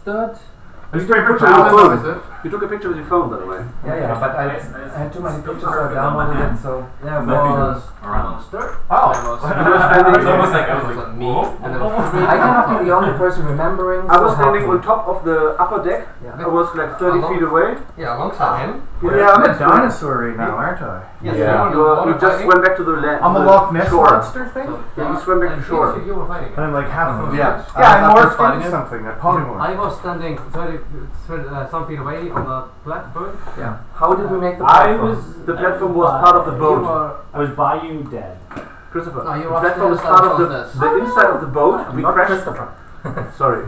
stood. You took a picture with your phone. You took a picture with your phone, by the way. Yeah, but I had too many pictures, so I downloaded it. So yeah, was around third. Oh, It's almost like I was like me, and then I cannot be the only person remembering. I was standing on top of the upper deck. Yeah. I was like 30 feet away. Yeah, alongside him. Yeah, I'm a dinosaur right now, aren't I? Yes, yeah. You just went back to the land. I'm a Loch Ness monster thing? Yeah, you swam back to shore. You were fighting. I'm like half of yeah. I morphed into something, a polymorph. I was standing 30 some feet away on the platform. Yeah. How did we make the platform? The platform was part of the boat. I was by you dead. Christopher. No, you the platform was part of the inside of the boat. We crashed. Sorry.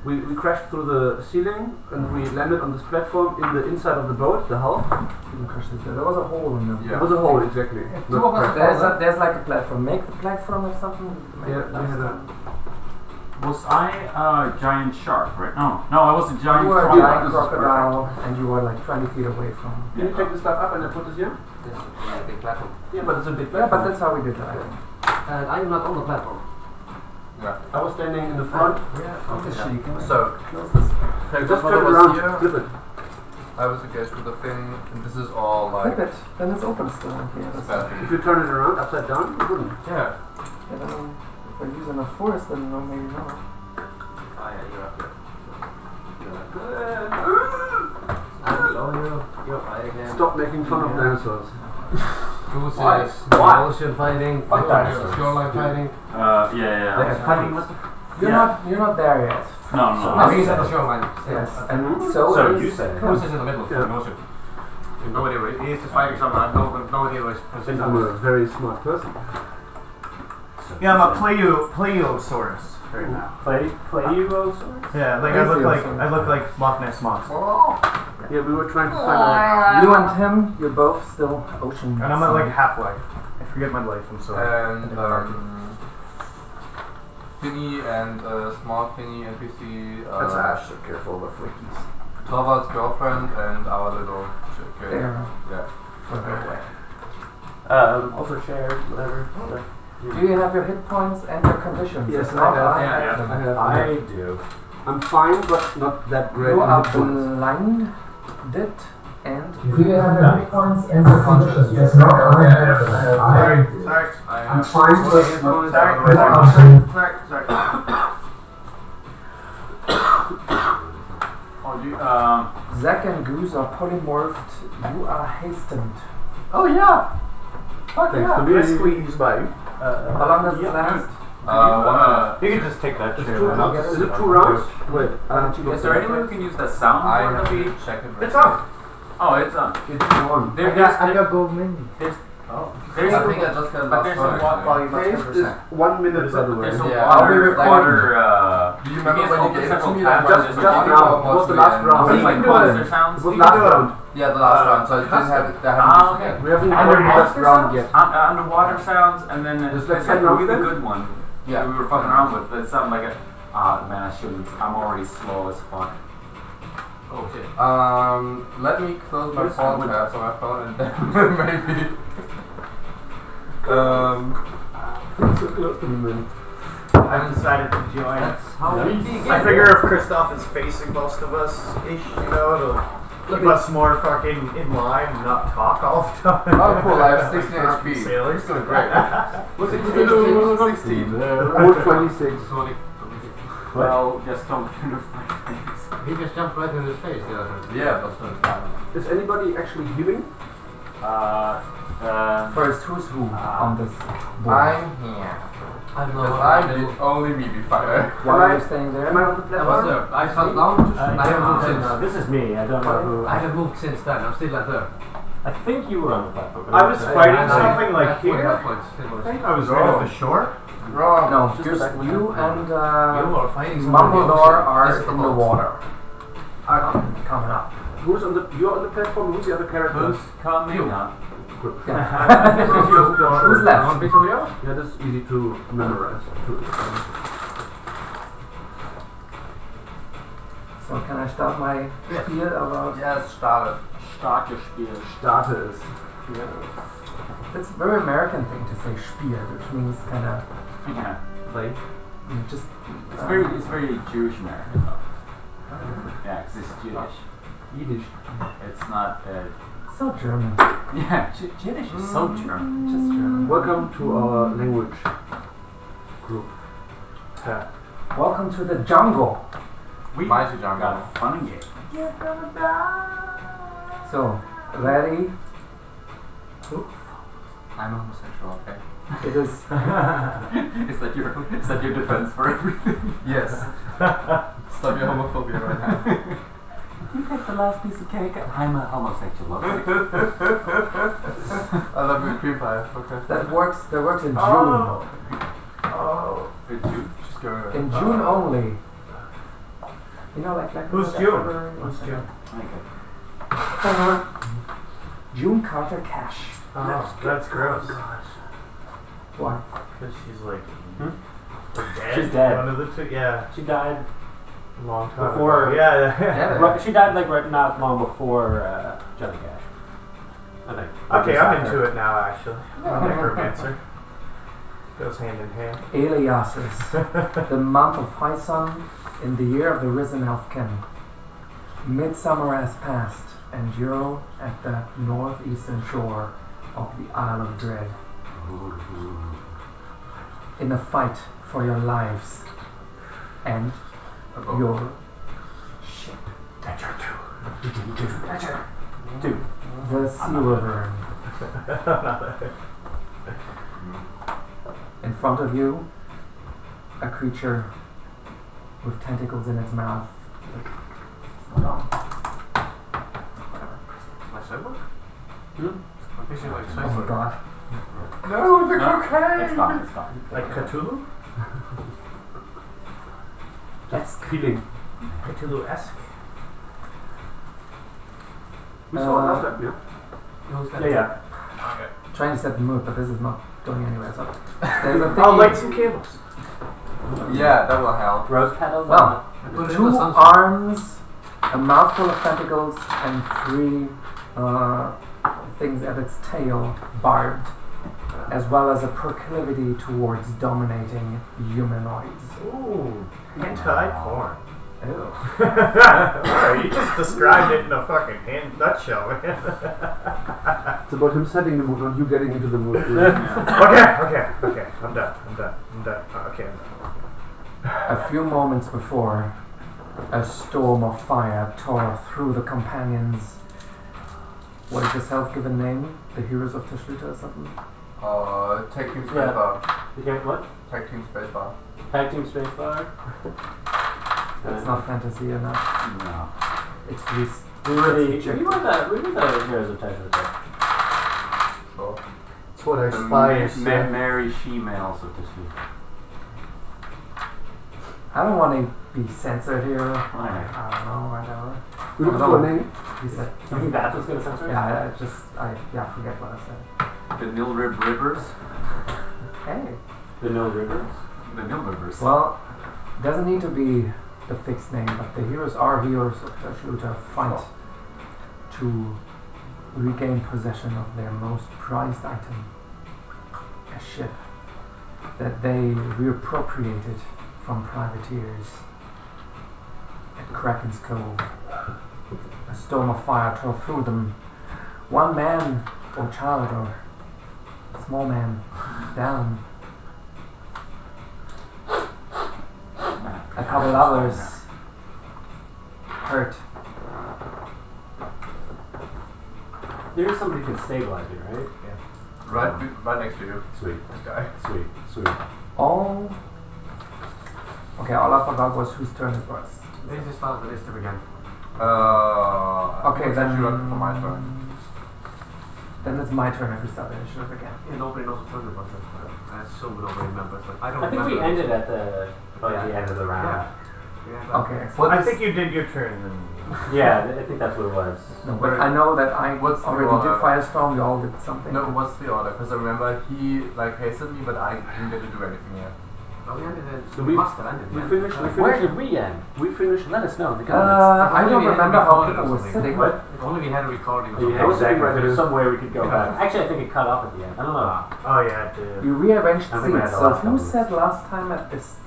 We crashed through the ceiling and we landed on this platform in the inside of the boat, the hull. There was a hole in it. Yeah. There was a hole, exactly. There's like a platform. Make the platform or something. Was I a giant shark, right? No, I was a giant crocodile. You were a giant crocodile and you were like 20 feet away from. Can you take the stuff up and then put this here? This is a big platform. Yeah, but it's a big platform. Yeah, but that's how we did that. And I'm not on the platform. Yeah. I was standing in the front. So, just turn it around, flip it. I was against with the thing, and this is all like. Flip it, then it's open still. If you turn it around upside down, it wouldn't. Yeah. If I use enough force, then no, maybe not. Ah, yeah, you're up here. You're fighting again. Stop making fun of dinosaurs. Goose is ocean fighting, shoreline fighting. Yeah. Fighting. You're not there yet. No. He's at the shoreline. Yes. And so you said Goose is in the middle of the ocean. No idea where he is just fighting someone. I have no idea where he's I think I'm a very smart person. Yeah, I'm a Pleiosaurus right now. Pleiosaurus? Yeah, like I look like Loch Ness monster. Yeah, we were trying to find you and him, you're both still ocean. And I'm at like half-life. I forget my life, I'm sorry. And Finny and small Finny NPC. That's Ash, so careful about flickies. Torvald's girlfriend and our little chick. Yeah. Also shared, whatever. Do you have your hit points and your conditions? Yes, I have. I do. I'm fine, but not that great. You are blinded and do you have your hit points and your conditions? Yes, no, I have. Sorry. I'm fine, but not that great. Sorry. Zack and Goose are polymorphed. You are hastened. Oh yeah. Fuck Thanks yeah. to me. Let's squeeze by. How long does it last? You can just take that chair. Is it 2 rounds? Wait, is there any way we can use that sound? I have to check it. It's on. Oh, it's on. It's on. I got gold mini. I think I just got Taste is 1 minute, by the way. There's a water. Do you remember when you gave it to me? Just now. It was the last round. Like monster sounds. It was last round. Yeah, the last round. So I didn't have it. Okay. We haven't done the last round yet. Underwater sounds, and then There's it's like like 10 a rounds really then? good one. Yeah. We were fucking around with, but it sounded like man, I shouldn't. I'm already slow as fuck. Oh shit. Let me close my phone tabs on my phone and then maybe. So close to me, man. I decided to join. That's how we begin. I figure if Christoph is facing most of us, ish, it'll keep us more fucking in line and not talk all the time. Oh, cool, I have 16 HP. Sailors. Doing great. What's it? 16. Or 26. Well, just don't kind of fight things. He just jumped right in his face. Yeah, that's fine. Is anybody actually healing? First, who's who on this board? I'm here. I'm Because I'm the only melee fighter. Why are you staying there? Am I on the platform? I fell down. I haven't moved since. This is me. I don't know who. I haven't moved since then. I'm still at there. I think you were on the platform. I was fighting something like here. I I think I was right at the shore. Wrong. No, just you and you are fighting Mumbledor are in the water. Coming up. Who's on the? You're on the platform. Who's the other character? Who's coming up? Who's left? Yeah, that's easy to memorize. So can I start my spiel about? Yes, start it. Starke Spiel. Starte is. It's a very American thing to say spiel, which means kind of Yeah. Play. just. It's very Jewish American though. Jewish. Yiddish. It's not. So German. Yeah, Yiddish is so German. Just German. Welcome to our language group. Welcome to the jungle. We Mighty jungle. got a funny game. You're gonna die. So, ready? I'm homosexual, okay? It is. Is that your defense for everything? Yes. Stop your homophobia right now. You take the last piece of cake. I'm a homosexual. Okay. I love your cream pie, okay? That works in June. Oh. Did you? Just go away. In June only. You know, like Who's June? Who's June? June Carter Cash. Oh, that's gross. Why? Because she's like Hmm? dead. She's dead. One of the two. Yeah. She died A long time before. ago. Yeah. Right, she died like not long before Johnny Cash. I think. Okay, I'm into it now. Actually, necromancer goes hand in hand. Aliases. The month of high sun in the year of the risen elfkin. Midsummer has passed, and you're at the northeastern shore of the Isle of Dread. In a fight for your lives and your ship. Two. The sea wyvern. In front of you, a creature with tentacles in its mouth. My cyborg? I'm picturing like Oh cyborg. god. No, the cocaine! It's gone. It's gone. Like Cthulhu? That's Feeling. Cthulhu-esque. We saw it last time, yeah? Yeah. trying to set the mood, but this is not going anywhere. So there's a thing. I'll light some candles. Yeah, that will help. Rose petals. Well, Put it in two the sunset. arms, a mouthful of tentacles, and three things at its tail, barbed, as well as a proclivity towards dominating humanoids. Ooh, anti-porn. Ew. Wow, you just described it in a fucking nutshell, man. It's about him setting the mood, not you getting into the mood. Okay, I'm done. Okay, I'm done. A few moments before, a storm of fire tore through the companions. What is the self-given name? The Heroes of Tashluta or something? Tag Team Spacebar. You get what? Tag Team Spacebar. Tag Team Spacebar? That's not fantasy enough. No. It's this. We were the Heroes of Tashluta. So, That's what I The spy Mary she-males of Tashluta. I don't want to be censored here. Alright. I don't know, whatever. We look for a name. He said. You think that's what's gonna censor it? Yeah, forget what I said. The Nilrib Rivers. Hey. The No Rivers? The Nil Rivers. Well, doesn't need to be the fixed name, but the heroes are heroes of Tashluta fight to regain possession of their most prized item, a ship that they reappropriated from privateers at Kraken's Cove. A storm of fire tore through them. One man or child or small man down. A couple others hurt. There's somebody who can stabilize you, right? right next to you. Sweet. This guy. Sweet. All. Okay, all I forgot was whose turn it was. They just start the list again. Okay, it's then. actually right for my turn. Then it's my turn if we start the initiative again. Yeah, nobody knows what's talking about that. I assume nobody remembers. Like, I don't I think remember. we ended at the end of the round. Okay. Well, I think you did your turn. Yeah, I think that's what it was. No, but I know that I What's the already order? did Firestorm, we all did something. No, what's the order? Because I remember he hasted me, but I didn't get to do anything yet. Oh, we ended at. So we must have ended. We yeah. finished. Where did we end? We finished. Let us know in the I comments. don't we had remember a how recording people or were something. sitting. What? If only we had a recording. Or Yeah, something. exactly. right There's here. some way we could go back. Actually, I think it cut off at the end. I don't know. Oh yeah, it did. You rearranged I think I had seats, the so last who couple. said last time at this?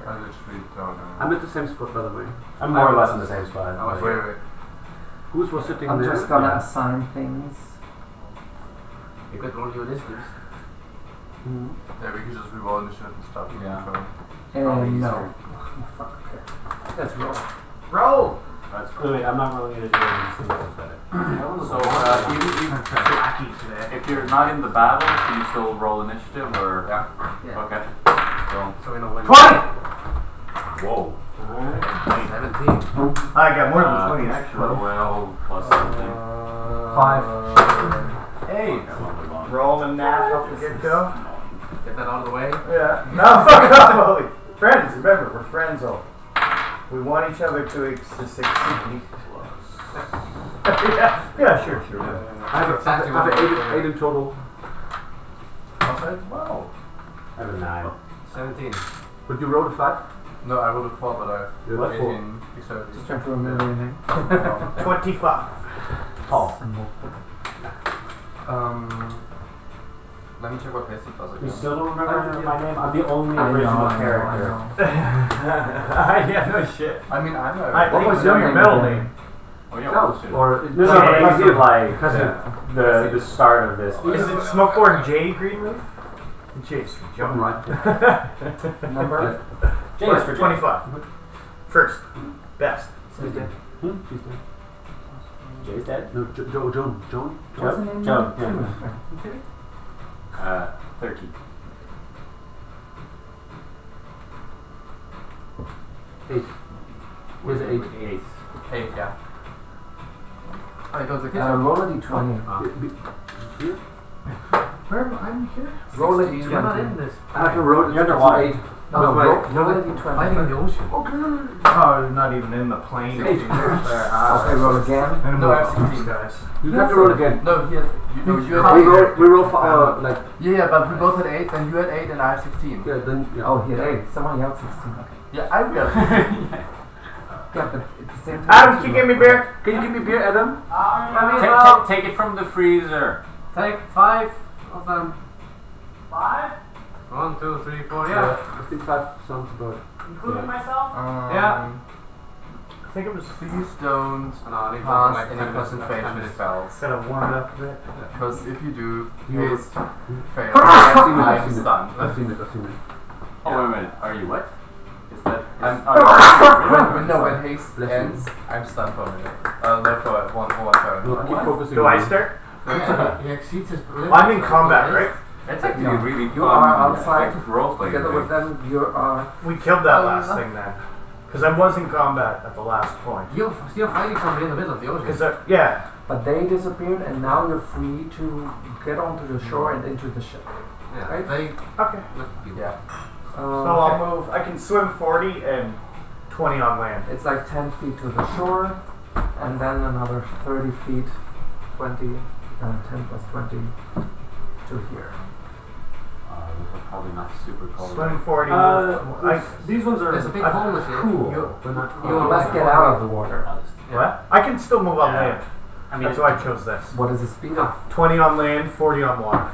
I literally don't know. I'm at the same spot, by the way. I'm more or less in the same spot. Wait. Goose was sitting I'm there. just gonna assign things. You could roll your distance. Yeah, we could just reroll initiative and start with control. No. Fuck, okay. Let's roll. Roll! That's cool. Wait, I'm not rolling it as you better. So, today. if you're not in the battle, can you still roll initiative or? Yeah. Okay. So we know when. 20! Whoa. 17. I got more than 20 actually. 12 plus something. 5. 8. Roll the nat off the get-go. Get that out of the way. Yeah. No, fuck off, Holy. Friends, remember, we're friends all. We want each other to succeed. yeah, sure. I have an 8 in total. Wow. I have a 9. 17. But you rolled a 5? No, I rolled a 4, but I You have rolled 4. 18 exerted. Just trying to remember your name. 25. Paul. Let me check what basic does You again. still don't remember my name? I'm the only original character. yeah, no shit. I mean, I'm a... What was your middle name? Oh yeah, No, shit. or No, because of like the start of this. Is it Smokeborn J Greenleaf? J's for John. right. Number? J is for 25. First. Best. She's dead. Jay's dead? No, Joan. What's the name? Joan. Yeah. 30. 8. Here's an 8. 8, yeah. Oh, it goes Roll a d20. Here? Where am I? I'm here. Roll a You're not in d20. this. I have to roll it. You're underwater. 8. No, roll a d20. Fighting in the ocean. Oh, not even in the plane. Eight. Okay, roll again. No, I have 16, guys. You have to roll again. No, he had... You We had 8. roll for, like... Yeah, but we both had 8, then you had 8 and I had 16. Yeah, then... Yeah. Oh, he had 8. Someone else 16. Okay. Yeah, I got Yeah, but at the same time. Adam, can you give me beer? Can you give me beer, Adam? Take it from the freezer. Take 5 of them. 5? 1, 2, 3, 4. I think 5 sounds about... Including myself? Yeah. I think it was 3 stones No, I need cast like any 10 concentration minutes. spells. kind of warmed up a bit. Because if you do, you fail. I've seen I'm it. stunned. I've seen it. Oh wait a minute. Are you what? Is that? When haste Bless ends, I'm stunned for a minute. No, for one turn. No, I keep focusing Do on I you. start? He exceeds his I'm in combat, right? It's actually No. really You fun. are outside role playing. Together with them, you are. We killed that last thing then. Because I was in combat at the last point. You're fighting somebody in the middle of the ocean. Because, yeah. But they disappeared, and now you're free to get onto the shore and into the ship. Yeah, Right? they Okay. lift you. Yeah. So I'll move. I can swim 40 and 20 on land. It's like 10 feet to the shore, and then another 30 feet, 20, 10 plus 20 to here. Those are probably not super cold. Swim 40. These ones are There's a big hole in the ship. cool. You They're not Let's get out of the water. What? I can still move on Yeah. land. I mean, That's why I chose this. What is the speed of? 20 on land, 40 on water.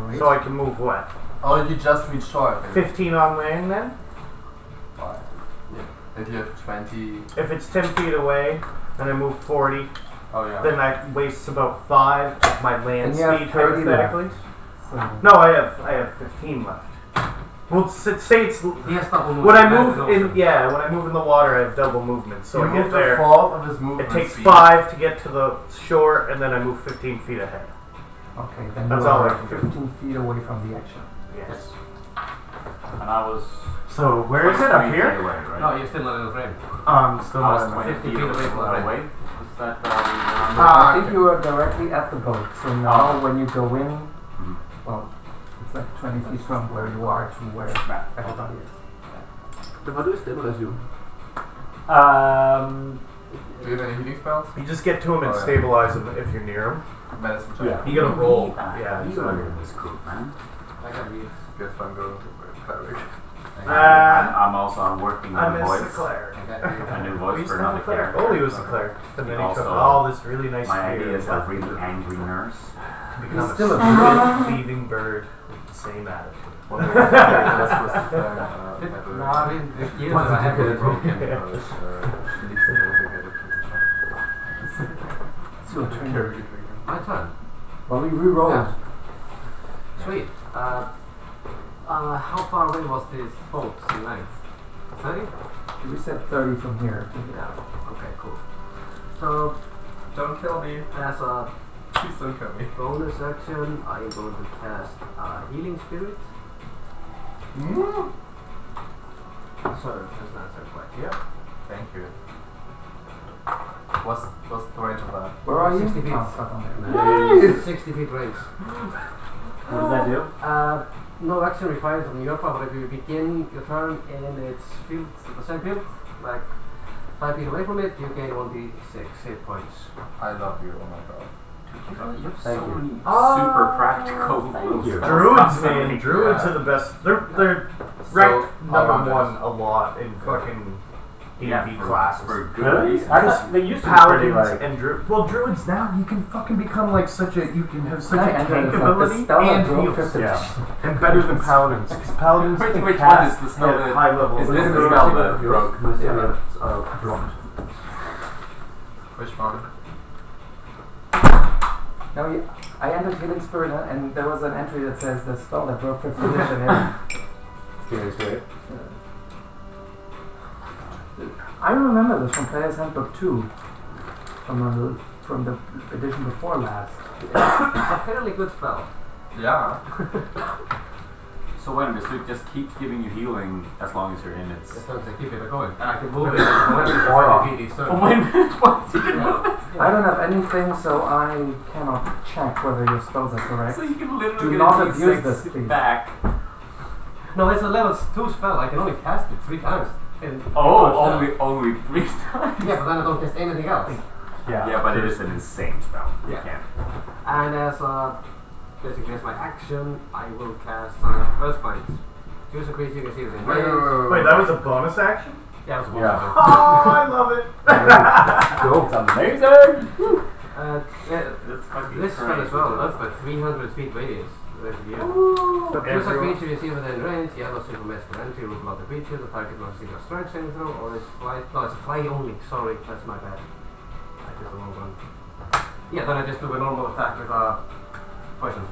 Alright. So I can move what? Oh, you just reached shore, I think. 15 on land then? If you have 20... If it's 10 feet away, and I move 40, Oh, yeah. then that wastes about 5 of my land And you have speed 30 hypothetically. left. So No, I have 15 left. Well, say it's He has double movement. when I move in when I move in the water, I have double movement. So you I get moved there. a fourth of his movement It takes speed. 5 to get to the shore, and then I move 15 feet ahead. okay, then That's you all I are can do. 15 feet away from the action. Yes. And I was. So where is it? Up 20 feet here? away, right? No, you're still not in the frame. Still I was not. 20 50 feet feet away from the away. frame. Is that I think okay. you are directly at the boat. So now when you go in, well, it's like 20 feet from where you are to where everybody is. Then how do I stabilize you? Do you have any healing spells? You just get to him and Oh, yeah. stabilize him if you're near him. Medicine check. Yeah. You gotta roll. Yeah, Yeah. you are in this group, man. I can read. Guess I'm going to cleric. I'm also working I on miss the voice. cleric. I can read. A new We voice used for to have another a cleric. character. Oli was the cleric. And then he took Also, all this really nice My spear idea is and a left really it. angry nurse. Become still a a good thieving bird with the same attitude. What was the I have it broken. It's your turn. My turn. Well, we re-rolled. Yeah. Sweet. How far away was this boat in length? 30? We said 30 from here. Yeah. Okay, cool. So, Don't kill me. as a Please don't kill me. bonus action, I'm going to cast Healing Spirit. Sorry, just answer right here. Thank you. What's the range of that? Where are you? 60 feet. Oh, stuck on there. Nice. 60 feet range. What does that do? No action required on your part, but if you begin your turn in its field, the same field, like 5 feet away from it, you gain 1d6 hit points. I love you, oh my god. You have Thank so you. many super practical little you. spells. Druids, man, druids are the best. They're ranked number all one a lot in fucking D&D classes. For good Really? reason. I thought they used to be pretty Paladins like. and druids. Well, druids now you can fucking become like such a you can have such a And tank then it's like ability the spell and that broke heals. 50. Yeah. And better than paladins. Because paladins Which can one cast is the spell at that- high level. is this the abilities. spell that broke? Yeah. Dropped. Which one? No, I entered Healing Spirit and there was an entry that says the spell that broke 5th edition. Yeah. Healing Spirit. I remember this from Player's Handbook 2, from the edition before last. It's a fairly good spell. Yeah. So wait a minute, so it just keeps giving you healing as long as you're in its... As long as I keep it going. And I can move it whenever 5 feet each turn. Oh wait a minute, what? You can move it? I don't have anything, so I cannot check whether your spells are correct. So you can literally Do get not a abuse D6 this, please. back. No, it's a level 2 spell. I can only cast it 3 times. Only 3 times? Yeah, but then I don't cast anything else. Yeah, but it is an insane spell. You Yeah. can't. And basically as my action, I will cast Earthbind. Choose a creature you can see within range. Wait, that was a bonus action? Yeah, it was a bonus Yeah. action. Oh, I love it. It's amazing! It's fucking This spell as well, that's by 300 feet radius. Choose a creature you see within range, yellow super magical entry, root block the creature, the target must either strength saving throw or is fly. No, it's fly only, sorry, that's my bad. I did the wrong one. Yeah, then I just do a normal attack with poison.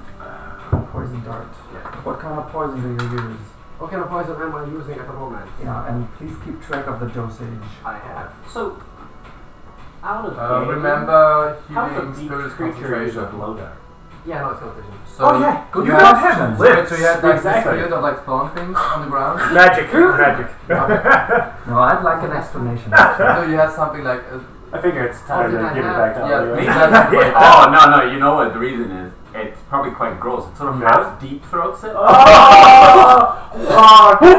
Poison dart. Yeah. What kind of poison do you use? What kind of poison am I using at the moment? Yeah, and please keep track of the dosage. I have. So, out of game, Remember how's healing a beach spirit creature use a concentration. blow dart? Yeah, no, it's concentration. So Oh yeah, Good you question. don't have Wait, lips. so you had like Exactly. this field of like throwing things on the ground? Magic, magic. No, I'd like an explanation. actually. So you had something like I figure it's time did to I give it have- back to yeah, Ólafur. exactly. Wait, Oh, no, you know what the reason is? It's probably quite gross. It sort of Yeah. half deep throats it. Oh,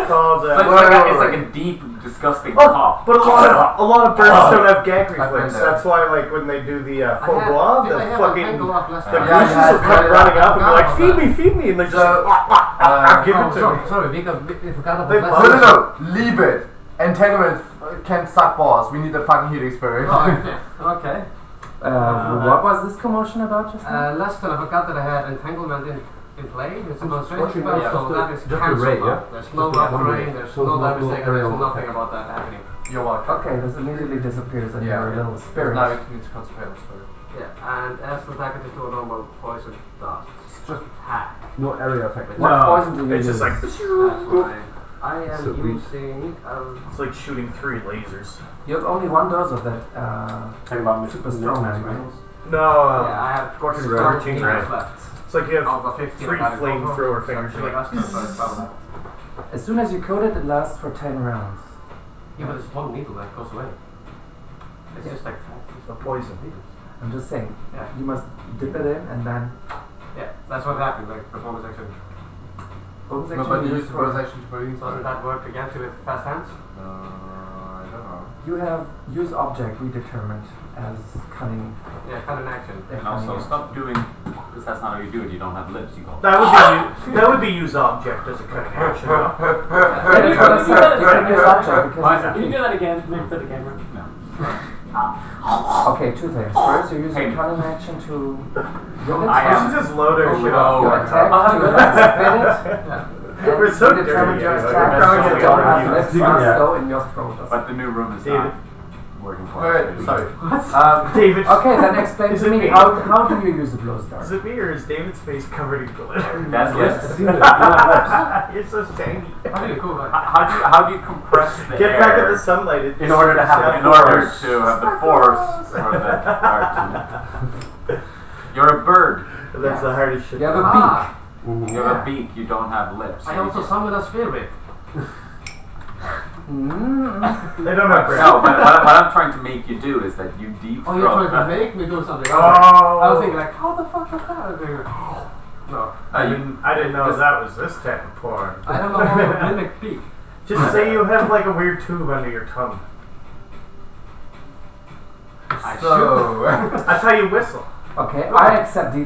calls So out. it's like a deep, disgusting cough. But a lot of birds don't have gag been reflex. there. That's why, like, when they do the I faux had- bois, did the I have a fucking tangle off last the time? Yeah, gooses you had- will come yeah, running up and be like, yeah. feed me, and they just So, give it to me. Sorry, because we forgot about They- last no, time. no, leave it. Entanglement can suck balls. We need a fucking healing spirit. Oh, okay. Okay. What was this commotion about just now? Last time I forgot that I had entanglement in play. It's a concentration watching spell, that, so just that the- is just the cancelled ray, now. yeah? There's no Just the rough one rain, ray. there's So no it's not damage taken, there's aerial nothing effect. about that happening. You're welcome. Okay, this immediately disappears and Yeah. your little spirit. Now you need to concentrate on spirit. Yeah, and as the attacker just do a normal poison dust. Just attack. No area effect. What poison do you It's use? just like That's fine. I am So we- using it's like shooting 3 lasers. You have only 1 dose of that Talking about super strong magic, right? No, yeah, I have Scorching Red. 13 Red. left. it's like you have Out of 15 3 I got it. flamethrower fingers. Actually, that's just a spell. As soon as you code it, it lasts for 10 rounds. Yeah, but it's one needle that goes away. It's just like It's a poison. I'm just saying, Yeah. you must dip it in and then yeah, that's what happened. Like the bonus action. bonus No, action but you you use use the for- bonus action to bring Doesn't that work against you with fast hands? I don't know. You have use object redetermined as cunning. Yeah, kind of an action. And also, stop doing, because that's not how you do it. You don't have lips, you go. That would be use object as a cutting action. Yeah, you can use object because Can you do that again? Maybe for the camera? No. okay, 2 things. First, you use Hey. a cunning action to I You am- should just load her shit no. up. you Oh, attack I'll have to it. spin it. Yeah. We're so you determined dirty. your Anyway. attack. That's You so don't have dirty. lips Yeah. must go in your throat. But the new room is David. not working for us. Wait, sorry. David. Okay, then explain Is to it me, me? how do you use the glow star? Is it me or is David's face covered in glitter? That's lips. You're so shiny. Really cool. Like, How do you compress the Get air back in the sunlight. It In order to have in order to have the force or the art? You're a bird. That's the hardest shit. You have a Ah. beak. You have a beak. You don't have lips. I also summon a spirit. They don't have breath. No, but what I'm trying to make you do is that you deep Oh, you're throat. trying to make me do something. Oh. I was thinking like, how the fuck was that? I was thinking, no. I didn't know that was this type of porn. I don't know how to mimic beak. Just say you have like a weird tube under your tongue. So, That's how you whistle. Okay, I accept the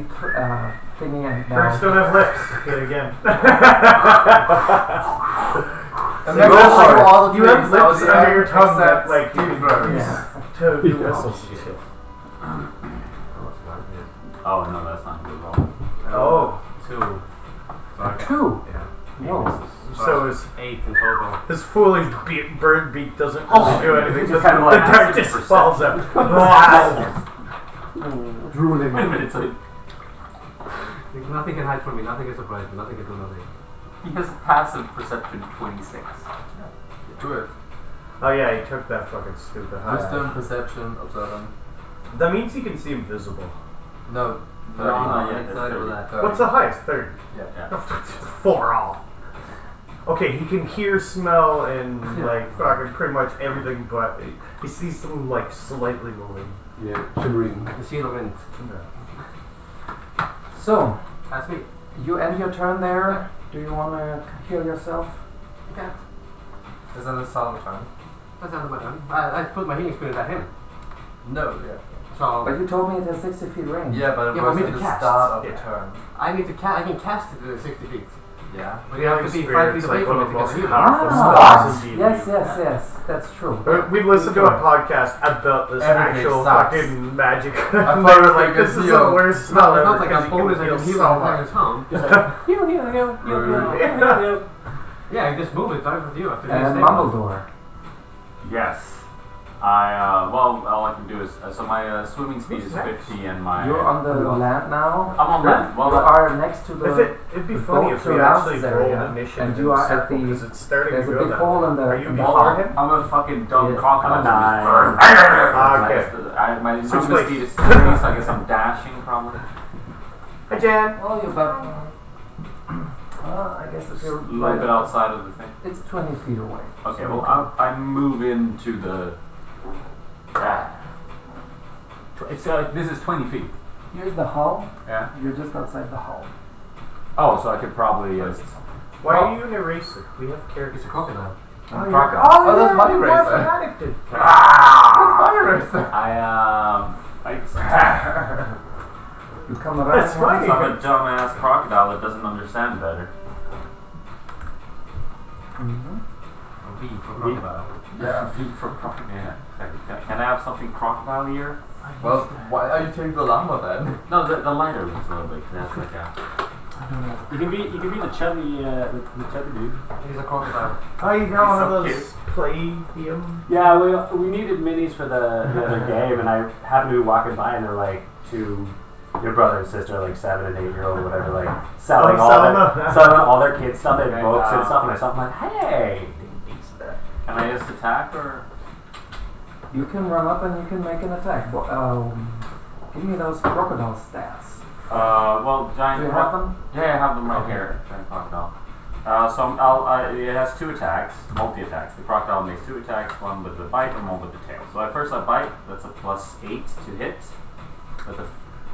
thingy and Birds don't have lips. Yet again. and then also all the You have things lips out under there your tongue that except like you Steve can Rhodes. use to do whistles and shit. Oh no, that's not good at all. Oh. 2. So I got- 2. Yeah. Whoa. So his 8 in total. his foolish bird beak doesn't really do anything. Just kind of the like dart just falls out. Wow. Drooling. Wait a minute, so Nothing can hide from me, nothing can surprise me, nothing can do nothing. he has a passive perception 26. Do it. Oh yeah, he took that fucking stupid high. Wisdom, perception, observant. That means he can see invisible. No. No, I'm yeah, excited that's with that. 30. What's the highest? 30. Yeah. 4 all. Okay, he can hear, smell, and like fucking pretty much everything, but he sees them like slightly moving. Yeah, shimmering. The seal of wind. So, That's me. you end your turn there. Do you want to heal yourself? Okay. Is that a solid time? That's not my turn. I put my healing spirit at him. No, yeah. So But you told me it has 60 feet range. Yeah, but it Yeah, was but me at to the cast. start of Yeah. the turn. I need to I can cast it to 60 feet. Yeah. But you have to be 5 Spirit's feet away like from one it of to the get most the healing. powerful Ah, spells in D&D. yes, that's true. We listened to a podcast about this Everything actual sucks. fucking magic. I they thought it were was like, like this a is deal. the worst It's spell not ever like because a you bonus can I heal can heal so the entire much. town. Just like, heal. Yeah, you just move it right with you after you stay. Mumbledor. Yes. Well, all I can do is, so my swimming speed is 50 and my... You're on the land now. I'm on land. Well, You are next to the. It'd be the funny boat if we surrounds actually this rolled area, initiative and you are at the. because it's starting There's to a go big that hole way. in the. Are you in the before hull. him? I'm a fucking dumb Yeah. crocodile. Nine. Okay. My Switch swimming places. speed is 30, so I guess I'm dashing probably. Hi, Jan. Well, you're about. I guess if you're A little bit outside of the thing. It's 20 feet away. Okay, well, I move into the... It's this is 20 feet. Here's the hull. Yeah. You're just outside the hull. Oh, so I could probably... Why are you an eraser? We have characters. It's a crocodile. crocodile. Oh, that's my eraser. Addicted. You come around. That's funny. I'm a dumbass crocodile that doesn't understand better. V for crocodile. Yeah. V for crocodile. Yeah. Can I have something crocodile here? Well, why are you taking the llama then? No, the lighter looks a little bit. That's like a... You can be the chubby dude. He's a crocodile. Oh, you got one of so those play-ium? Yeah, we needed minis for the other game, and I happened to be walking by, and they're like your brother and sister, like 7 and 8 year old, whatever, like selling all their kids stuff, they had books and stuff, and I saw them like, hey. Can I just attack or? You can run up and you can make an attack. Give me those crocodile stats. Well, giant. Do you have them? Yeah, I have them right here. Giant crocodile. It has 2 attacks, multi-attacks. The crocodile makes 2 attacks, one with the bite and one with the tail. So at first I bite, that's a +8 to hit.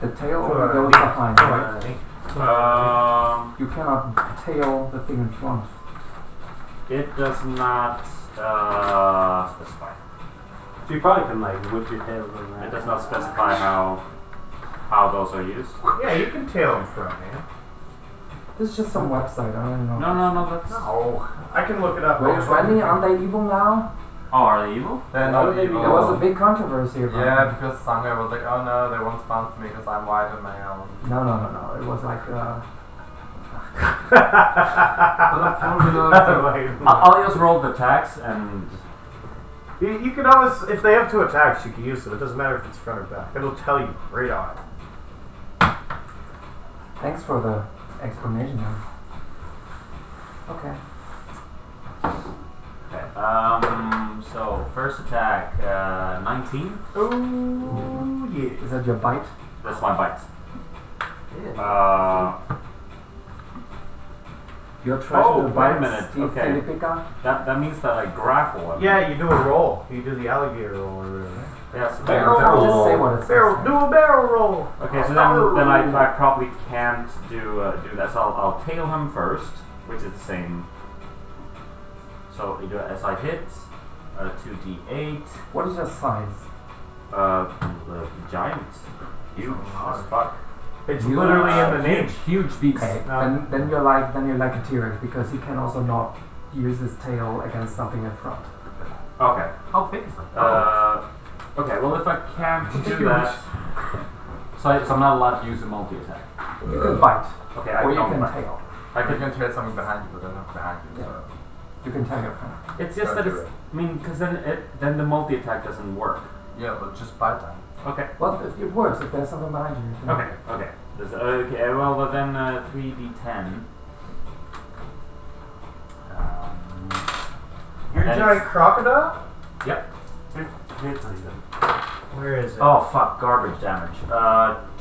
The tail only goes behind, right? You cannot tail the thing in front. It does not specify. So you probably can like whip your tail in that. It does not specify how those are used. Yeah, you can tail in front, man. This is just some website, I don't know. No, that's... No. I can look it up. Wait, Randy, aren't they evil now? Oh, are they evil? They're not evil. There was a big controversy about Yeah, it. because Sangha was like, oh no, they won't sponsor me because I'm white and male. No. It was like, I'll just roll the attacks and. You can always, if they have 2 attacks, you can use them. It doesn't matter if it's front or back. It'll tell you right on it. Thanks for the explanation. Okay. Okay. So first attack, 19. Oh yeah. Is that your bite? That's my bite. You're trying to wait bite a minute. Steve Okay. Filipica? That means that I grapple him. Yeah, you do a roll. You do the alligator roll or whatever. Yes. Barrel roll. Just say what it says. Do a barrel roll. Okay, so then I probably can't do that. So I'll tail him first, which is the same. So you do it as I hit, 2d8. What is your size? The giant, huge as fuck. It's literally in the name. Huge beast. Okay, then you're like a T-Rex because he can also not use his tail against something in front. Okay. How big is it? Okay. Well, if I can't do that, so I'm not allowed to use a multi-attack. You can bite. Okay, I or you don't can bite. tail. I can hit something behind you, but then not behind you. So. You can tail your friend. It's just that it's. I mean, because then the multi-attack doesn't work. Yeah, but just bite them. Okay. Well, it works if there's something behind you. You can Okay. Okay. Well, then 3d10. You're a giant crocodile? Yep. Where is it? Oh fuck! Garbage damage.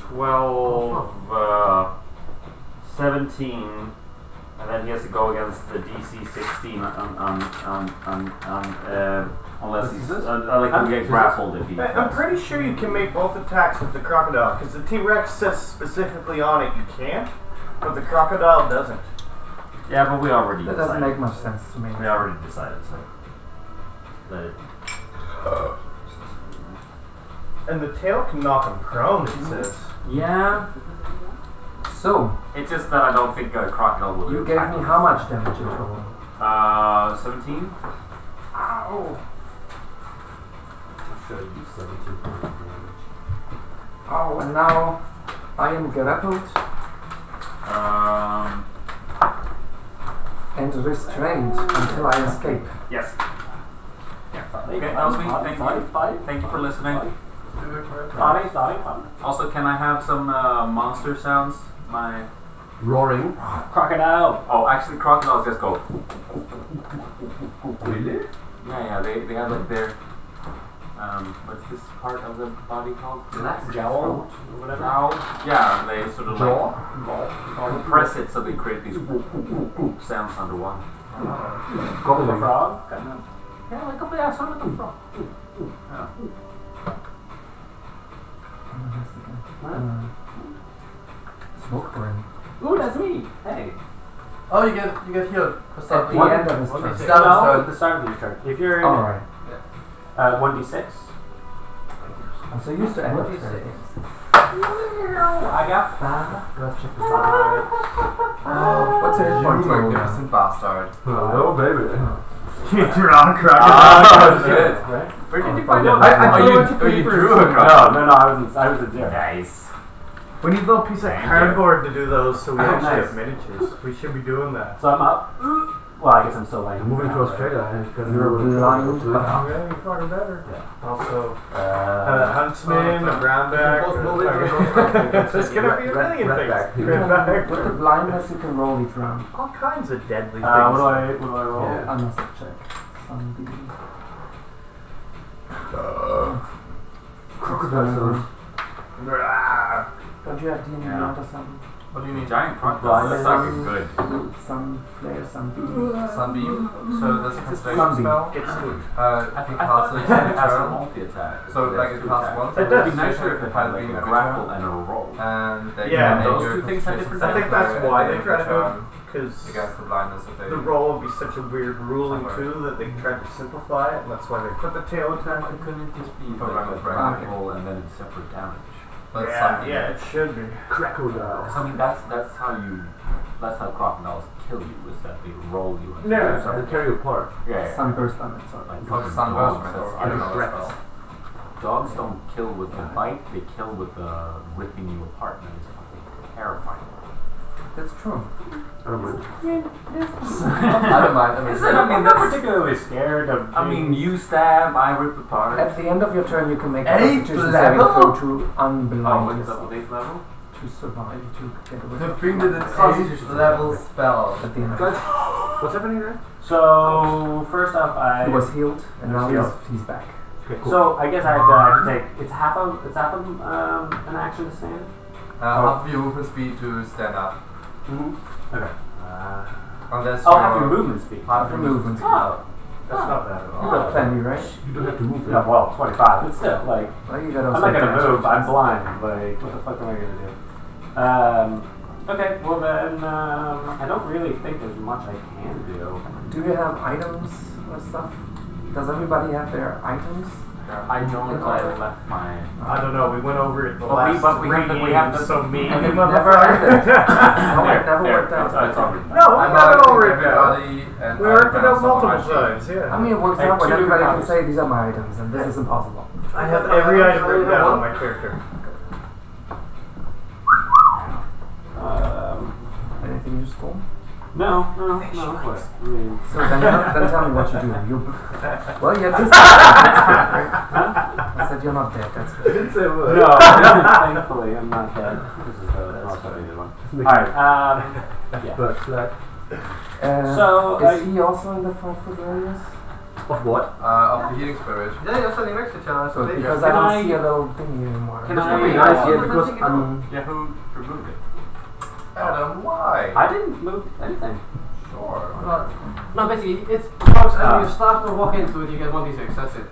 12, 17, and then he has to go against the DC 16 unless he's like get grappled if he. I'm pretty sure you can make both attacks with the crocodile because the T-Rex says specifically on it you can't, but the crocodile doesn't. Yeah, but we already That decided. doesn't make much sense to me. We already decided, so let it. And the tail can knock him prone, it says. Yeah. So, It's just that I don't think a crocodile will. you gave me how much damage in total? 17. Ow! Show you 17 points of damage. Oh, and now I am grappled and restrained until I escape. Yes. Yeah. Okay, that was me. Thank you for listening. Also, can I have some monster sounds? My Roaring. crocodile. Oh, actually, crocodiles just go. Really? Yeah. They have like their what's this part of the body called? Jowl? Or whatever. Yeah, they sort of like press it so they create these sounds underwater. Go the frog? Kind of. Yeah, like a sound like a frog. Yeah. Smokeborn. Ooh, that's me. Hey. Oh, you get healed. At the end of his turn. At the start of your turn. If you're in Alright. 1d6. I'm so used to end of turn. I got 5. Let's check this out. What's your You point roll? magnificent bastard. Hello, baby. You're on crocodile. Shit. Where did you find out? You drew a crocodile. No, I was at 0. Nice. We need a little piece of cardboard to do those so we Oh, actually nice. have miniatures. We should be doing that. So I'm up. Well, I guess I'm still laying. Moving to down, Australia. You're blind. Yeah, you're fucking better. Yeah. Also, Right? huntsman, a brownback. There's gonna be a million things. Redback. With the blindness, you can roll each round. All kinds of deadly things. What do I roll? I must check. Some Crocodiles. Don't you have D&D Yeah. or something? What do you mean? Giant crocodile. That's fucking good. Some flare, some beam. Sunbeam. So that's a concentration Sunbeam. spell. It's sweet. I can cast it it has a turn. multi-attack. So like it costs once. It It would does. be nicer if it had like a grapple and a roll. And they Yeah, can those make your two things have concentration different I think save that's for why at the they end try of to the do turn it. Because against the blindness if they. the roll would be such a weird ruling too that they tried to simplify it, and that's why they put the tail attack. Couldn't it just be Program like a with regular. grapple and then it's separate damage? But Yeah, something. yeah, it should be. Crocodile. I mean, that's how crocodiles kill you, is that they roll you. And Yeah. They tear you apart. Yeah. Sunburst on it, sorry. Like Oh, fucking sunburst. dogs. I don't know Threats. that spell. Dogs don't kill with the bite; they kill with ripping you apart, and it's fucking terrifying. That's true. I don't mind. I don't mind. I'm not particularly scared of. I mean, you stab, I rip apart. At the end of your turn, you can make a 8th Constitution saving level? throw to Oh, unblind what's yourself. up, 8th level? To survive, to get away. The thing that it's 8th level spell. At the end. What's happening there? So first off, He was healed, and now Healed. he's back. Okay, cool. So I guess I have to take. It's half of an action to stand. Half of your movement speed to stand up. Okay. Unless Half your movement speed. Half your movement. Oh. That's not bad at You all. got plenty, right? You don't have to move. Yeah, well, 25, but still, like, Well, you got I'm also not gonna dash move. I'm actions. blind. Like, what the fuck am I gonna do? Okay, well then, I don't really think there's much I can do. Do you have items or stuff? Does everybody have their items? I don't I left my... I don't know. We went over it the But last we have to... so me And and it never ended. No, it never worked It's out. already done. No, we got it all worked out. and We worked it out some of my multiple times. Yeah. I mean, it works Hey, out when two everybody can different say these are my items, and this is impossible. I have every item written down on my character. Anything useful? No. What? I mean, So then tell me what you do. Well, yeah, just I said you're not dead. That's good. Didn't say a word. no, thankfully, I'm not dead. This is the most updated one. Alright, yeah. But, So, is he also in the 5 foot radius? of what? of the healing spirit. Yeah, you're standing next to each other. So So because Can I don't I- see a little thingy anymore. Can That's I- pretty nice, yeah, I because think it Yeah, who removed it? Adam, why? I didn't move anything. Sure. no, basically, it's box and you start to walk into it, you get 1d6, that's it.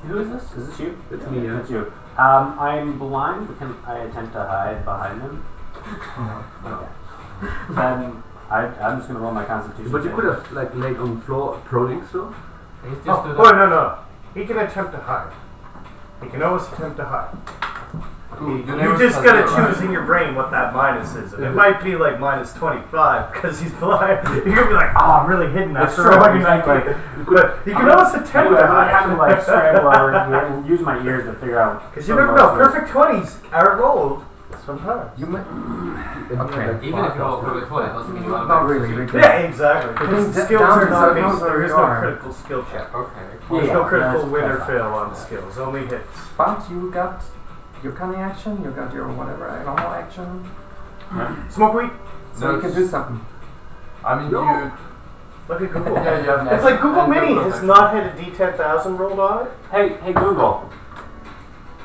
Who is this? Is this you? It's me, yeah. It's you. I'm blind, but can I attempt to hide behind him? No. Okay. Then I'm just gonna roll my constitution. But you check. could have like laid on the floor, proning still. He's just Oh, no. He can attempt to hide. He can always attempt to hide. You just gotta choose in your brain what that minus is. And it might be like minus 25 because he's blind. You're gonna be like, oh, I'm really hidden That's after true, rolling exactly. But you can always attempt to I have to like hide. scramble over here and use my ears to figure out. Because you never know, perfect 20s are rolled sometimes. You might. Okay. Even if you roll perfect 20, it doesn't mean you Not automatically really. succeed. Yeah, exactly. Because Because skills down are to not certain based, levels there is you no are. critical skill check. Okay. There's Yeah, no critical that's win or fine. fail on skills, only hits. But you got your cunning action, you got your whatever normal action, Smoke weed. so you can do something. I mean, No. Look at Google. Yeah, you have It's like Google and Mini Google has section. not had a D10,000 rolled on it. Hey Google.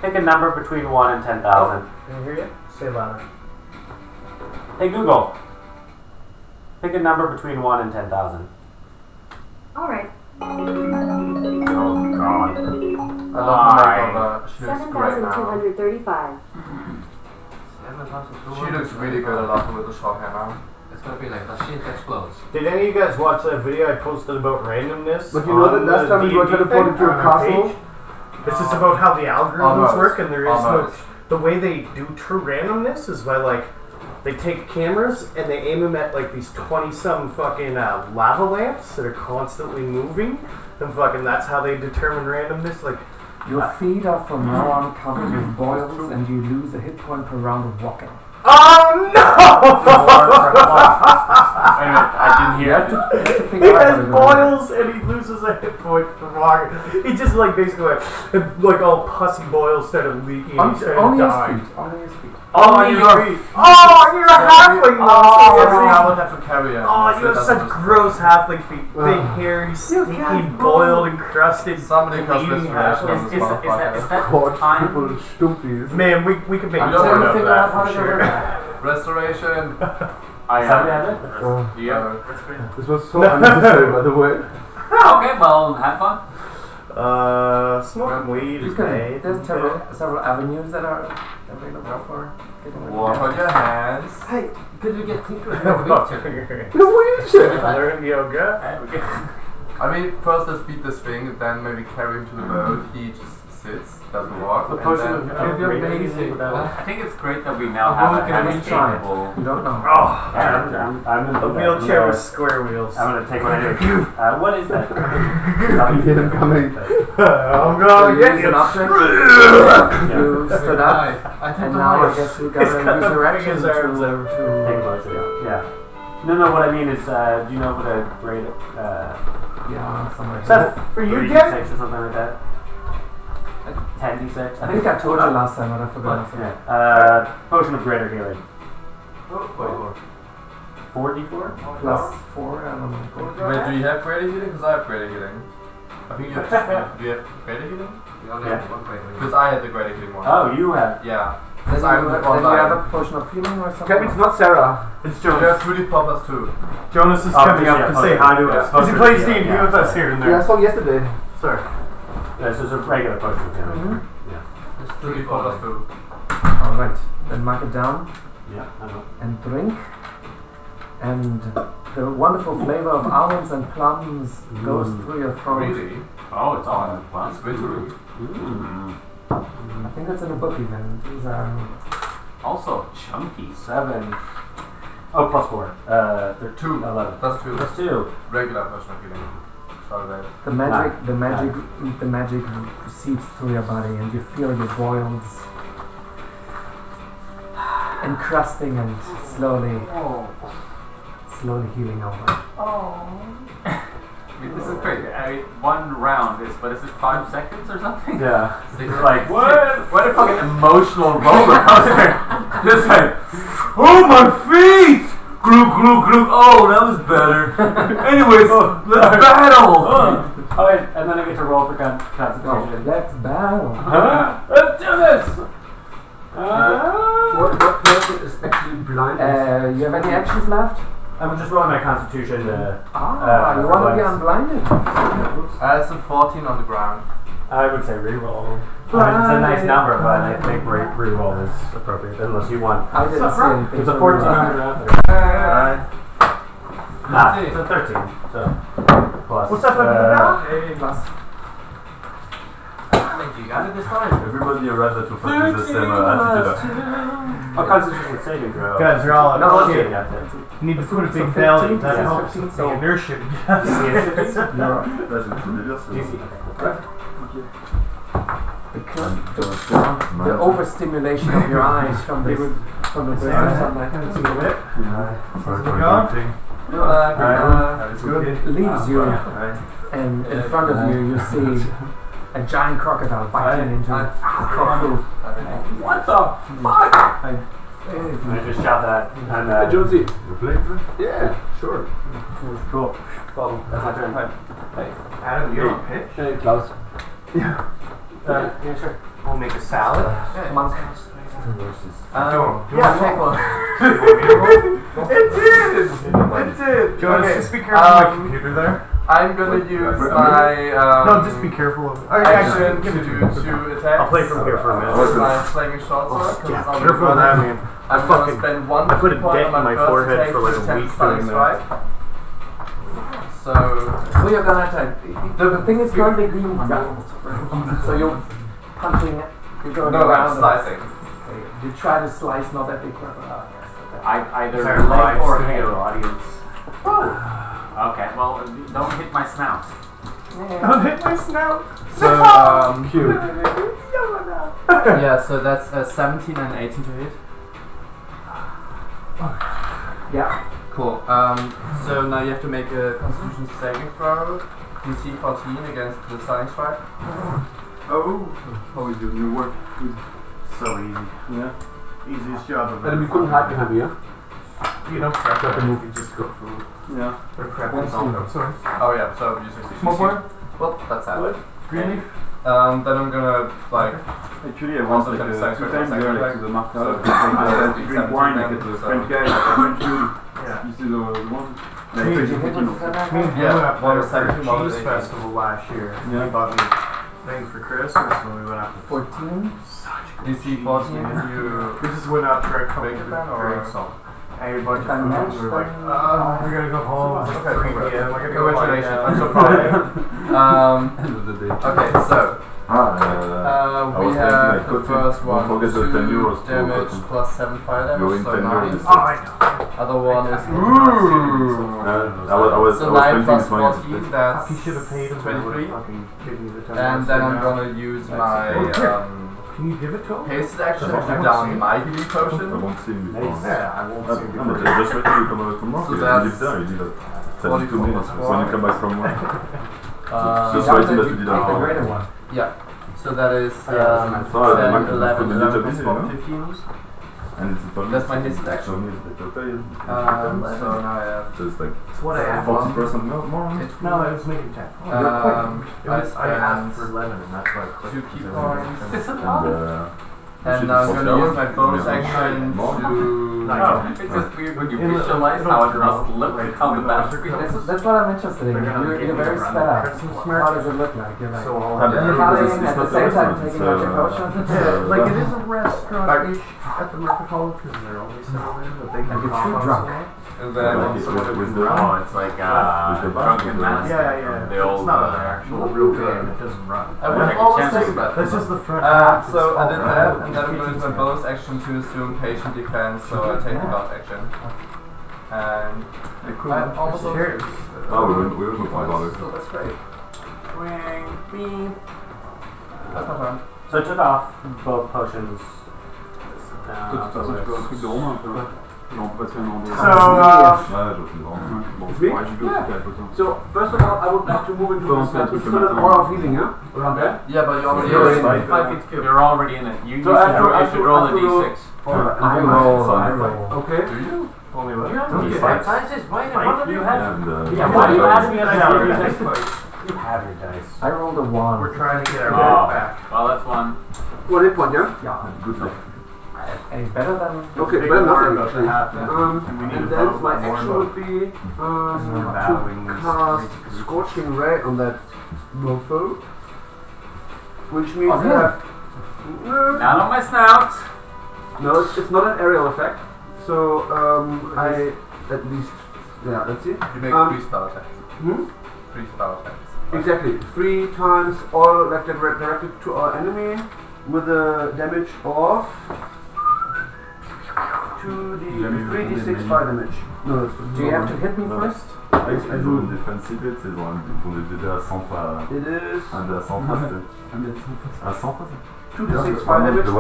Pick a number between 1 and 10,000. Can I hear you? Say louder. Hey Google. Pick a number between 1 and 10,000. Alright. Oh God. I love the make of she looks great now. 7,235. She looks really good, I love her with the short hammer. It's gonna be like the shit explodes. Did any of you guys watch that video I posted about randomness? But you know that last time we got teleported to a castle? This is about how the algorithms Almost. work, and there is Almost. the way they do true randomness is by like they take cameras and they aim them at like these 20-some fucking lava lamps that are constantly moving, and fucking that's how they determine randomness. Like Your feet are from now on covered with boils, and you lose a hit point per round of walking. oh I didn't hear it. no! He has boils and he loses a hit point for walking. He just like basically like all pussy boils started leaking. And he started Only his dying. feet. Only his feet. Oh, you're a halfling! I would have to carry it. Oh, you have such gross halfling feet. Big, hairy, stinky, boiled, encrusted, Somebody calls bleeding restoration on halflings. this motherfucker. God, Time? people are stupid. Man, we could make I'm more trying to of figure out that how for to go sure. there. Restoration. I Somebody have have it? it. Yeah. This was so unnecessary, by the way. Okay, well, have fun. Smoking weed You is can, made. there's several avenues that are available for getting rid of Walk on your hands. Hey, could we get Tinker in your wheelchair? The wheelchair! Learn yoga. I mean, first let's beat this thing, then maybe carry him to the boat. He just sits, doesn't walk, The and potion then... of amazing. I think it's great that we now have a hand-capable... You don't know. Oh, I'm in a wheelchair with square wheels. I'm gonna take one anyway. What is that? You hear them coming. I'm gonna get you. You stood up, I and now I guess we gotta use your action Take a motion, yeah. No, what I mean is, do you know what a great, yeah, somewhere. That for you, 3d6 Dick? or something like that? 10d6? I think I told you last time, but I forgot. Yeah. Potion of greater healing. 4d4? Plus 4, I don't know. Wait, do you have greater healing? Because I have greater healing. I think you have... Do you have greater healing? Because I had the greater healing one. Oh, you have? Yeah. Then I'm you the have one a potion of healing or something? That means not Sarah. It's You Jonas. have 2d4 plus 2. Jonas is coming up to say hi to us. Because he plays D&D with us here and there. Yeah, I saw yesterday. Sorry. Yeah, so it's a regular potion of healing. Mm-hmm. It's 2d4 plus 2. Alright, then mark it down. Yeah, I know. And drink. And the wonderful flavor of almonds and plums goes through your throat. Really? Oh, it's all in one. It's wintry. I think that's in a book even. These are... Also chunky. 7. Oh, plus 4. They're 2. 11. Plus 2. Plus 2. Regular potion of healing. Sorry, that. The magic seeps through your body, and you feel your boils encrusting and slowly healing over. I mean, this is crazy. I mean, one round is, but is it 5 seconds or something? Yeah. It's like, what a fucking emotional roller coaster. Just like, oh my feet! Glug, glug, glug. Oh, that was better. Anyways, let's battle! Oh, wait, and then I get to roll for concentration. Let's battle. Let's do this! What person is actually blind? You have any actions left? I'm just rolling my constitution. You want to be unblinded? It's a 14 on the ground. I would say reroll. I mean, it's a nice number, but I think reroll is appropriate, unless you want. I didn't see anything. It's a 14 on the ground. Nah, it's a 13. So, plus. What's up with the Hey, plus. You got it this time. Everybody rather to fight with the same attitude. Oh, constitution saving throw. Guys, you're all No, shit. okay. You need to put a big belly. That Yeah. helps the inertia. The overstimulation of your eyes from the leaves you, and in front of you you see a giant crocodile biting into Kofu. What the fuck? I just shot that. And, Jonesy. You playing for it? Yeah, sure. Cool. Well, That's my turn. Hey. Adam, you're on pitch? Hey, Klaus. Yeah, sure. We'll make a salad. Monk. Yeah, take one. It did! Jonas, just be careful of my computer there. I'm gonna use my No, just be careful of it. action to do 2 attacks. I'll play from here for a minute. With my flaming short sword. Careful of that, man. I'm gonna spend 1 I put a point dent on my in my first forehead attack for like to a attempt week stunning doing that. strike. So Well, you're gonna attack. The thing is currently being rattled. So you're punching it. You're going no, around. I'm slicing. You try to slice, not that big crocodile. Either Sorry, leg live or studio head. audience. Okay, well, don't hit my snout. Don't hit my snout. So Cute. yeah, so that's 17 and 18 to hit. Yeah. Cool. So now you have to make a Constitution saving throw. DC 14 against the stunning strike. Oh, how is your new work? Good. So easy. Yeah. Easiest job of And we couldn't hide behind me, yeah? You don't prep Got it. the move. You just go through. Yeah. Or prep it. Sorry. Oh yeah, so you succeed. Smokeborn? Well, that's that. Greenleaf? Then I'm gonna like Actually, I Also was like the two times second there, right? like to the market, So, to drink wine, like at the so- French guy, like I went to, Yeah. you see the one? Did you hit with that? Me and Blue Yeah, went up one there was for a 17, one was cheese 18. festival last year. Yeah. He bought me a thing for Christmas when we went out to 14. DC 14 if you We just went out for a couple Bacon of then, or- drinks. a bunch If I of match, food. We were like, then we're gonna go home. It's like 3 p.m. I gotta go Congratulations, I'm so proud. End of the day. Okay, so we have the first one, 2 damage plus 7 fire damage, so 9. Other one is so 9 plus 14, that's 23. And then I'm gonna use my can you give it to him? haste action to down my healing potion. Yeah, I won't see you. So that's 44 minutes when you come back from work. Just waiting that you did the greater one. Yeah. So that is 10, 11, 11 plus 1, 15. That's my haste action. So now I have. So it's like what I asked. 40% more? No, it was making 10. I asked for 11 and that's why I clicked. 2 key points. And now I'm going to use my bonus action to... It's just weird when you visualize how it must look how the battle. That's what I'm interested in. You're very sped up. How does it look like? You're like partying at the same time taking out your potion. Like it is a restaurant at the market hall because they're always selling but they can get too drunk. And then it's like drunken master. Yeah. The old, it's not an actual real game. It doesn't run. I would always take that. That's just the front. So I did that, and then I'm going to use my bonus action to assume patient defense, so I take the buff action. And I'm almost over. We will move on. So that's great. That's my turn. So I took off both potions. So first of all, I would like to move into this aura of healing, yeah? Around there? Yeah, but you're already in 5 feet cube. You're already in it. You So should roll a d6. I roll. Okay. Do you? Only what? You have your dice. I rolled a 1. We're trying to get our back back. Well, that's 1. 1 hit point, yeah? Yeah. Good luck. Any better than... Okay, better than nothing actually. And then my action would be to cast Scorching Ray on that mofo. Which means that... Not on my snout! No, it's not an aerial effect. So, I at least... Yeah, let's see. You make 3 spell attacks. 3 spell attacks. Exactly. 3 times all like directed to our enemy with a damage of 3d6 fire damage. No, do you have to hit me first? I do. Une défensive, c'est pour les aider à 100 fois. It is. Un dé à 100 fois, c'est. À 100 fois, 2d6 fire damage plus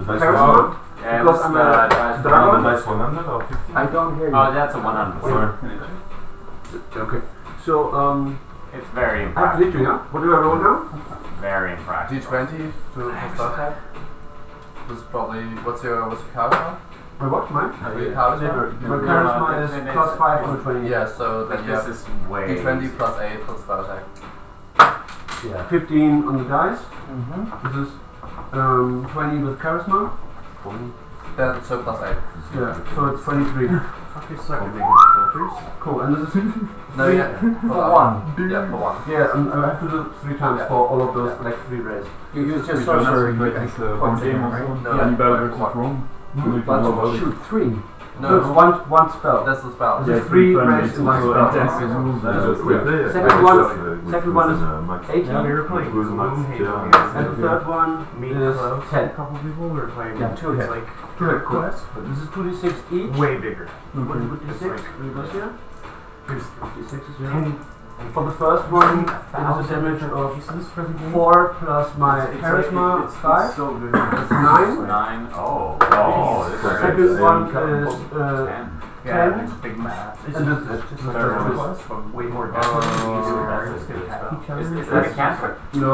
my charisma. Yeah, Because I'm a dragon. Dice 100 or 50? I don't hear you. Oh, that's a 100. Sorry. Okay. So, it's very I have impractical. to hit you, yeah? What do I roll now? Very impractical. D20 to spell attack. This is probably... What's your charisma? My what? Mine? Your charisma? My charisma is plus 5 on 20. Yeah, so then you have This is way D20 plus 8 plus spell attack. Yeah. 15 on the dice. Mm-hmm. This is 20 with charisma. Then so plus 8. Yeah, so it's 23. Fuck, you suck at making filters. Cool, and this is... No, yeah. For 1. Yeah, for 1. Yeah, and I have to do 3 times for all of those, like 3 rays. You use your sorcerer, you can point it in, right? No, Hannibal versus Rome. But shoot 3. So it's one spell. That's the spell. There's 3 rays in one spell. Second one is 18. Yeah, we were playing Gloomhaven. And the third one Meet is close. 10. A couple people we were playing. Yeah, 2 hit. Like 2 hit, cool. quest. This is 2d6 each. Way bigger. What is It's 6? like- What is this here? There's 56 is 10 For the first one, it is a damage of pieces for the game. 4 plus my charisma 5. It's so good. That's 9. 9. Oh. The second one is 10. 10. It's big math. And this is Third quest, but way more damage. Is that a cantrip? No.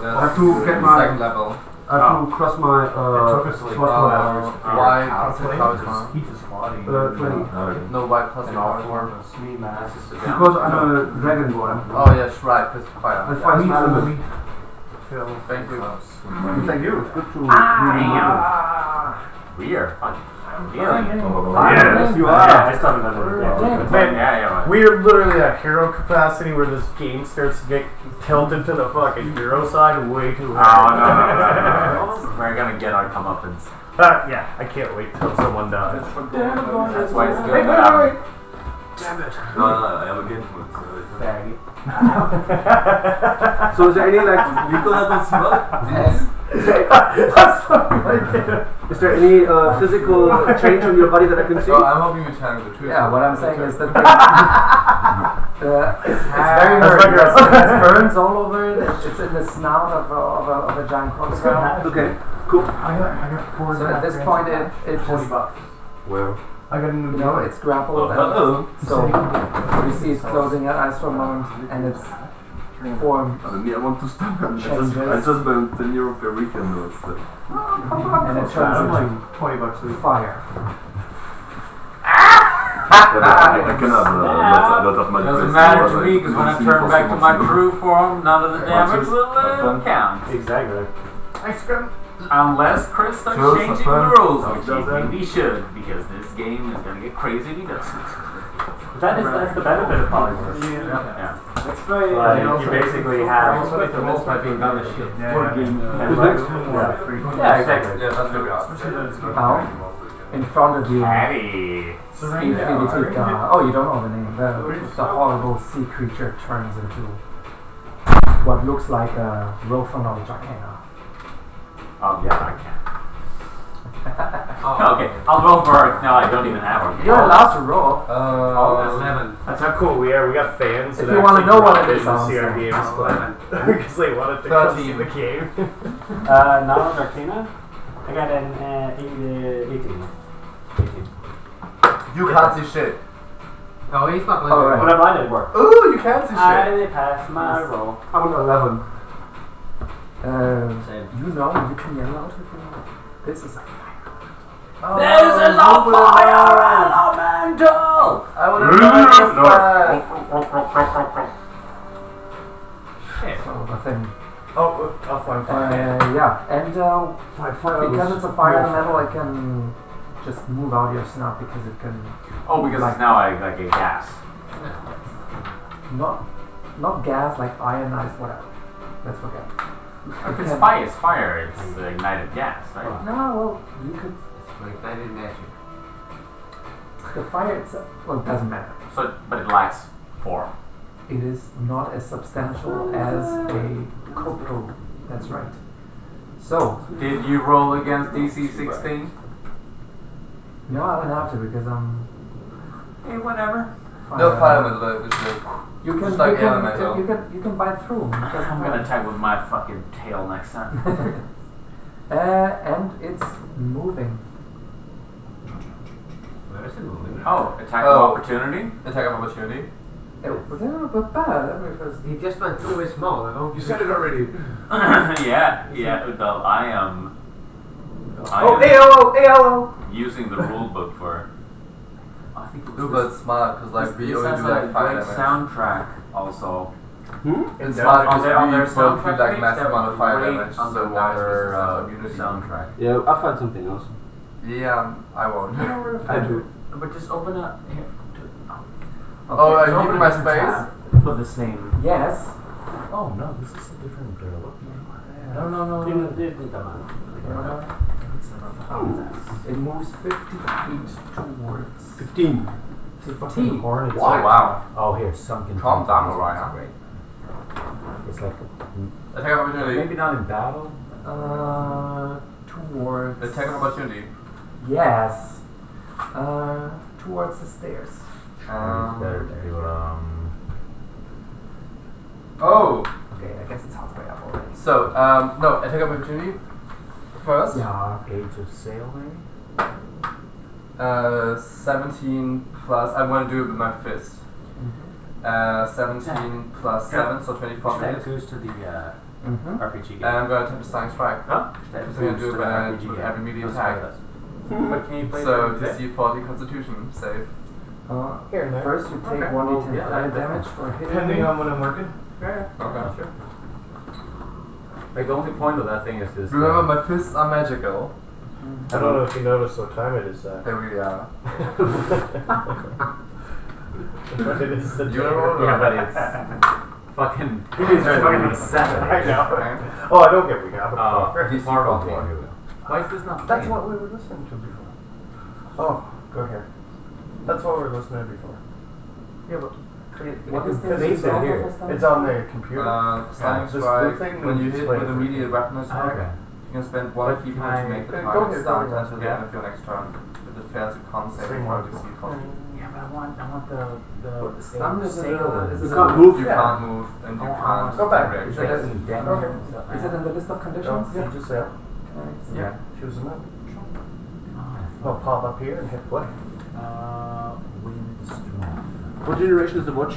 I have to get my second level. I have to cross my It took us like 2 hours. Why plus the charisma? He's just body. 20. No, why plus the And all charisma? 4 of me mass. Because I'm a dragon boy. Oh yes, right, because fire. I find my element. Thank you. Thank you. It's good to We are fun. Yes, you are. Yeah, I still haven't done it. We're literally at hero capacity where this game starts to get tilted to the fucking hero side way too hard. No. We're gonna get our comeuppance. Yeah, I can't wait till someone dies. That's why it's good. Wait. Damn it. No, I have a game for it. Baggy. So is there any like vehicle that will smell? Is there any physical change on your body that I can see? Oh, I'm hoping you channel the truth. Yeah, what I'm saying is that it's very hard. It burns all over it. It's in the snout of a giant crocodile. Okay, cool. I got 4. So at this point, it's $40. Well, I got it's grappled. So you see it's closing your eyes for a moment, and it's form. I want to stop him. I just spent 10 euro per weekend. And it turns into $20 fire. I can have a lot of money. Doesn't matter to me because when I turn back to my true form, none of the damage will count. Exactly. Unless Chris starts changing the rules, which he maybe should, because this game is going to get crazy if he doesn't. That's the benefit of polymorphs. Yeah. That's very. You basically have. The most by being done as shit. Yeah, exactly. Yeah, that's very awesome. In front of you, Caddy. oh, you don't know the name. The horrible sea creature turns into what looks like a Rofanol Jacana. Oh, yeah, I can. Okay, I'll roll for it. No, I don't even have one. You're allowed to roll. That's 11. That's how cool we are. We got fans. If you want to know what it is, to see our games play. Because they wanted to come see the game. Knowledge Arcana? I got an 18. You can't see shit. No, he's not Oh, right. When I'm blinded, it works. Ooh, you can't see shit. I passed my roll. How about 11? You know, you can yell out if you want. This is a fire. This is a fire elemental! I would have done that. Shit. So the thing. Oh, I'll find yeah, and because it's a fire elemental, I can just move out your snout because it can. Oh, because it's now like a gas. Not gas, like ionized, whatever. Let's forget. If it's fire, it's fire. It's the ignited gas, right? No, well, you could. Like ignited magic. The fire itself, well, it doesn't matter. So, but it lacks form. It is not as substantial as a cocoa. That's right. So. Did you roll against DC 16? No, I don't have to because I'm. Hey, whatever. No fire elemental. You can bite through. I'm gonna attack with my fucking tail next time. And it's moving. Where is it moving? Oh, attack of opportunity? Attack of opportunity? He just went through his mouth. You said it already. yeah. Well, I am. ALO! Using the rule book for. I think it was but it's smart because like we only do like 5 damage. Soundtrack also. It's smart on their because we don't soundtrack do like page, massive amount of fire great damage. on So their immunity soundtrack. Yeah, I'll find something else. Yeah, I won't. I do. But just open up here. Oh, I give my space for the same. Yes. Oh no, this is a different girl. No. It moves 50 feet towards. 15. 15. Hornets. Why? Wow. Oh, here, sunken. Calm down, Orion. Great. It's like. Attack of opportunity. Maybe not in battle. Towards. Attack of opportunity. Yes. Towards the stairs. Better to do Oh. Okay, I guess it's halfway up already. So, no, attack of opportunity first. Yeah. Age of Sail, maybe? 17 plus. I'm going to do it with my fist. 17 plus 7, so 24 minutes. That goes to the RPG game. And I'm going to attempt a stunning strike. Huh? That I'm going to do it with every melee attack. But can you play so, DC 40 Constitution save. Here, first you take 1d10 fire damage for hitting. Depending on when I'm working. Okay, sure. Like the only point of that thing is this. Remember, my fists are magical. I don't know if you noticed what time it is, Zach. There we are. What it is today. Yeah, but it's fucking. It's fucking 7. I know. Oh, I don't get we got He's Marvel. Why is this not That's playing? what we were listening to before. Oh, go here. That's what we were listening to before. Yeah, but what is Because this? it's on the computer. Stunning This strike. blue thing When you is hit playing with for immediate weapon attack, Okay. you can spend one key point to make the Go target here, stun go here. until the end of your next turn. If it fails, it can't save Same or one. succeed cost. Yeah, but I want the Stun is sail. is You it can't move. You Yeah. can't move and you can't Go back. react. Is it Yes. is it in the list of conditions? Yeah, just there. Yeah. Choose them out. I'll pop up here and hit play. Windstorm. What generation is the watch?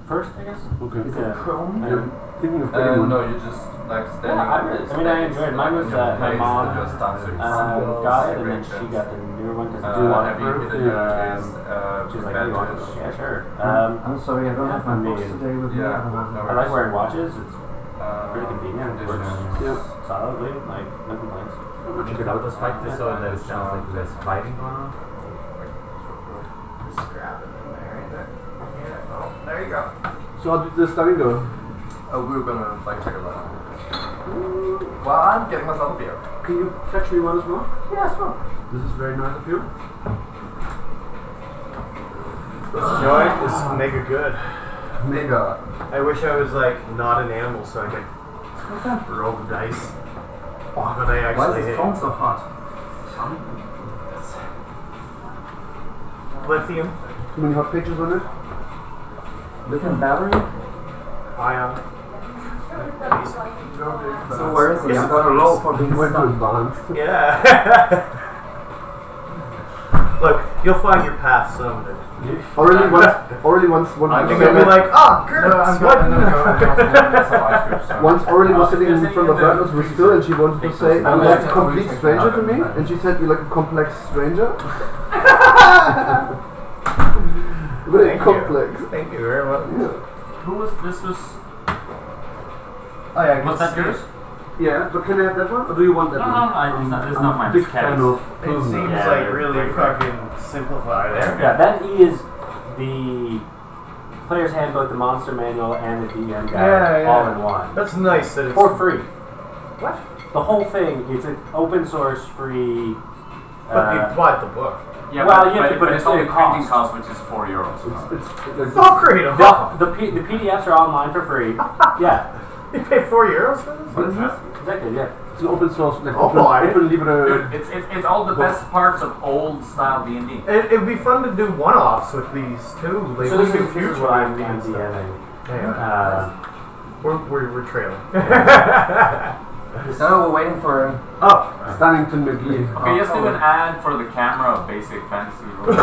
First, I guess. Okay. Is it chrome? I'm thinking of getting one. No, you just like standing. Yeah, I mean, I enjoyed it. Mine was my mom got it, and then she got the newer one because it's waterproof. She was like, "You want it?" Yeah, sure. I'm sorry, I don't have my I books mean, today with me. yeah, I don't have I like wearing watches. It's pretty convenient. It works Yeah. solidly. Like no complaints. You could always fight this so that it sounds like there's fighting going on. Just grab it in there. Oh, there you go. So how did the stunning go? Oh, we were gonna like check it out. Well, I'm getting myself a beer. Can you fetch me one as well? Yeah, sure. This is very nice of you. This joint is mega good. Mega. I wish I was like not an animal so I could roll the dice. But I Why actually is hit. this phone so hot? Lithium, Too many hot pages on it? Lithium battery? ion. So where is he? I'm going low for being Went to stunned. advanced. Yeah. Look, you'll find your path someday. Already once You're gonna be like, oh, Curtis, what? Once Aurelie was sitting in front of her, it was still, and she wanted to say, "I'm like a complete stranger to me," and she said, "You're like a complex stranger." Very complex. Thank you very much. Yeah. Who was this? Was Oh yeah, was that yours? Yeah, but can I have that one, or do you want that No, one? no, it's not mine. Big It's fan Caddy's. of It Choden. seems Yeah, like they're really very fucking simplified. Yeah, that is the player's handbook, the monster manual, and the DM guide all in one. That's nice that it's For free. What? The whole thing, it's an open source free. But you bought the book. Yeah, Well, but, you have to- but but it's it's only gonna printing cost, which is €4. It's Oh, great! The PDFs are online for free. Yeah, You paid €4 for this? What is this? exactly. Yeah. It's an open source, like Oh, boy. open libre. Dude, it's all the best parts of old style D&D. It'd be fun to do one-offs with these too. Like So we this do is future what I'm D&D stuff. DMing. Yeah. We're trailing. So we're waiting for. Oh, Stannington McGee. Okay, just do an ad for the camera of basic fantasy rules.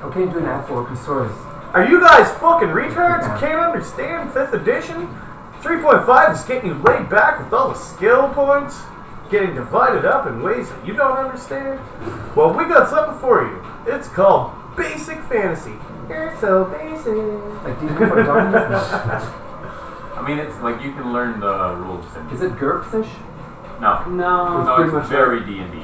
Okay, do an ad for Pistorius. are you guys fucking retards? Can't understand 5th edition? 3.5 is getting you laid back with all the skill points, getting divided up in ways that you don't understand. Well, we got something for you. It's called Basic Fantasy. You're so basic. Like D&D for dummies? I mean, it's like you can learn the rules. Is it Gerbfish? No, No. pretty it's much very D&D.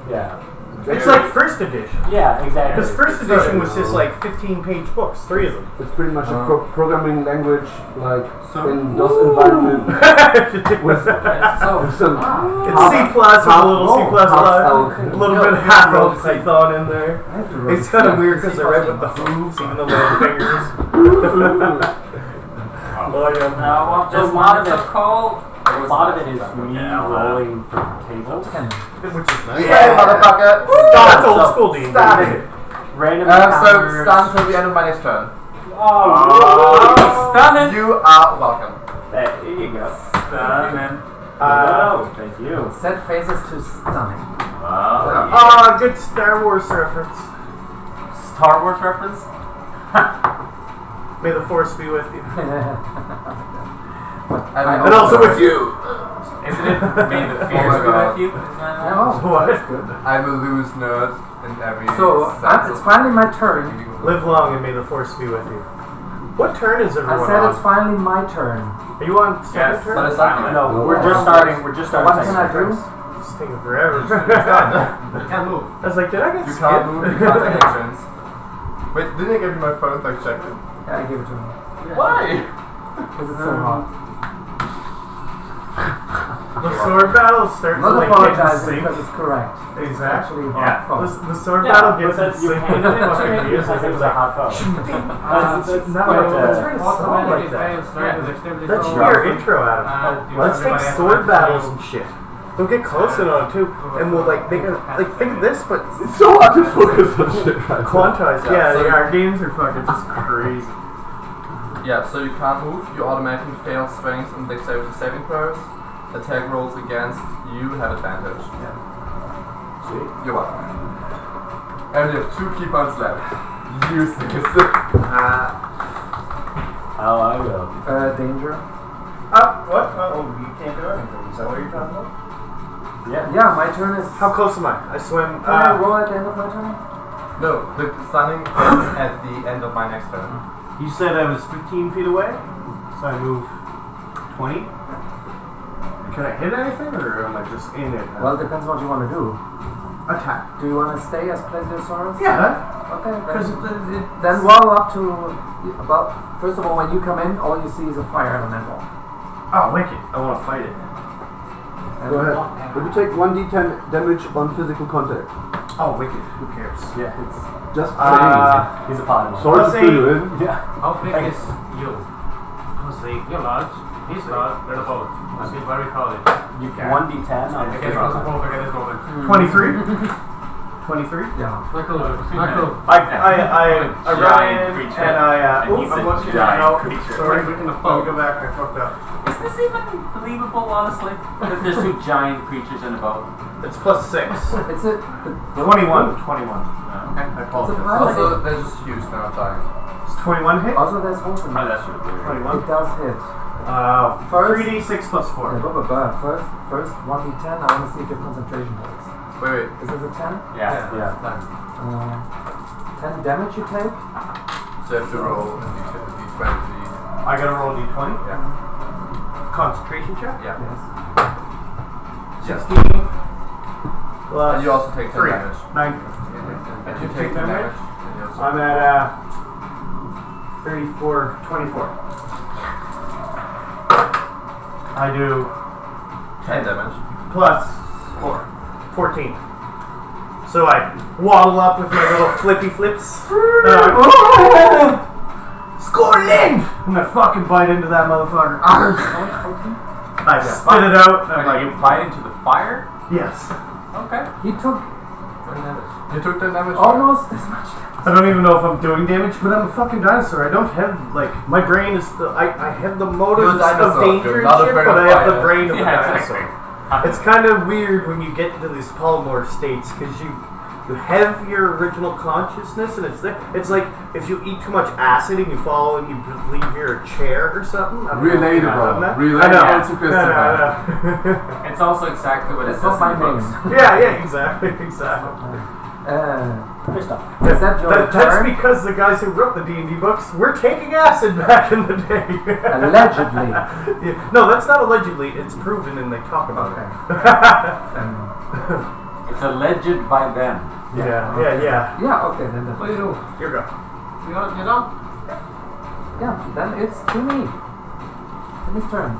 Yeah. It's like 1st edition. Yeah, exactly. Because 1st edition was just like 15-page books, 3 of them. It's pretty much a programming language, like in DOS environment. with some It's C+, a little C++, a little bit of half-rolled Python in there. It's kind of weird because I read with the hooves, even though they have fingers. Oh, yeah. Well, Just just a lot of it's it. called. A lot of it is me rolling from tables. Which is nice. Yeah, motherfucker! That's old school D&D. Start! Random So encounters. stand till the end of my next turn. Oh, Stunning! You are welcome. there you go. Stunning. Oh, thank you. Set phases to stunning. Wow. Good Star Wars reference. Star Wars reference? May the Force be with you. And also with you. Isn't it May the Fears be with you? No, What? that's good. I'm a loose nerd in every So, sense it's of- finally my turn. Live long and may the Force be with you. What turn is I everyone said on? it's finally my turn. Are you on second Yes, turn? but it's not No, we're just starting. We're just starting. What can I do? It's taking forever. You can't move. I was like, did I get You skipped? can't move, you can't take actions. Wait, didn't I give you my phone? Like, check it. Yeah, I gave it to him. Why? Because it's so hot. The sword battle starts I'm not to like apologizing get because it's correct. Exactly. It's actually hot phone. The sword battle gets in sync with the Because fucking music. it was a hot phone. That's your intro, Adam. Let's take sword battles and shit. We'll get close in on it too, and we'll like make a think of this, but It's so hard to focus on shit right now. quantize. Yeah, so- our games are fucking just crazy. Yeah, so you can't move, you automatically fail strength and dexterity saving throws. Attack rolls against you have advantage. Yeah. Sweet. You're welcome. And you have 2 key points left. Use this. Oh, I will. Danger. What? Oh, you can't do anything. Is that what you're talking about? Yeah. Yeah, my turn is. How close am I? I swim. Can I roll at the end of my turn? No, the stunning ends at the end of my next turn. You said I was 15 feet away, so I move 20. Can I hit anything, or am I just in it? Well, it depends what you want to do. Attack. Do you want to stay as Plesiosaurus? Yeah. Okay. Because Then roll up to about. First of all, when you come in, all you see is a fire elemental. Oh, wicked! I want to fight it. Go ahead. But you take 1d10 damage on physical contact. Oh, wicked! Who cares? Yeah, it's Just he's a pot. sorry to fill you in. Yeah. How big is you? Honestly, you're large. He's large. They're both. I feel very crowded. You can 1d10 on I get claustrophobic at this moment. 23. 23. Yeah. Not cool. Not cool. I run in creature. and I. And he's I'm a looking giant at creature. Sorry, I'll go back. I fucked up. Is this even believable, honestly? That there's 2 giant creatures in a boat? It's +6. It's a. 21. 21. Okay. I apologize. Also, they're just huge, they're not dying. It's 21 hit. Also, there's holes in Oh, it. that's really weird. 21. It does hit. First 3d6 plus 4. Yeah, first 1d10. I want to see if your concentration holds. Wait. Is this a 10? Yeah. Yeah. 10 damage you take. So you have to roll a d20. I gotta roll a d20. Yeah. Concentration check. Yeah. Yes. 16 plus And you also take 10 3. damage. 9. And you take 10 damage. And you also I'm at 34, 24. I do 10 damage. plus 4. 14. So I waddle up with my little flippy flips. Scorling! I'm gonna fucking bite into that motherfucker. I spit it out. And I'm Like, you bite into the fire? yes. Okay. He took You took 10 damage? almost as much damage. I don't even know if I'm doing damage, but I'm a fucking dinosaur. I don't have, like, my brain is the, I have the motives You're a dinosaur, of danger you're and not shit, afraid but of I have the fire. brain of a Yeah, dinosaur. exactly. It's kind of weird when you get into these polymorph states, because you have your original consciousness, and it's there. It's like if you eat too much acid and you fall and you believe you're a chair or something. I don't know if you've done that. Relatable to Christoph. No. It's also exactly what it That's says not in my the books. name. Yeah, exactly. Christoph. Is that your That's turn? because the guys who wrote the D&D books were taking acid back in the day. Allegedly. Yeah. No, that's not allegedly. It's proven, and they talk about Okay. it. It's alleged by them. Yeah. Yeah, okay, then What do you do? Here we go. You done? yeah, then it's Timmy. Timmy's turn.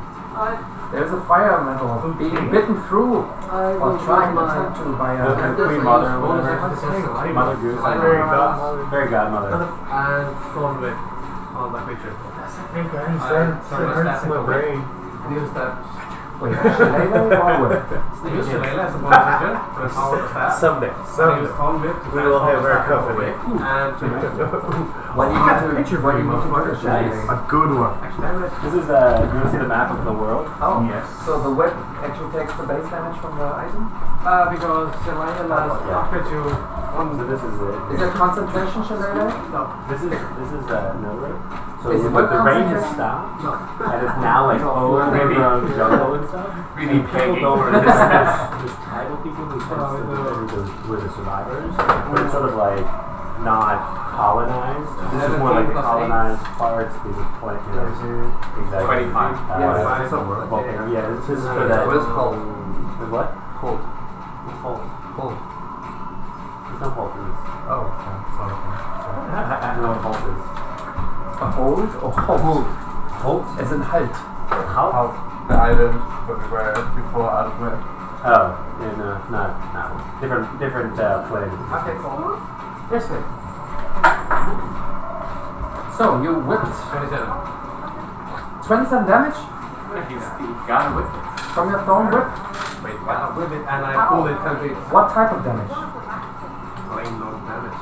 There's a fire elemental being bitten through or trying to attempt to by a Queen Mother or whatever. Mother Mother Goose. Fairy godmother. Fairy Godmother. And thrown with on that creature. Hurts my brain. Use that. Wait, Shillelagh or what? Use Shillelagh as a bonus action. For the power of the staff. Someday. Use Thorn Whip to We will have our transform company. the staff away. And to What do you need to do Shillelagh? A good one. This is, you want to see the map of the world? Oh, Yes. so the whip actually takes the base damage from the item? because Shillelagh allows after to So this is it. Is it concentration Shillelagh? no. This is no right? So Is it with the what rain has concentration? stopped, No. and it's now like overgrown jungle and stuff. Really And people begging don't for there's, this. there's tribal people who tend to were the survivors, but it's sort of like not colonized. This is more like the colonized parts. These are like, exactly. 25. Yes, it's a yeah, this is for that. What is it called? What? Hold. Hold. Hold. There's no hold in this. Oh, okay. Sorry. I don't know what hold is. A hold or halt? Hold? As in halt. Halt? The item that we were before out of it. Oh, yeah, no, not different play. Okay, cool. Yes, sir. So, you whipped 27. 27 damage He's got a whip. from your thorn whip. Wait, I whip it and I pull it 10 feet. What type of damage? Plain no damage.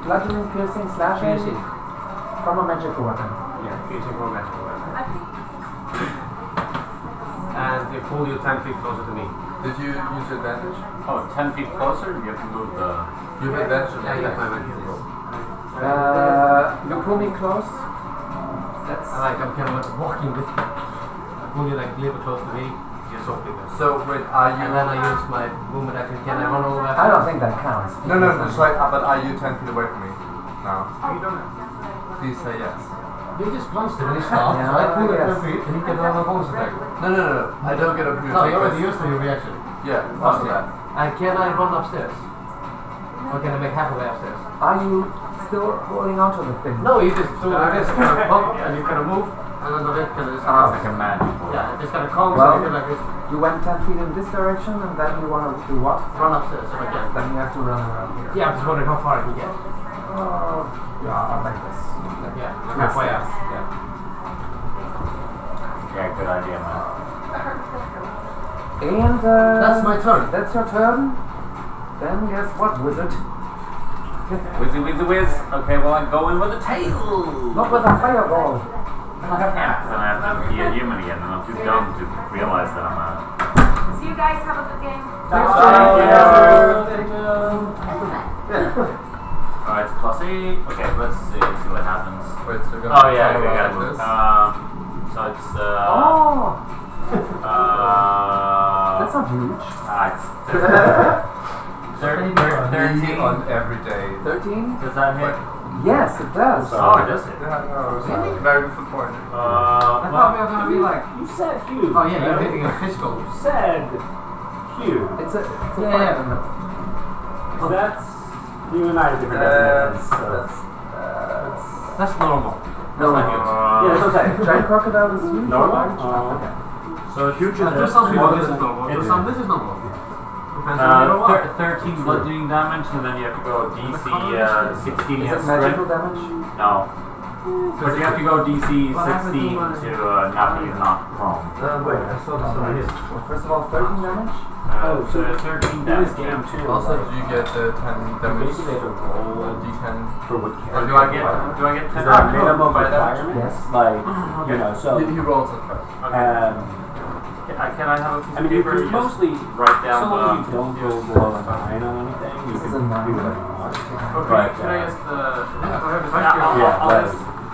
Bludgeoning, piercing, slashing? Piercing. From a magical weapon. Yeah, piercing from magical weapon. And they pull you 10 feet closer to me. Did you use advantage? Oh, 10 feet closer? You have to move the... You have advantage. Yeah, you have my advantage. You pull me close. That's I'm kind of walking with you. I pull you like a little close to me. You're so big. So, wait, are you... And then I use my movement action. Can I run all the way? I don't think that counts. No, it's like, but are you 10 feet away from me now? You don't know. Please say yes. You just plunged it when he stopped, Yeah, so I pulled it yes. 10 feet and he get another bonus attack. No. I don't get a free No, attack. you already used your reaction. Yeah, after Okay. that. And can I run upstairs? Or can I make half of the upstairs? Are you still holding on to the thing? No, you just do this kind of pump and you kind of move and then the leg kind of just Like a magic ball. yeah, it just kind of comes Well, and you like this. You went 10 feet in this direction and then you want to do what? Run upstairs if I can. Then you have to run around here. Yeah, I'm just wondering how far I can get. Oh, yeah, like this. Yeah, like halfway out. Yeah. Yeah, good idea, man. And That's my turn. That's your turn. Then guess what, wizard? Whizzy, whizzy, whiz. Okay, well, I go in with a tail. Not with a fireball. Yeah, because then I have to be a human again, and I'm too dumb to realize that I'm a... So you guys have a good game. Alright, it's plus 8. Okay, let's see what happens. Wait, so you're Oh, yeah, we gotta like move. this? So it's, That's not huge. It's 13 on every day. 13? Does that hit? Yes, it does. Oh, it does hit. Yeah, no, it's not very good point. I thought we were gonna be like You said huge. oh yeah, you're hitting a physical. You said huge. It's a Yeah. fire. That's you and I have different definitions. So That's normal. No, That's not huge. yeah, that's what I'm saying. Giant crocodile is huge. Normal? Large? Okay. So huge There's some people this is normal. There's some this is normal. Depends on your what. 13 bludgeoning damage, and then you have to go DC 16 Is as it magical strength. damage? No. But you have to go DC What happens 16 to to not be knocked prone. Wait, I saw this on his. Well, first of all, 13 damage. So 13 damage. game too. Also, do you get 10 damage? Basically, they have to roll D10. for what Or character. do I get 10 Is there a minimum by that? requirement? Yes. Like, you know, so. He rolls it first. Can I have a piece I of mean, you paper? can mostly, Write down so long as you don't go below a 9 on anything, you This can is a do 9. whatever you want. Okay, But, can I use the... yeah, but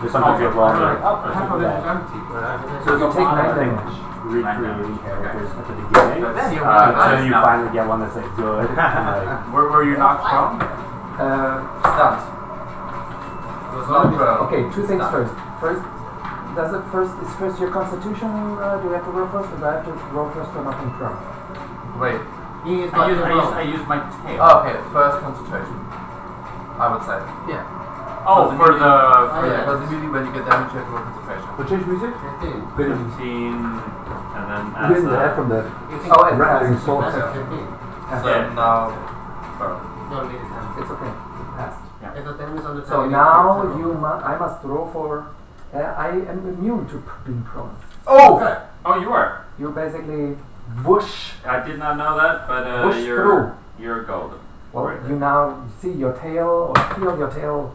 there's sometimes you have wrong, like, oh, I Half can of do it is that. empty. So you take 9 damage. Recreating characters at the beginning, Then you until you finally get one that's like good. And, like, Were you knocked prone? Stunt. Okay, two things first. Is first your constitution, do you have to roll first, or do I have to roll first for knocking prone? Wait. I use my tail. Oh, okay, first concentration. I would say. Yeah. Oh, for the... Yeah, because immediately when you get damage, you have to roll concentration. What change music? 15, and then You didn't add from that. Oh, and Rising passed. sword. That's 15. So Yeah. now, Don't need it. It's okay. It passed. If the damage on the So now I must roll for. I am immune to being prone. Oh! Oh, you are. You basically whoosh. I did not know that, but Whoosh through. you're golden. Well, Right. you now see your tail or feel your tail.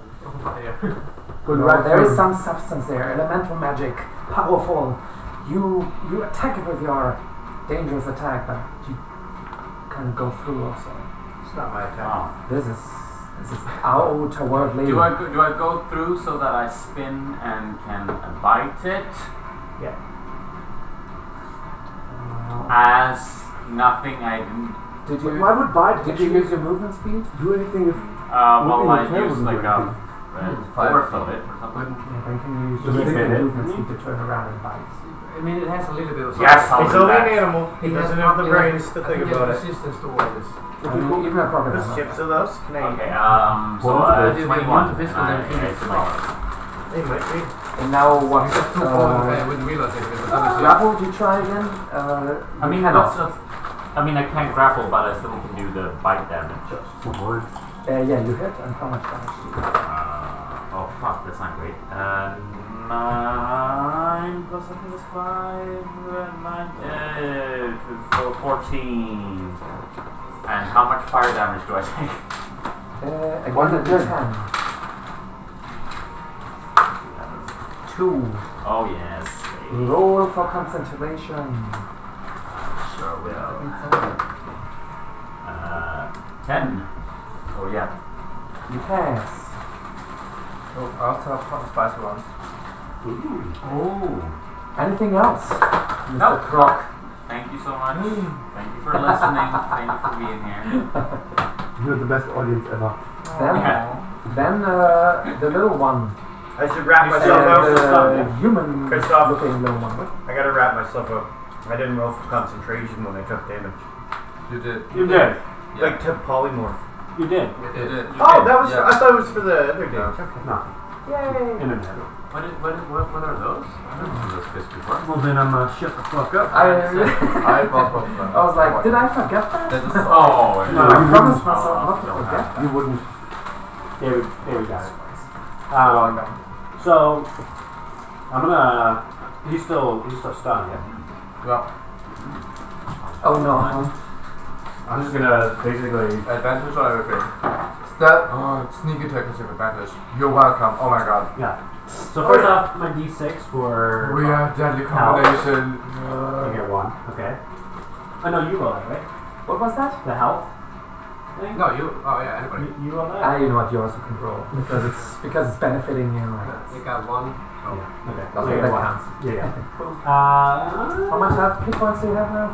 Good Right, there is roll. some substance there, elemental magic, powerful. You attack it with your dangerous attack, but you kind of go through also. It's not my attack. Wow. This is outwardly. Do I go through so that I spin and can bite it? Yeah. As nothing I didn't. Did you? Why would bite Did you use your movement speed? do anything if Well, Looking I at the tail use wouldn't like do anything. Fourth of it or something. Yeah, then can you use your movement speed to turn around and bite? I mean, it has a little bit of. Yes, it's only an animal. He doesn't have the brains to think about it. Resistance to all this. Even a crocodile. This chips of those. Okay, so 21. Hey, might be. And now what? I wouldn't realize it. Grapple, do you try again? I mean, I can't grapple, but I still can do the bite damage. Yeah, you hit, and how much damage do you do? Oh fuck, that's not great. 9 plus I think it's 5, 9, 14. And how much fire damage do I take? 1 to 10. 2. Oh yes. Roll for concentration. Sure will. 10. Oh yeah. You pass. Oh, I also have hot and spicy ones. Oh. Anything else? Mr. Nope. Croc. Thank you so much. Thank you for listening. Thank you for being here. You're the best audience ever. Then the little one. I should wrap myself up. The human Christoph. looking little one. I gotta wrap myself up. I didn't roll for concentration when I took damage. You did. You did. Like to polymorph. You did. You did. Oh, that was. I thought it was for the other damage. Okay. No. Yay! In a minute. What are those? I don't know those fish before. Well then I'm shut the fuck up. I was like, did I forget that? Oh, no, I promised myself not to forget that. You wouldn't. There we got it. So I'm gonna. He's still stunned. Well. Oh no. I'm just gonna basically Advantage on everything. Sneak attack is your advantage. You're welcome. Oh my god. Yeah. So first off, my d6 for. We are deadly combination. You get 1. Okay. Oh no, you roll that, right? What was that? The health thing? No, you. Oh yeah, anybody. You roll that? You know what? You also can roll because it's benefiting you. You got 1. Yeah. Okay. So So that one. counts. Yeah. How much hit points do you have now?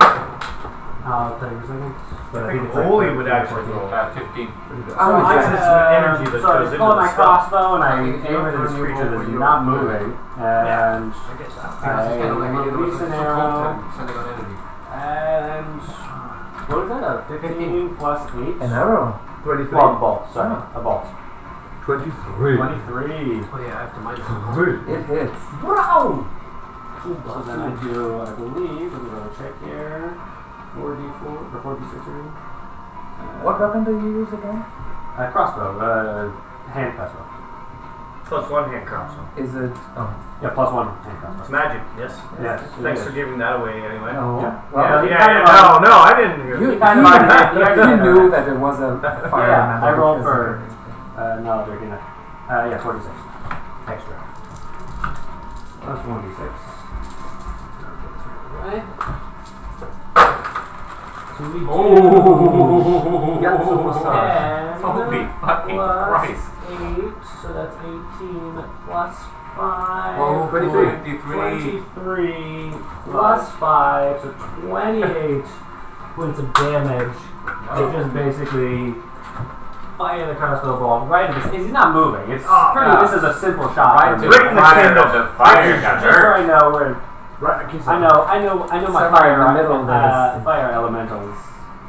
I'll tell you in a second. But I think Oli would actually roll. 15. So I energy that goes into pull my the stuff. crossbow and I aim at this creature that's not moving, and I guess that's I release an arrow, sending on energy. and what is that? A 15 plus 8? An arrow. 23. Well, a bolt. Sorry, a bolt. 23. 23. Oh yeah, I have to minus It hits. Wow! So then I do, I believe, let me go check here. 4d4 or 4d6 or What weapon do you use again? crossbow, hand crossbow. +1 hand crossbow. Is it? Oh. Yeah, +1 hand crossbow. It's magic. Yes. Yes. Thanks for giving that away anyway. No. Yeah. Well, No, I didn't. You you knew that it was a fire yeah, elemental I rolled because for no, they're gonna yeah, 46 extra. Plus 1d6. Right. Oh! Yeah, Holy fucking Christ! 8, so that's 18 plus 5. Oh, 23 plus 5, so 28 points of damage. They just basically fire the crossbow ball right at this. He's not moving. It's pretty. This is a simple shot. Right to the fire of the fire gunner. I know where. Right, I know my Somewhere in the middle of this. fire elementals.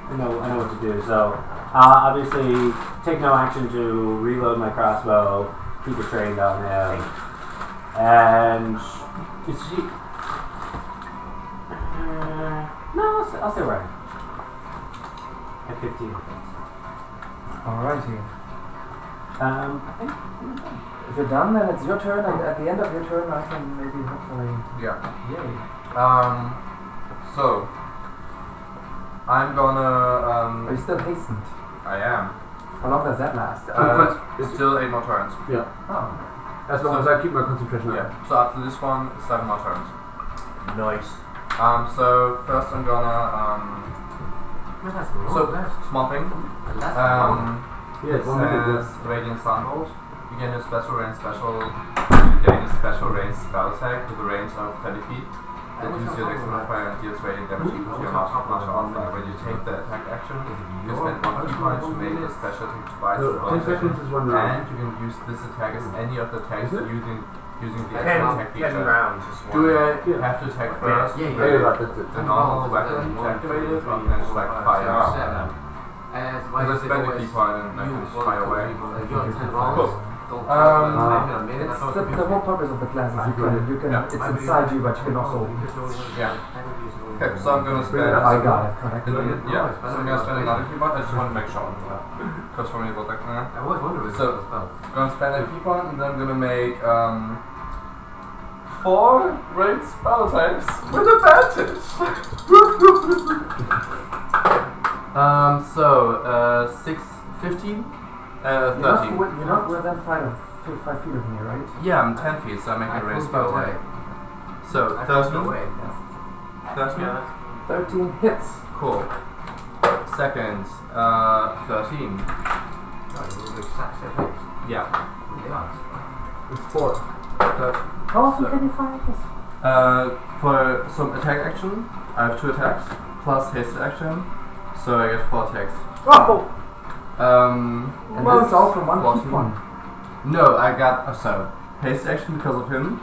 I know what to do. So obviously take no action to reload my crossbow, keep it trained on him, and is she? No, I'll stay where I am. At 15. Alrighty. I think. If you're done, then it's your turn, and at the end of your turn, I can maybe hopefully. Yeah. Yay. So I'm gonna Are you still hastened? I am. How long does that last? It's still 8 more turns. Yeah. Oh. As long as I keep my concentration up. Yeah. So after this one, 7 more turns. Nice. So first I'm gonna small thing. Yes, It says Radiant Sunbolt. You gain a special range spell attack with a range of 30 feet, that use your dex modifier and deals radiant damage equal to your martial art. When you take the attack action, you spend 1 key point to make a special attack twice. 10 seconds is 1 round. And you can use this attack as any of the attacks using the attack feature. 10 rounds. Do I have to attack first? Yeah, that's it. The normal weapon activated, and then it's like fire. Because I spend a key point and I can just fire away. Cool. It's the whole purpose of the class is you can it's inside you, but you can also. Yeah. Okay, so I'm gonna spend. I got it, correct. Yeah, so I'm gonna spend another key point. I just want to make sure. Because for me it was like, I was wondering. So, I'm gonna spend a key point and then I'm gonna make 4 great spell types with advantage. 6, 15, 13. You're not within 5 feet of me, right? Yeah, I'm 10 feet, so I'm making a raised spell attack. So, 13. 13 hits. Cool. Second, 13. Yeah. It's 4. How often can you fire this? For some attack action, I have 2 attacks, plus haste action, so I get 4 attacks. Oh! And well, this is all from 1 key point. No, I got haste action because of him.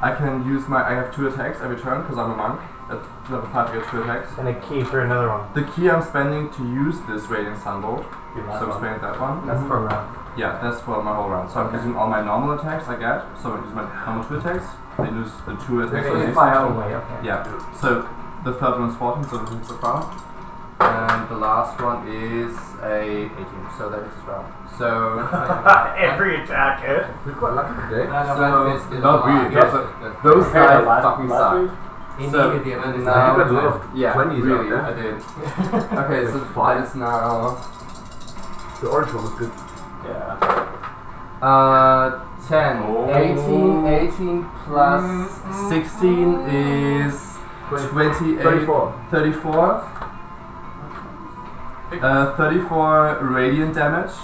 I can use I have 2 attacks every turn because I'm a monk. At level 5 I get 2 attacks. And a key for another one. The key I'm spending to use this Radiant Sunbolt. So I'm spending that one. That's for a round. Yeah, that's for my whole round. So I'm using all my normal attacks I get. So I'm using my normal 2 attacks. I use the 2 attacks. Okay, fire away, okay. Yeah. So the third one is 14, so this is so far. And the last one is a 18, so that is as well. So every attack hit. We're quite lucky today. So not really. Those guys fucking suck. So now, got a lot of 20s really, out I did. Okay, so that is now. The orange one was good. Yeah. 10, 18 plus 16 is 28, 34. 34 radiant damage.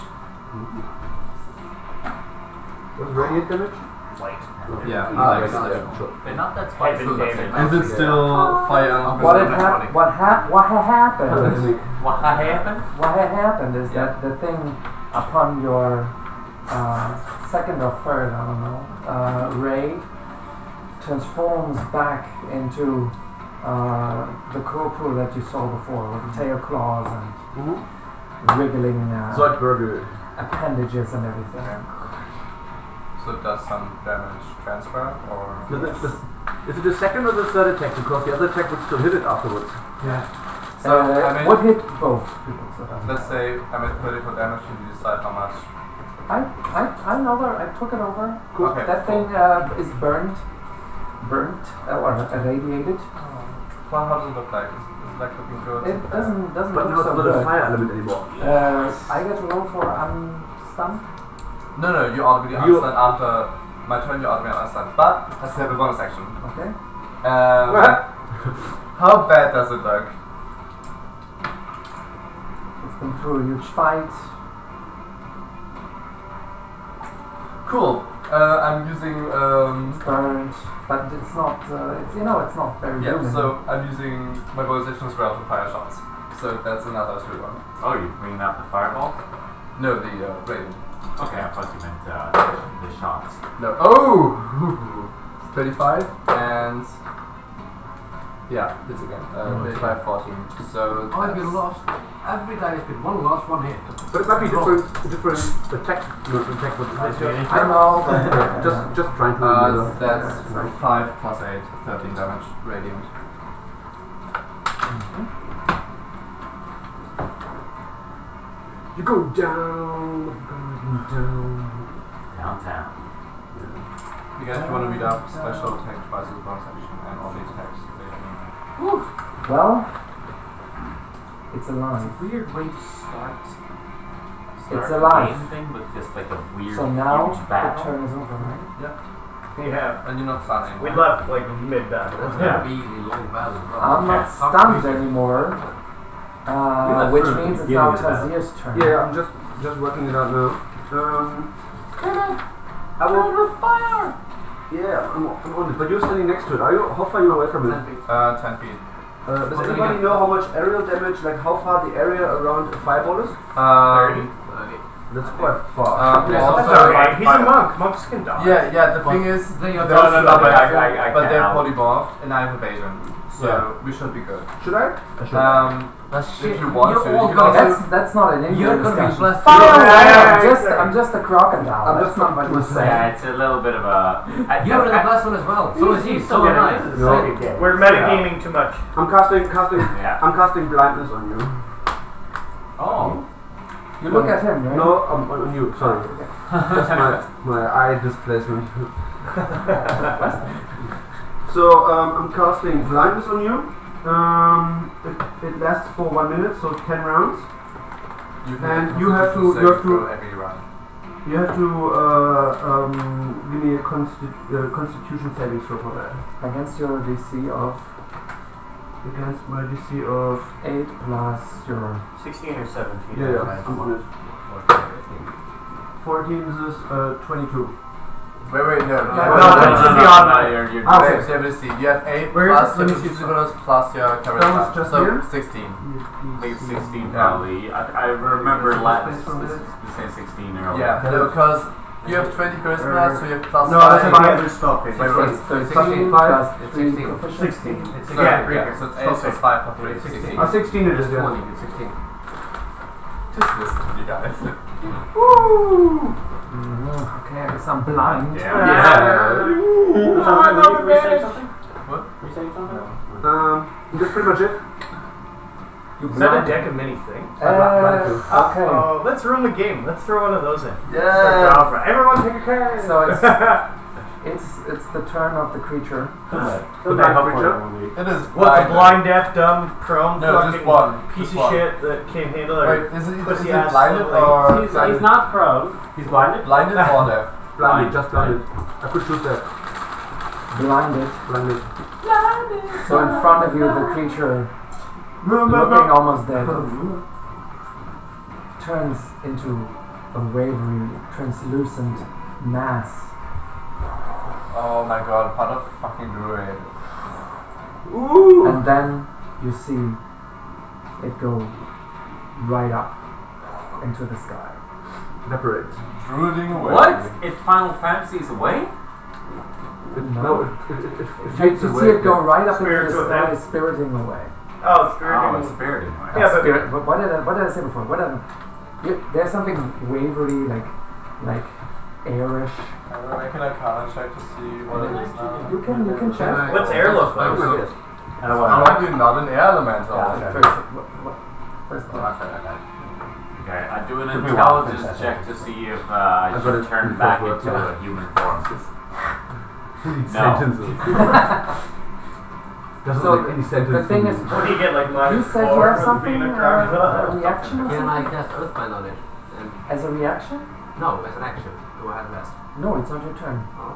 What's radiant damage? Light. Yeah, They're not that spicy. Is it still fire? What happened? What happened? What had happened is that the thing upon your second or third, I don't know, ray transforms back into the corporal that you saw before with the tail claws and wriggling appendages and everything. So it does some damage transfer, or? Is it the second or the third attack? Because the other attack would still hit it afterwards. Yeah. So would hit both people. So let's say I'm at 34 damage and you decide how much. I know where I took it over. Cool. Okay, that thing is burnt or irradiated. Well, how does it look like? Is it like looking good? It doesn't but look now it's so not good. a fire element anymore. I get to roll for unstunned. No, you automatically unstunned after my turn. You automatically unstunned, but I still have a bonus action. Okay. How bad does it look? It's been through a huge fight. Cool. I'm using burned, but it's not. It's not very. Yeah. human. So I'm using my bonus action as well for fire shots. So that's another 3 one. Oh, you're bringing out the fireball? No, the radiant. Okay, I thought you meant the shots. No. Oh! 35 and yeah, this again. 35, 14. So I've been lost. Every day it's been 1 loss, 1 hit. But it might be different attack. I know. just trying to. That's 5 plus 8, 13 damage radiant. You go down. Downtown. You guys want to read up special attack twice as bonus action and all the attacks? Well, it's alive. It's a weird way to start It's alive. game thing with just like a weird So now huge the battle. turn is over, right? Yeah. Yeah. And you're not stunned anymore. We left like mid-battle. That's a really long battle. I'm not stunned anymore, which means it's now Tazir's turn. Yeah, I'm just working it out now. I will fire. Yeah, I'm on it, but you're standing next to it. Are you? How far are you away from it? 10 feet. Does anybody know how much aerial damage, like how far the area around a fireball is? 30. That's quite far. Okay. He's a monk. Monks can dodge. Yeah. The thing is, I but they're polymorphed, and I have evasion, so we should be good. Should I? If you want to. That's not an You're English gonna be discussion. blessed. I'm just a crocodile. I'm just not much to say. Yeah, it's a little bit of a. You're the last one as well. So is he. So am I. We're metagaming too much. I'm casting blindness on you. Oh. You look at him, right? No, on you. Sorry. That's my eye displacement. So I'm casting blindness on you. It lasts for 1 minute, so 10 rounds. And you have to every round. You have to give me a Constitution saving throw for that. Against your DC of. Against my DC of 8 plus your 16 or 17. Yeah, I'm on it. 14 is 22. Wait, no. Okay. You have 8 Where plus is your it? constitution bonus plus your charisma. Just So here? 16. Like 16 probably. I remember last. You said 16 earlier. Yeah, because you have 20 charisma, so you have plus no, 5. that's a other stop. Wait, so 16 plus plus 3 16. It's so, yeah, so it's 8 plus 5 plus 3. 16. 16 it is, yeah. 20, 16. Just listen to you guys. Woo! Okay, I guess I'm blind. What? You saying something? That's pretty much it. Is that a deck of many things? Okay. Oh, let's run the game. Let's throw one of those in. Yeah. Everyone take a card. So it's the turn of the creature. The blind creature. It is. What, the blind, deaf, dumb, prone, No, fucking just one. piece Just of one. shit that can't handle it? Wait, is it pussy blinded ass or He's not prone. He's blinded. blinded or deaf? Blinded, just blinded. I could choose that. Blinded. Blinded. So in front of you, the creature, looking almost dead, turns into a wavery, translucent mass. Oh my god, what a fucking druid. Ooh! And then you see it go right up into the sky. Evaporate. Druiding away. What? If Final Fantasy is away? No, it You fades see away. it go right up into the Spiritual sky, death. spiriting away. Oh, spirit. Oh, it's spirit anyway. Yeah, but Spirit. What did I say before? There's something wavery, like airish. I'm gonna make an arcana check to see what it is now. You can check. what's air look like? Probably not an air elemental. First Okay, I do an Could be wild intelligence princess. check to see if I should turn back into a human form. No. Doesn't So make any sense. the thing is, What do you get, like you minus said 4 you have for something, being a a crocodile? reaction or Can I something? cast Earthbind on it? And As a reaction? no, as an action. Do I have that? No, it's not your turn. Oh,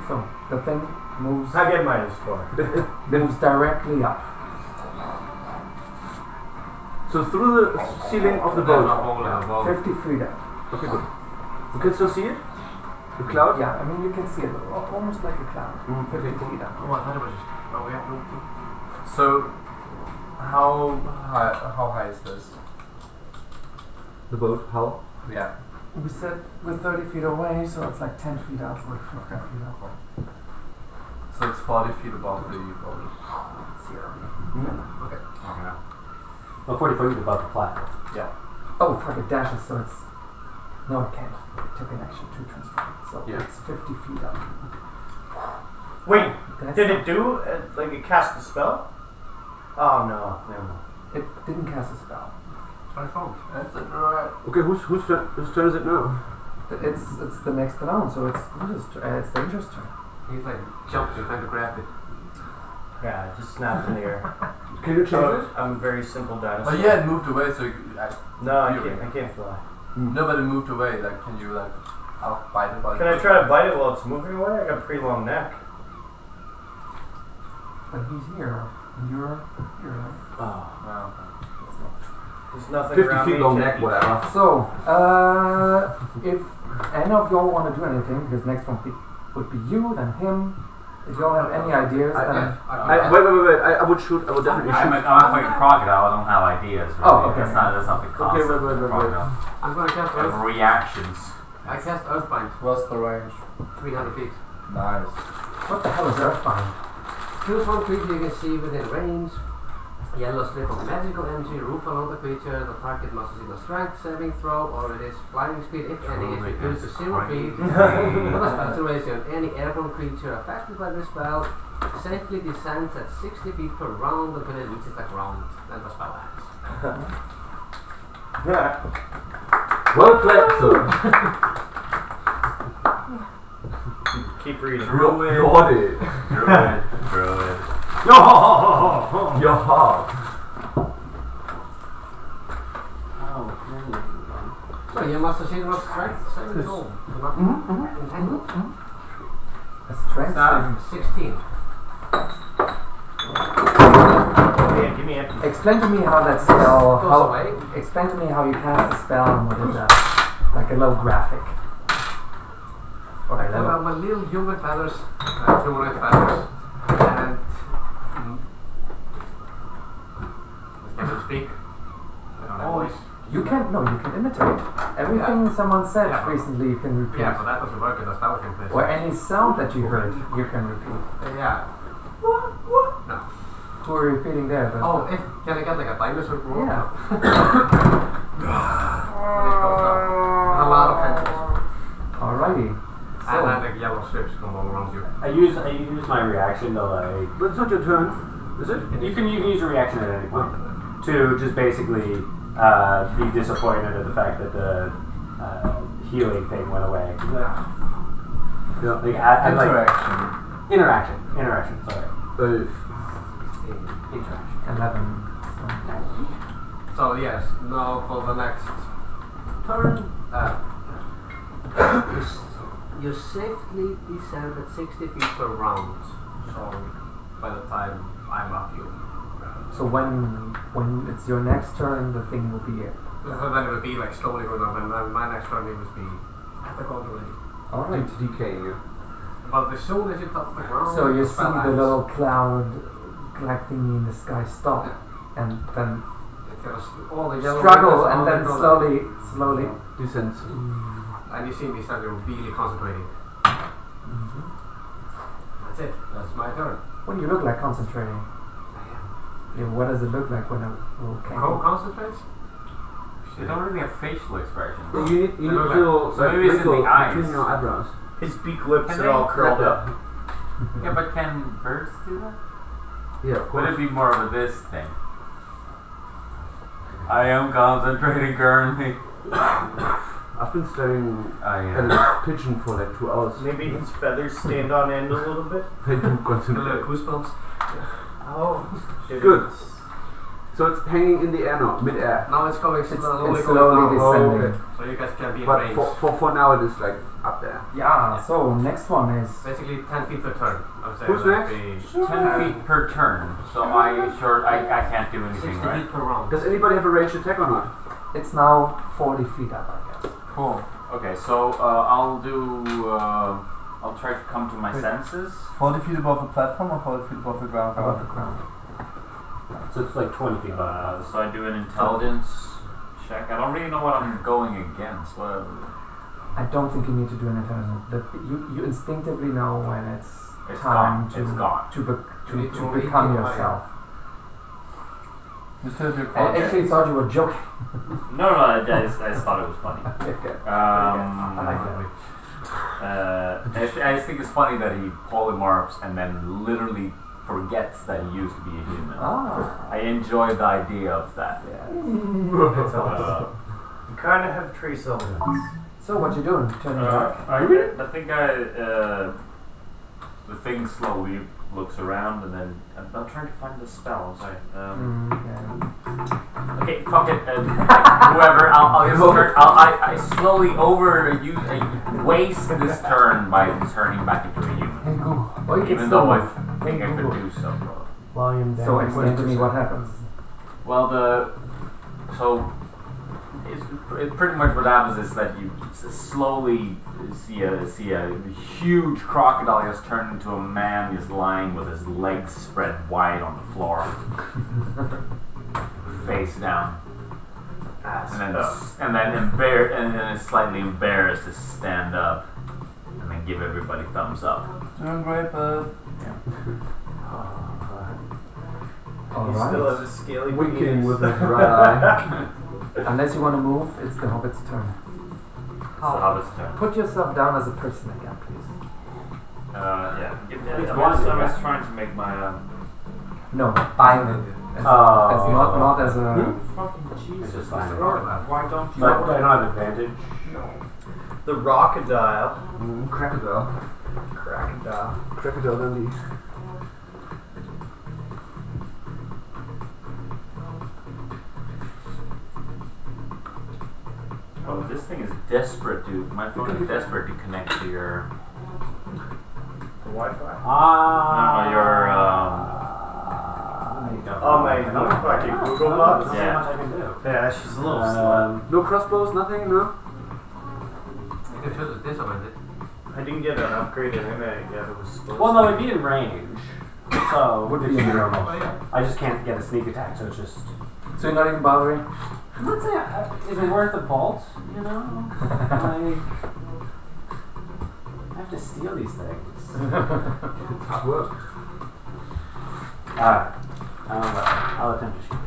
So the thing moves I get minus 4. moves directly up. So through the ceiling of the boat. 50 feet up. Okay, good. You can still see it? The cloud? Yeah, I mean you can see it almost like a cloud. 50 feet up. Oh, I thought it was just. Oh, yeah. So, how high is this? The boat? How? Yeah. We said we're 30 feet away, so it's like 10 feet up or 15 feet up. So it's 40 feet above the boat. Okay. Well, 40 feet above the platform. Yeah. Oh, fuck, it dashes, so it's... No, it can't. It took an action to transform it, so Yeah. it's 50 feet up. Wait, That's did not- it do, like it cast a spell? Oh no, never mind. It didn't cast a spell. That's it, right. Okay, whose turn is it now? It's the next round, so it's Danger's turn. He's like jumping, trying to grab it. Yeah, it just snapped in the air. Can you change it? I'm a very simple dinosaur. Oh yeah, it moved away, so No, I can't fly. No, but it moved away. Like, can you like, I'll bite it? Can I try to bite it while it's moving away? I got a pretty long neck. But he's here, and you're here. Oh. Wow. There's nothing 50 around feet me long to- neck, whatever. So, if any of y'all want to do anything, because next one would be you, then him. If you all have any ideas, then... wait. I would shoot. I would definitely shoot. I'm a fucking crocodile. I don't have ideas. Really. Oh, okay. That's not the concept. Okay, wait. I'm gonna cast I have reactions. I cast Earthbind. What's the range? 300 feet. Nice. What the hell is Earthbind? Choose one creature you can see within range. Yellow strip of magical energy roof along the creature. The target must succeed a strength saving throw, or it is flying speed if any is reduced to 0 feet. For the spell duration, any airborne creature affected by this spell safely descends at 60 feet per round until it reaches the ground. Then the spell ends. Well played, sir. Keep reading. Druid. Your heart. So you must succeed a strength saving throw. A strength saving. 16. Yeah, give me empty. Explain to me how that spell... Goes away. Explain to me how you cast the spell and what it does. Like a little graphic. Okay, Well, my little human feathers, 200 feathers, and can you speak? you can imitate. Everything someone said recently you can repeat. Yeah, but that doesn't work in the spell can play. Or any sound that you heard, you can repeat. Yeah. No. Who are you repeating there? But Oh, can I get like a dinosaur roll? yeah. A lot of pencils. Alrighty. And then the yellow strips come all around you. I use my reaction to like. But it's not your turn, is it? You can use a reaction at any point to just basically be disappointed at the fact that the healing thing went away. Yeah. Like interaction. Interaction. Sorry. Interaction. 11. So yes, now for the next turn, you safely descend at 60 feet per round. So by the time I'm up, you. So when it's your next turn, the thing will be it. So then it would be like slowly going up, and then my next turn it would be at the ground already. Alright. Decaying you. But as soon as you touch the ground, So you the see spell the ends. little cloud thingy in the sky stop, and then all the yellow struggle, ribbons and all then go slowly. Descends. And you see me start really concentrating. That's it. That's my turn. What do you look like concentrating? Yeah, what does it look like when a little kangaroo Concentrates? They don't really have facial expressions. You need to So maybe it's in the eyes. between your eyebrows. His beak lips Can are they all curled up. Yeah, but can birds do that? Yeah, of Would course. it be more of a this thing? I am concentrating currently. I've been staring I at am. a pigeon for like 2 hours. Maybe his feathers stand on end a little bit. They do concentrate. Goosebumps. Oh, Good. So it's hanging in the air now, mid-air. Now it's going It's slowly slowly down. descending. So you guys can be in But range. for now it is like up there. Yeah, so next one is... Basically 10 feet per turn. I would say Who's that'd next? be 10 feet per turn, so I can't do anything, 60 right? feet per round. Does anybody have a ranged attack or not? It's now 40 feet up, I guess. Cool. Okay, so I'll try to come to my senses. 40 feet above the platform or 40 feet above the ground? Above the ground. So it's like 20 feet above. So I do an intelligence check. I don't really know what I'm going against. I don't think you need to do an intelligence. You instinctively know when it's gone. time It's gone. to become yourself. You still have your I card. actually thought you were joking. No, I just thought it was funny. Okay. I like that. I just think it's funny that he polymorphs and then literally forgets that he used to be a human. Ah. I enjoy the idea of that. Yeah. You kind of have trace elements. So what you doing? Turning back? I think the thing slowly looks around and then I'm trying to find the spell. I'm sorry. Okay, fuck it. Whoever, I'll just turn. I slowly waste this turn by turning back into a human. Hey Google. Oh, you can Even still though I move. think I Hey, could Google. do so. So explain to me what happens. Well, it's pretty much what happens is that you slowly see a huge crocodile just turn into a man just lying with his legs spread wide on the floor, face down, and then is slightly embarrassed to stand up, and then give everybody thumbs up. Doing great, bud. Yeah. You still have a scaly Winking penis. with his right eye. Unless you want to move, it's the Hobbit's turn. It's the Hobbit's turn. Put yourself down as a person again, please. Yeah. I'm just trying to make my No, bind it. As not as a... Fucking Jesus. Why don't you? But I don't have advantage. The Rockadile. Crocodile. Crocodile. Crocodile Dundee. Oh, this thing is desperate, dude. My phone is desperate to connect to your. The Wi-Fi. No, your. Oh my fucking Google Maps. There's not much I can do. Yeah, she's a little slow. No crossbows, nothing, no? You can choose this already. I didn't get an upgraded internet yet. It was supposed Well, no, it'd be in range. So Would be in range. I just can't get a sneak attack, so it's just. So you're not even bothering? I'm not saying is it worth the vault? You know, like I have to steal these things. Hard work. Alright, I'll attempt to shoot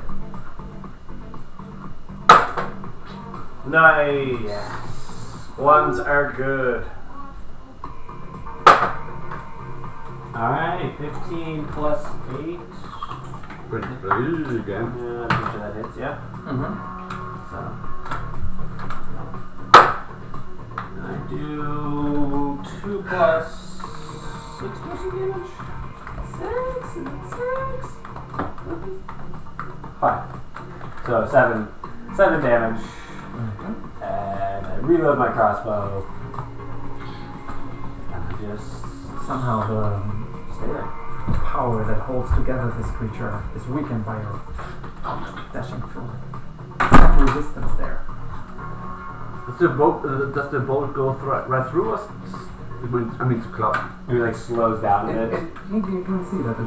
it. Nice. Yes. Ones are good. Alright, 15 plus 8. Pretty easy again. I'm pretty sure that hits, yeah. So I do 2 plus 6 piercing damage. 6 and 6. 5. So 7 damage. And I reload my crossbow. And I just Somehow the stay there. power that holds together this creature is weakened by your dashing through. Resistance there. Does the bolt go right through us? I mean, to club. Maybe like slows down a bit. You can see that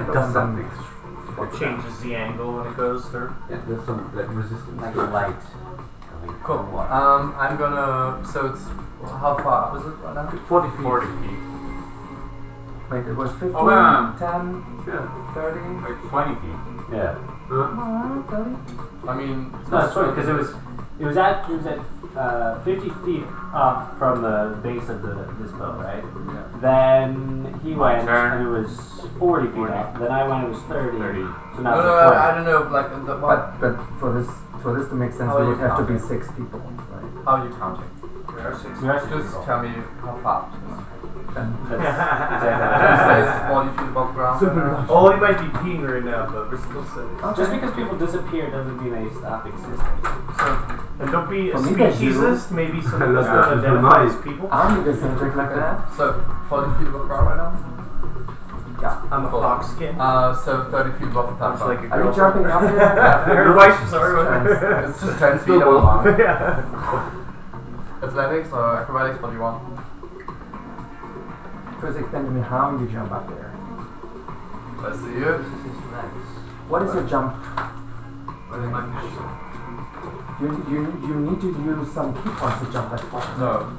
It does something. It changes the angle when it goes through. Yeah, there's some like resistance. Like light. Cool. I'm gonna. So it's how far was it right now? 40 feet. 40 feet. Wait, it was 15, Oh, man. 10, Yeah. 30. Like 20 feet. Yeah. 30. I mean, No, that's right, because it was at 50 feet up from the base of this boat, right? Yeah. Then he My went turn. and it was 40 feet up. Then I went, it was 30. 30. So now No, it's 20. I don't know. Like the But for this to make sense, How we are would you have to be counting? 6 people, right? How are you counting? There are 6. You actually Just tell me how far. Then That's It says 40 feet above ground. Oh, he might be peeing right now, but we're still safe. Just because people disappear doesn't mean they stop existing. And don't be a For me, that's speciesist. Maybe someone That's doesn't not- identify that's as people. I'm eccentric like that. So 40 feet above ground right now. Yeah. I'm a fox skin. So 30 feet above the Looks platform. like a Are you girl. jumping up here? Her wife, sorry. It's just 10 feet above. Yeah. Athletics or acrobatics? What do you want? First explain to me how you jump up there. Let's see it. What is your jump? You need to use some key points to jump that far. No.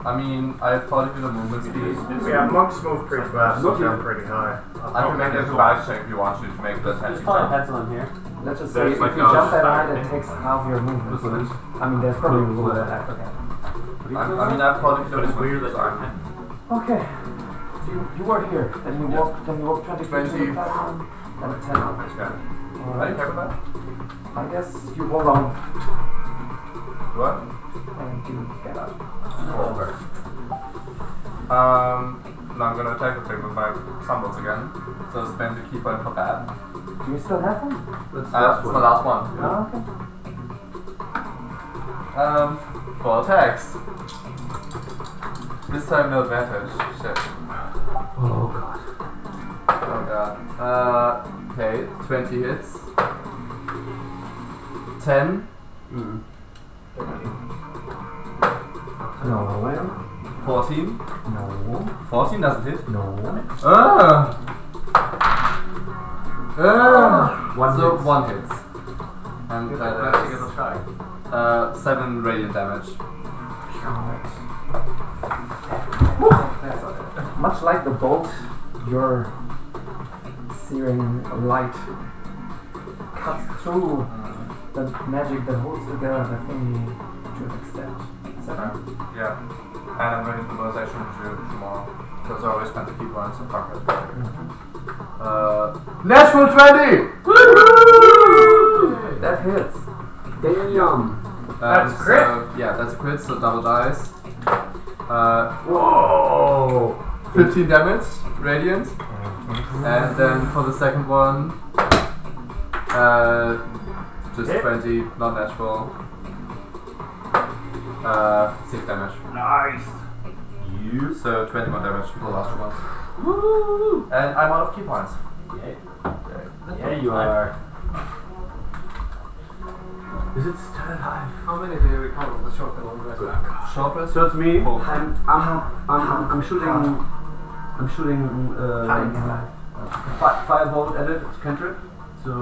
I mean, I have 40 feet of movement speed. Yeah, monks move pretty fast, so jump pretty high. I can make an acrobatics check if you want to make the 10 There's feet probably a jump. pencil in here. Let's just say There's if like you a jump that start high, it thing. takes half your movement. I mean, there's probably a rule that I forget. I mean, I have 40 feet of movement Weird that speed. you're Okay. You were here. Then you walk 20 feet to the 20. platform. Then a 10. Are you Alright. happy with that? I guess you hold on What? and you get up. Over. Now I'm gonna attack the thing with my stumbles again. So spend the key point for that. Do you still have them? That's That's my last one. Oh, okay. 4 attacks. This time no advantage. Shit. Oh god. Oh god. Okay, 20 hits. 10. No. 14. No. 14 doesn't hit. No. One so hits. 1 hits. And that is 7 radiant damage. Much like the bolt, your searing light cuts through the magic that holds together the thingy to an extent. Is that right? Yeah. And I'm going to do bonus action tomorrow. Because I always spend the key points and fuck it. Natural 20! Woo! That hits. Damn. That's crit. Yeah, that's a crit, so double dice. Whoa! 15 damage, radiant. And then for the second one, just 20, not natural. 6 damage. Nice. So 20 more damage for the last one. Woo! And I'm out of key points. Yeah, you are. Is it still alive? How many do you recall of the short and long rest? Short rest? So it's me. I'm shooting firebolt at it. It's cantrip. So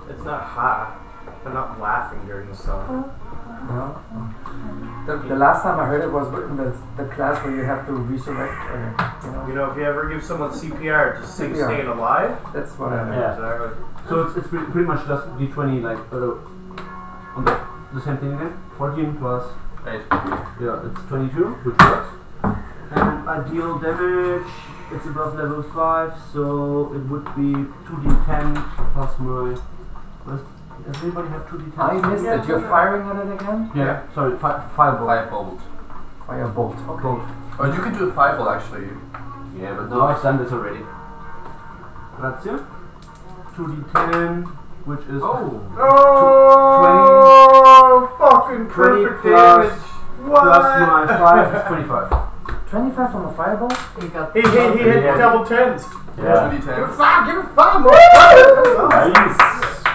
it's not hot. They're not laughing during the song. No. The last time I heard it was in the class where you have to resurrect, or You know, if you ever give someone CPR, just sing "Staying Alive." That's what I know. Yeah. Exactly. so it's pretty much just d20 like on the same thing again. 14 plus 8. Yeah, it's 22, which works. And I deal damage. It's above level 5, so it would be 2d10 plus my. Does anybody have 2d10? I missed it. You're firing at it again? Yeah. Sorry, firebolt. Firebolt. Okay. Bolt. Oh, you can do a fireball actually. Yeah, but no, I've done this already. Grazie. 2d10, which is fucking 20 perfect plus, damage. plus my 5 is 25. 25 from the fireball? He hit double tens. Yeah. 2d10. Give it 5 more. Nice.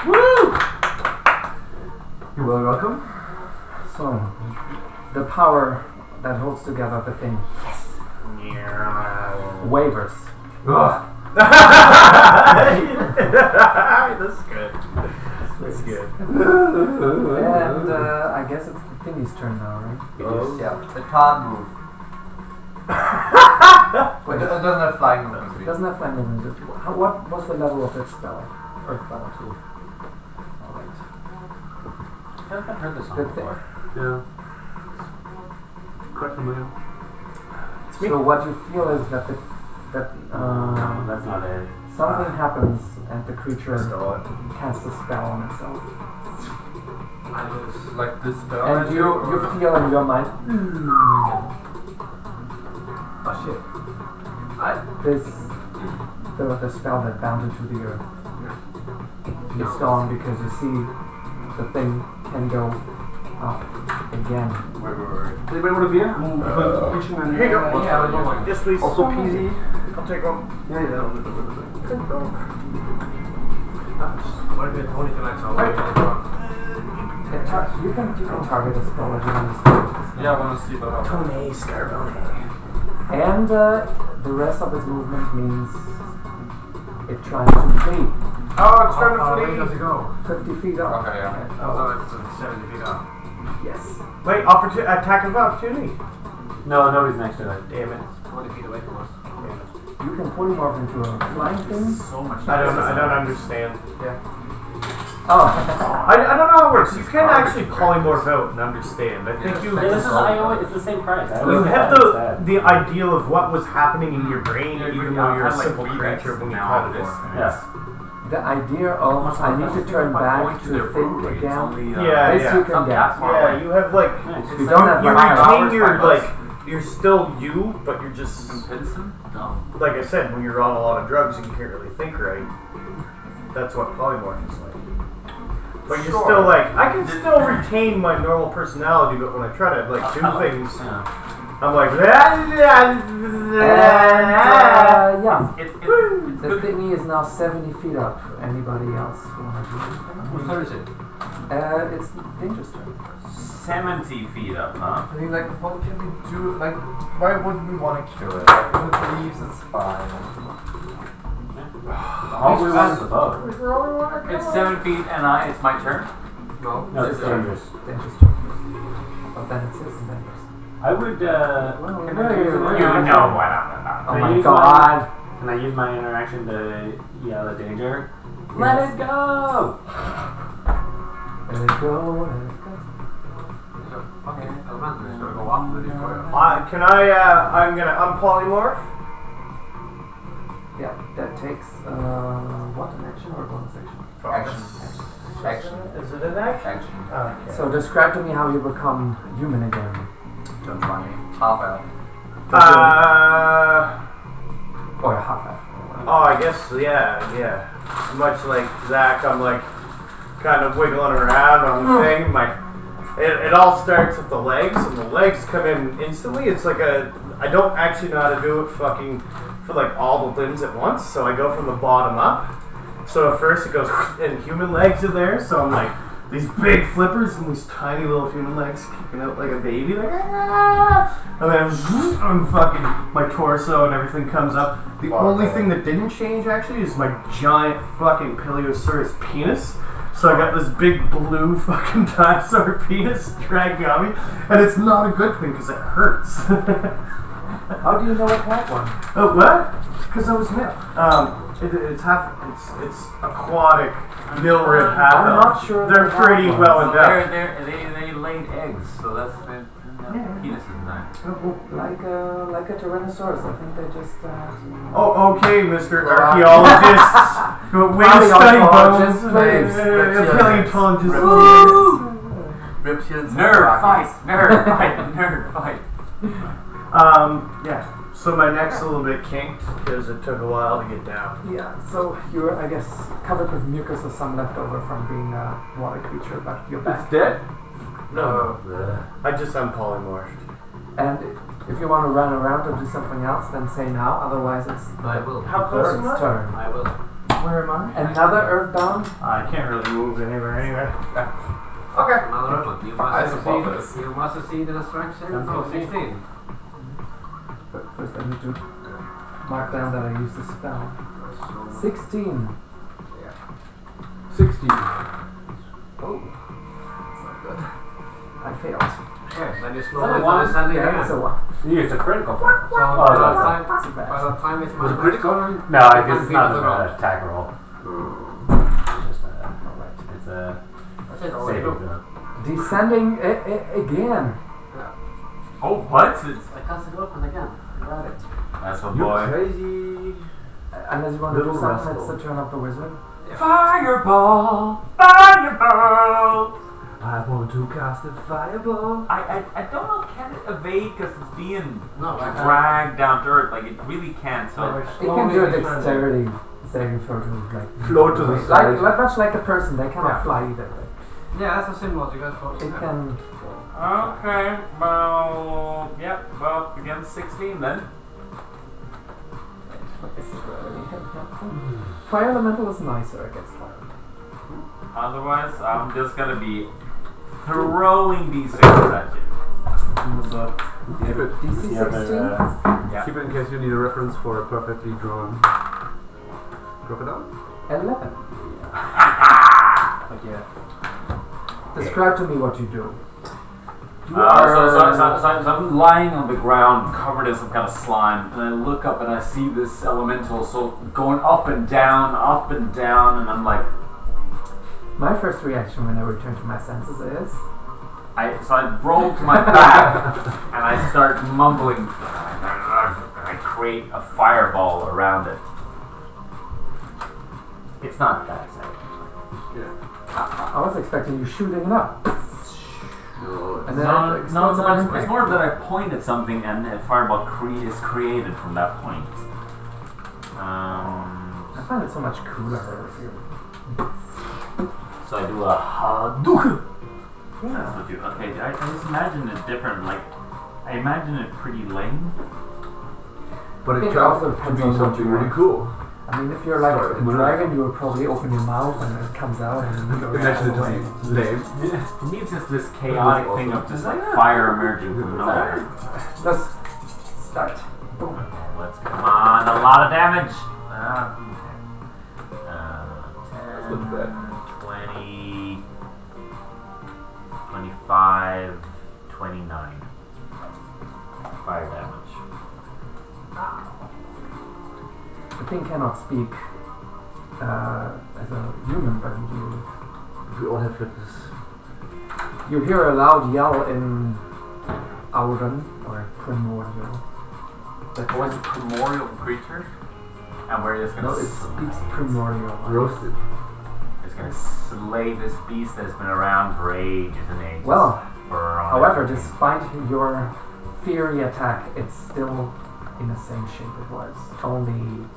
Woo! You're well welcome. So, the power that holds together the thing wavers. That's good. That's good. And I guess it's the thingy's turn now, right? Yeah, it can't move. Wait, It doesn't have flying movement. it doesn't have flying movement. What was the level of its spell? Earth spell too. Alright. I feel like I've heard this song Good thing. before. Yeah. Quite familiar. So what you feel is that That's not it. something happens and the creature casts a spell on itself. Like this spell. And you feel in your mind, Oh shit. the spell that bound it to the earth is gone because you see the thing can go up again. Anybody want a beer? Here you go. Yeah, Yes, please. Also peasy. I'll take one. Yeah. What if you had Tony tonight, so You can target a spell if you want to. Yeah, I want to see what happens. Tony Scarbone. And the rest of its movement means it tries to flee. Oh, it's trying to where flee. does it go? 50 feet up. Okay, yeah. Oh, it's 70 feet up. Yes. Wait, attack of opportunity. No, nobody's next to it. Damn it. 20 feet away from us. You can polymorph into a flying thing. So much. I don't understand. Yeah. Oh. I don't know how it works. You can't actually polymorph out and understand. I think you. Yeah, it's the same price. You have the ideal of what was happening in your brain, even though you're a simple creature when you call this. Yes. The idea of I need to turn back to think again. Yeah, this you can get. Yeah, you have like You don't have you fire. retain your you're still you, but you're just like I said, when you're on a lot of drugs and you can't really think right. That's what polymorph is like. But you're still like I can still retain my normal personality, but when I try to like do things, I'm like, yeah. The good. thingy is now 70 feet up. Anybody else want to do anything? Whose turn is it? It's Danger's turn. 70 feet up, huh? I mean, like, what can we do? Like, why wouldn't we want to kill it? Like, if it leaves, it's fine. All we want is the boat. It's 7 feet and it's my turn. No, No, it's dangerous. Danger's turn. But then it's his and Danger's. I would, You know what Oh my god! Can I use my interaction to yell at danger? Let it go! Let it go, let it go. Okay, elemental is gonna go up with his foil. can I'm polymorph. Yeah, that takes, what, an action or a bonus action? Action. Is it an action? Action. Okay. So describe to me how you become human again. Don't mind me. Half elf. Or a half-elf. Oh, I guess, yeah. Much like Zach, I'm like kind of wiggling around on the thing. It all starts with the legs, and the legs come in instantly. It's like I don't actually know how to do it for like all the limbs at once, so I go from the bottom up. So at first it goes, and human legs are there, so I'm like, these big flippers and these tiny little human legs kicking out like a baby, like, and then I'm fucking, my torso and everything comes up. The only thing that didn't change actually is my giant fucking Paleosaurus penis. So I got this big blue fucking dinosaur penis dragging on me, and it's not a good thing because it hurts. How do you know it had one? Oh, what? Because I was male. It's aquatic, mill rib half. I'm not sure. They're pretty well endowed. They laid eggs, so that's the penis is nice. Like a Tyrannosaurus, I think they just. Oh, okay, Mr. Archaeologist. Wing study bones. Paleontologist. Nerd fight. Yeah. So my neck's a little bit kinked because it took a while to get down. Yeah, so you're, I guess, covered with mucus or some leftover from being a water creature, but you're back. It's dead? No. I just am polymorphed. And if you want to run around or do something else, then say now, otherwise it's I will. How close am Earth's I? turn. I will. Where am I? Another Earthbound? I can't really move anywhere anyway. Okay. Another one. You must succeed in a strength saving throw 16. But first I need to mark down that I used the spell. 16. 16. Oh. That's not good. I failed. Okay, then you slowly start descending again. It's a 1. It's a critical. So by that time it's Was it critical? No, it's not an attack roll. It's a saving throw. Descending again. Oh, what? I cast it open again. Got it. That's a You boy. crazy. Unless you want to do Little something, rascal. it's the turn of the wizard. Fireball! I want to cast a fireball. I don't know, can it evade because it's being No, dragged down to earth? Like, it really can't, so... It can do a dexterity saving throw to like Float to the side. like much like a person, they cannot fly either. Yeah, that's a symbol you guys follow. It can. Okay, well... Yep, well, against 16 then. Fire elemental is nicer against fire. Otherwise, I'm just gonna be throwing these things at you. Keep it. DC 16? Yeah. Keep it in case you need a reference for a perfectly drawn crocodile. 11. Like yeah. Describe to me what you do. So I'm lying on the ground, covered in some kind of slime, and I look up and I see this elemental going up and down, and I'm like... My first reaction when I return to my senses is... I roll to my back, and I start mumbling, and I create a fireball around it. It's not that exciting. I was expecting you shooting it up. And then No, it's more that I point at something and a fireball is created from that point. I find it so much cooler. So I do a Hadouken. That's what you. Okay, I just imagine a different, like, I imagine it pretty lame. But it also can be something really cool. I mean, if you're like a dragon, you would probably open your mouth and it comes out and you go imagine it lame. Yeah. It needs just this chaotic thing of just like fire emerging from nowhere. Let's start. Boom. Let's come on, a lot of damage. 10, 20, 25, 29. Fire damage. The thing cannot speak as a human, but we all have witness. You hear a loud yell in Auron, or Primordial. What is a primordial creature? And where it's gonna it speaks Primordial. Roasted. It's gonna slay this beast that's been around for ages and ages. Well, however, despite your fiery attack, it's still in the same shape it was, only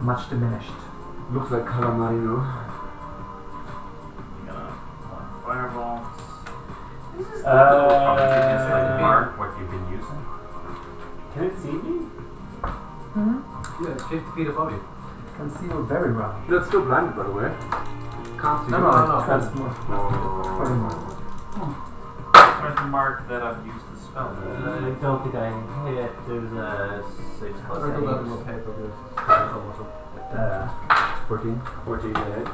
much diminished. Looks like Calamarino. Fireballs. This is mark what you've been using. Can it see me? Mm-hmm. Yeah, it's 50 feet above you. Can see you very well. You're still blinded, by the way. Can't see you. No, transmort. Where's the mark that I've used the spell? I don't think I hit. There's a 6 plus 8. 14. 14 hit.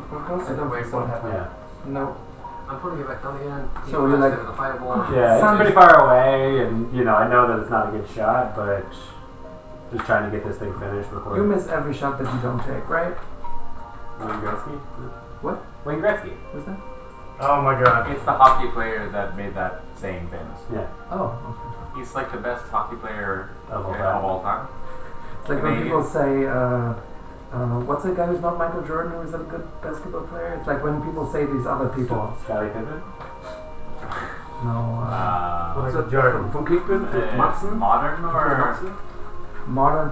I don't wait what happened. Yeah. No. I'm putting it back down again. So you're like the fireball. Yeah, it's pretty far away, and I know that it's not a good shot, but just trying to get this thing finished before. You miss every shot that you don't take, right? Wayne Gretzky? What? Wayne Gretzky. Who's that? Oh my god. It's the hockey player that made that saying famous. Yeah. Oh, okay. He's like the best hockey player of all time. It's like when people say, what's that guy who's not Michael Jordan who is a good basketball player? It's like when people say these other people. Scotty Pippen? No. What's that Jordan? From Kingpin? Maxson? Modern or? Modern,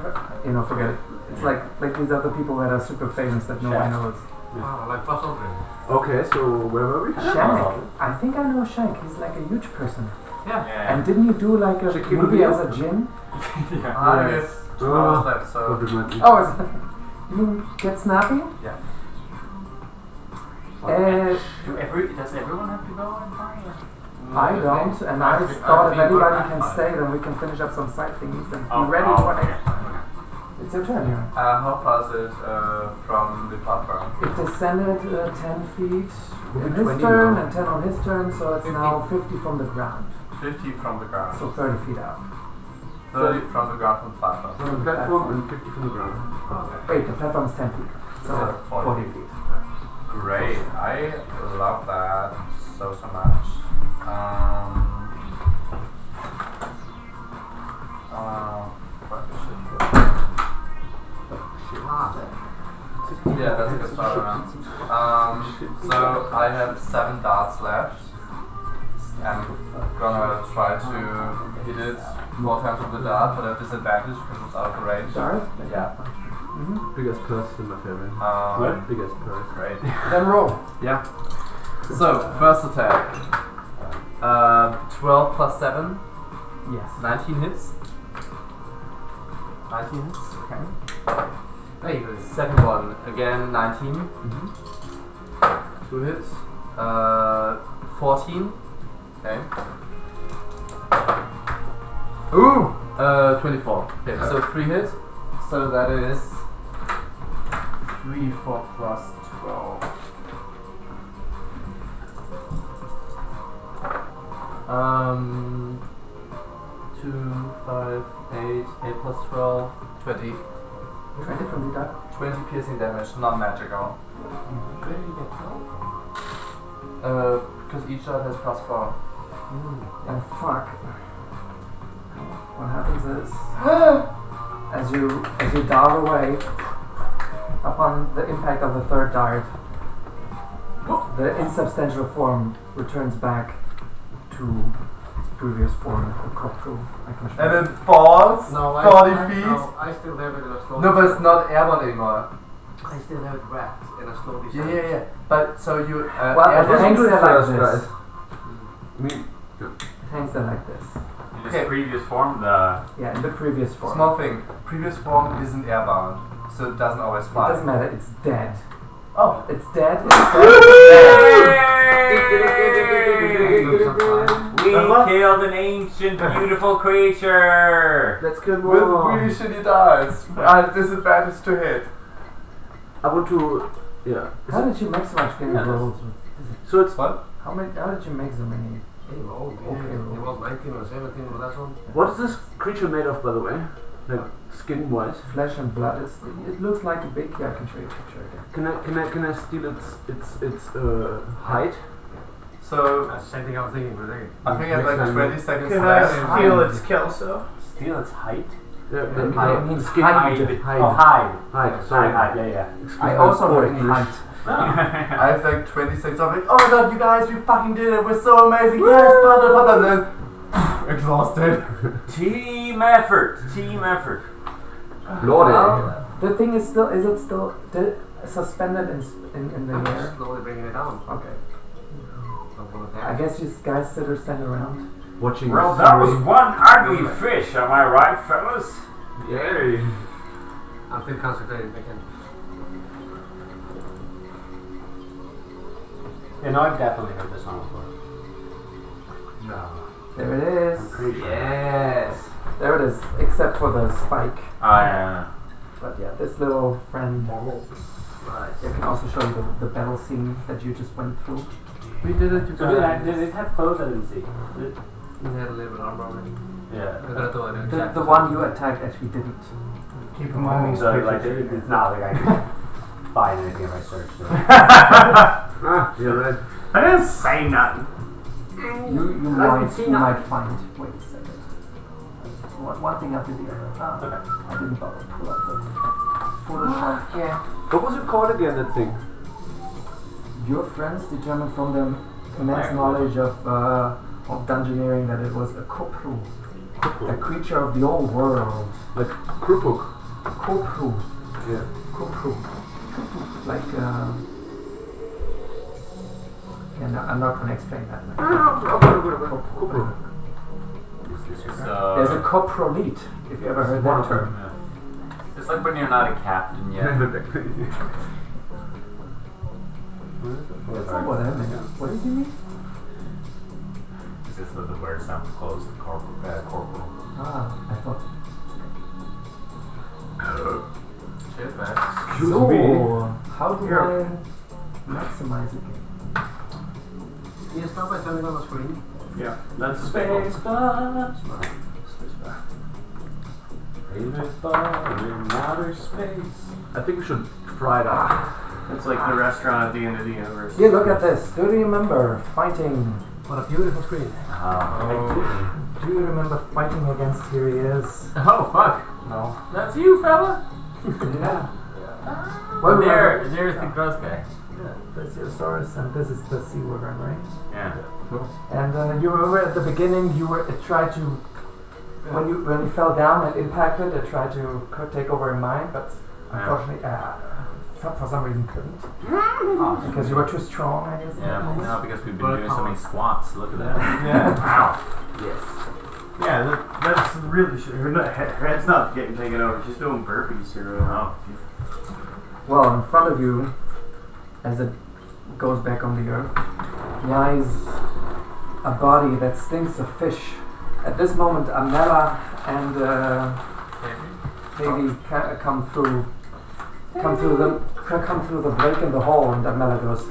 forget it. It's like these other people that are super famous that no one knows. Oh, like Buzz Aldrin. Okay, so where were we? Shank. I think I know Shank. He's like a huge person. Yeah. And didn't you do like a movie as a djinn? Yeah. Yes. 12 left, so. You get snappy? Yeah. Does everyone have to go in fire? I don't, and I thought if anybody can stay, then we can finish up some side things and be ready for next. It's your turn here. How far is it from the platform? It descended 10 feet in his turn and 10 on his turn, so it's now 50 from the ground. 50 from the ground. So 30 feet out. 30 from the ground from the platform. From the platform and 50 from the ground. Okay. Wait, the platform is 10 feet. So 40 feet. Great. I love that so much. Yeah, that's a good start around. So I have 7 darts left. I'm gonna try to hit it 4 times with the dart, but at disadvantage because it's out of range. Dart? Yeah. Biggest purse in my favorite. What? Biggest purse. Great. Then roll. Yeah. So, first attack. 12 plus 7. Yes. 19 hits. 19 hits. Okay. Very good. Second one. Again, 19. 2 hits. 14. Okay. Ooh! 24. Okay, so 3 hits. So that is 3, 4 plus 12. 2, 5, 8 plus 12, 20. 20 from the dart? 20 piercing damage, non-magical. Where did you get 12? Because each shot has plus 4. And fuck. What happens is, as you dart away, upon the impact of the third dart, the insubstantial form returns back to its previous form, the corporeal. And it falls 40 feet. No, I still have it in a slow. No, but it's not airborne anymore. I still have it wrapped in a slow descent. Yeah. But so you. Well, at the angle like this. Me. It hangs there like this. In its previous form, Yeah, in the previous form. Small thing. Previous form isn't airbound, so it doesn't always It fly. doesn't matter, it's dead. Oh. It's dead, it's dead, we killed an ancient, beautiful creature! Let's kill With more. really shitty dice. At disadvantage to hit. I want to. Yeah. How did you make so much game rolls? So it's what? How did you make so many? He rolled, He was 19 or 17 or that one. What is this creature made of, by the way? Like skin wise? Flesh and blood. It looks like a big I can trade picture. Can I steal its height? So That's the same thing I was thinking for a second. I think it's like 20 seconds Can left. I steal its kelso? Steal its height? It means skin hide. Oh, hide. Height. Sorry. Hide, yeah. I also know height. I have like 20 seconds of like, oh my god, you guys, we fucking did it, we're so amazing, yes, blah blah blah, and then exhausted. Team effort! Team effort! Lordy. The thing is still, is it still suspended in the I'm air? slowly bringing it down. Okay. Don't want to I guess you guys sit or stand around. Watching. Well, that was one ugly fish, am I right, fellas? Yay. I'm still concentrating again. Yeah, no, I've definitely heard this song before. No. There it is. I'm pretty sure. Yes. There it is, except for the spike. Oh, yeah. But yeah, this little friend. I can also show you the battle scene that you just went through. We did it. You So did it have clothes? I didn't see. Did it? He had a little bit of armor on it. Yeah. I'm gonna do it. The one you attacked actually didn't. Keep in mind. So like, it's not like I can find anything if I search. So. You're right. I didn't say nothing. You might find. Wait a second. One thing after the other. Okay. I didn't bother to pull up the Photoshop. Yeah. What was it called again, that thing? Your friends determined from their immense knowledge of dungeoneering that it was a kopru, a creature of the old world. Like Krupuk. Kopru. Yeah. Kopru. Like, yeah, no, I'm not going to explain that. Krupuk. There's a coprolite, if you ever heard that term. Yeah. It's like when you're not a captain yet. That's not what I meant. What did you mean? It's just that the word sounds close to corporal. Ah, I thought. Shit, man. So, how do I maximize it? Can you start by turning on the screen? Yeah, that's the Space bar. Space bar in outer space. I think we should fry it up. It's like the restaurant at the end of the universe. Yeah, look at this. Do you remember fighting? What a beautiful screen. Do you remember fighting against Here He Is? Oh, fuck. No. That's you, fella. Yeah. Well, there's the gross guy. Yeah, that's your source, and this is the sea wyvern, right? Yeah. And you remember at the beginning, it tried to, when you fell down and impacted, it tried to take over your mind, but unfortunately, for some reason couldn't. Because you were too strong, I guess. Yeah, no, because we've been doing so many squats. Look at that. Yeah. Wow. Yes. Yeah, that's really shit. Her head's not getting taken over. She's doing burpees here. Well, in front of you, as it goes back on the earth, lies a body that stinks of fish. At this moment, Amela and Caddy come through the break in the hall, and Amela goes,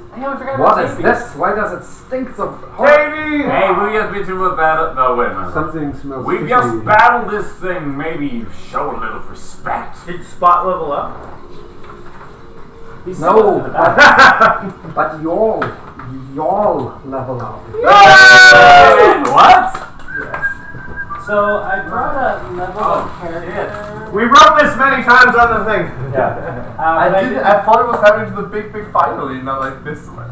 "What is this? Why does it stink so Caddy! Hey, we just been through a battle. No, wait a minute. Something smells We fishy. just battled this thing. Maybe show a little respect. Did Spot level up? No, but y'all level up." What? Yes. So I brought a level of character. We wrote this many times on the thing. Yeah. I thought it was happening to the big finally, not like this one.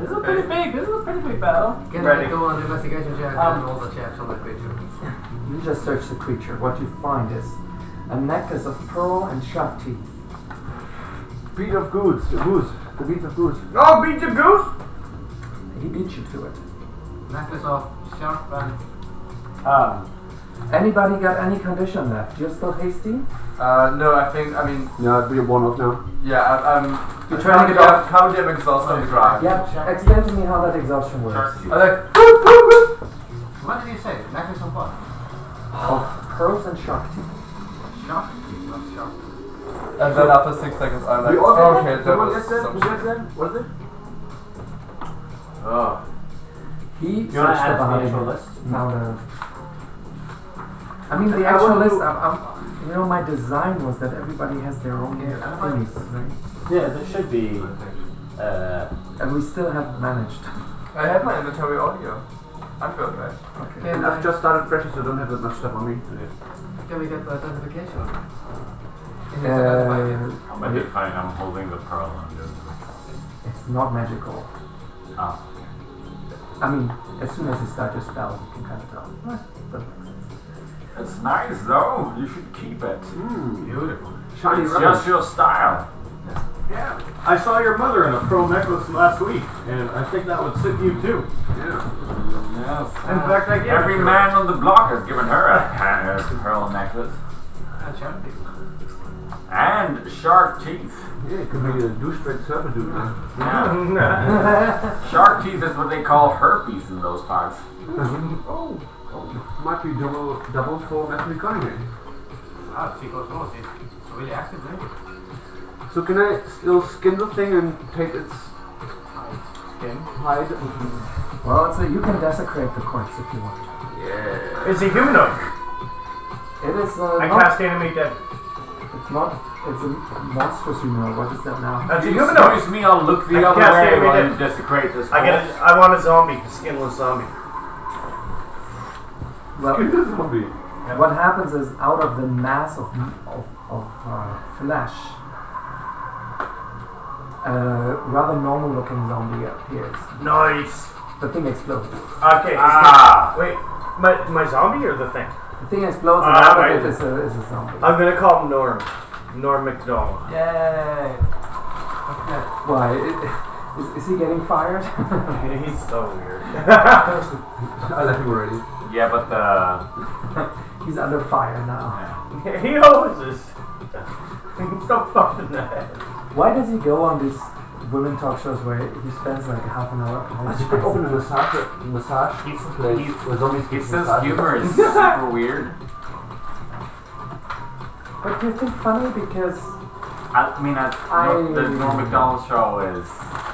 This is pretty big. This is a pretty big battle. Can I go on the investigation check and all the checks on the creature? You just search the creature. What you find is a necklace of pearl and shaft teeth. Beat of Goose. The beat of Goose. Oh, beat the goose? He beat you to it. necklace off, sharp and... Anybody got any condition left? You're still hasty? No, I mean... Yeah, it'd be a one-off now. Yeah, You're trying to get off? Currently I'm exhausted on the ground. Yeah, explain to me how that exhaustion works. I like... What did you say? Necklace of what? Of pearls and shark teeth. Shark teeth, not shark. And then after 6 seconds I'm like, okay, that was some shit. What is it? Oh. He You want to searched add the to the behind actual him. list? Now I mean, the actual list, you know, my design was that everybody has their own things, right? Yeah, there should be. And we still haven't managed. I have my inventory audio. I'm good, right? Okay. And I've just started fresh, so I don't have that much stuff on me. Can we get the identification? I did fine. I'm holding the pearl under. It's not magical. Oh. I mean, as soon as you start your spell, you can kind of tell. That makes sense. It's nice though. You should keep it. Beautiful. Shiny It's rubber. just your style. Yeah. I saw your mother in a pearl necklace last week, and I think that would suit you too. Yes. In fact, I gave Every it to man her. on the block has given her a pearl necklace. And shark teeth. And shark teeth. Yeah, you could make a douchebag serpent dude now. Yeah. Shark teeth is what they call herpes in those parts. Oh, might be double for Matthew McConaughey. Ah, she goes north. It's really active, right? So can I still skin the thing and take its hide? Well, so you can desecrate the corpse if you want. Yeah. It's a humanoid. It is I not, cast animate dead. it's not, it's a monstrous humanoid. What is that now? That's a Excuse humanoid. me, I'll look the I other cast way animate while dead. you desecrate this I want a zombie, a skinless zombie. Well, Skin the zombie. what happens is out of the mass of flesh, a rather normal looking zombie appears. Nice. The thing explodes. Okay. Wait, my zombie or the thing? The thing explodes and Ah, out right. of it is a zombie. I'm gonna call him Norm. Norm McDonald. Yay! Okay. Why? Is he getting fired? He's so weird. I left him already. Yeah, but He's under fire now. He always is. He's so fucking mad. Why does he go on these women talk shows where he spends like half an hour? I should open a massage place where zombies his get sense of massages. humor is super weird. But do you think funny because I mean, the Norm Macdonald show is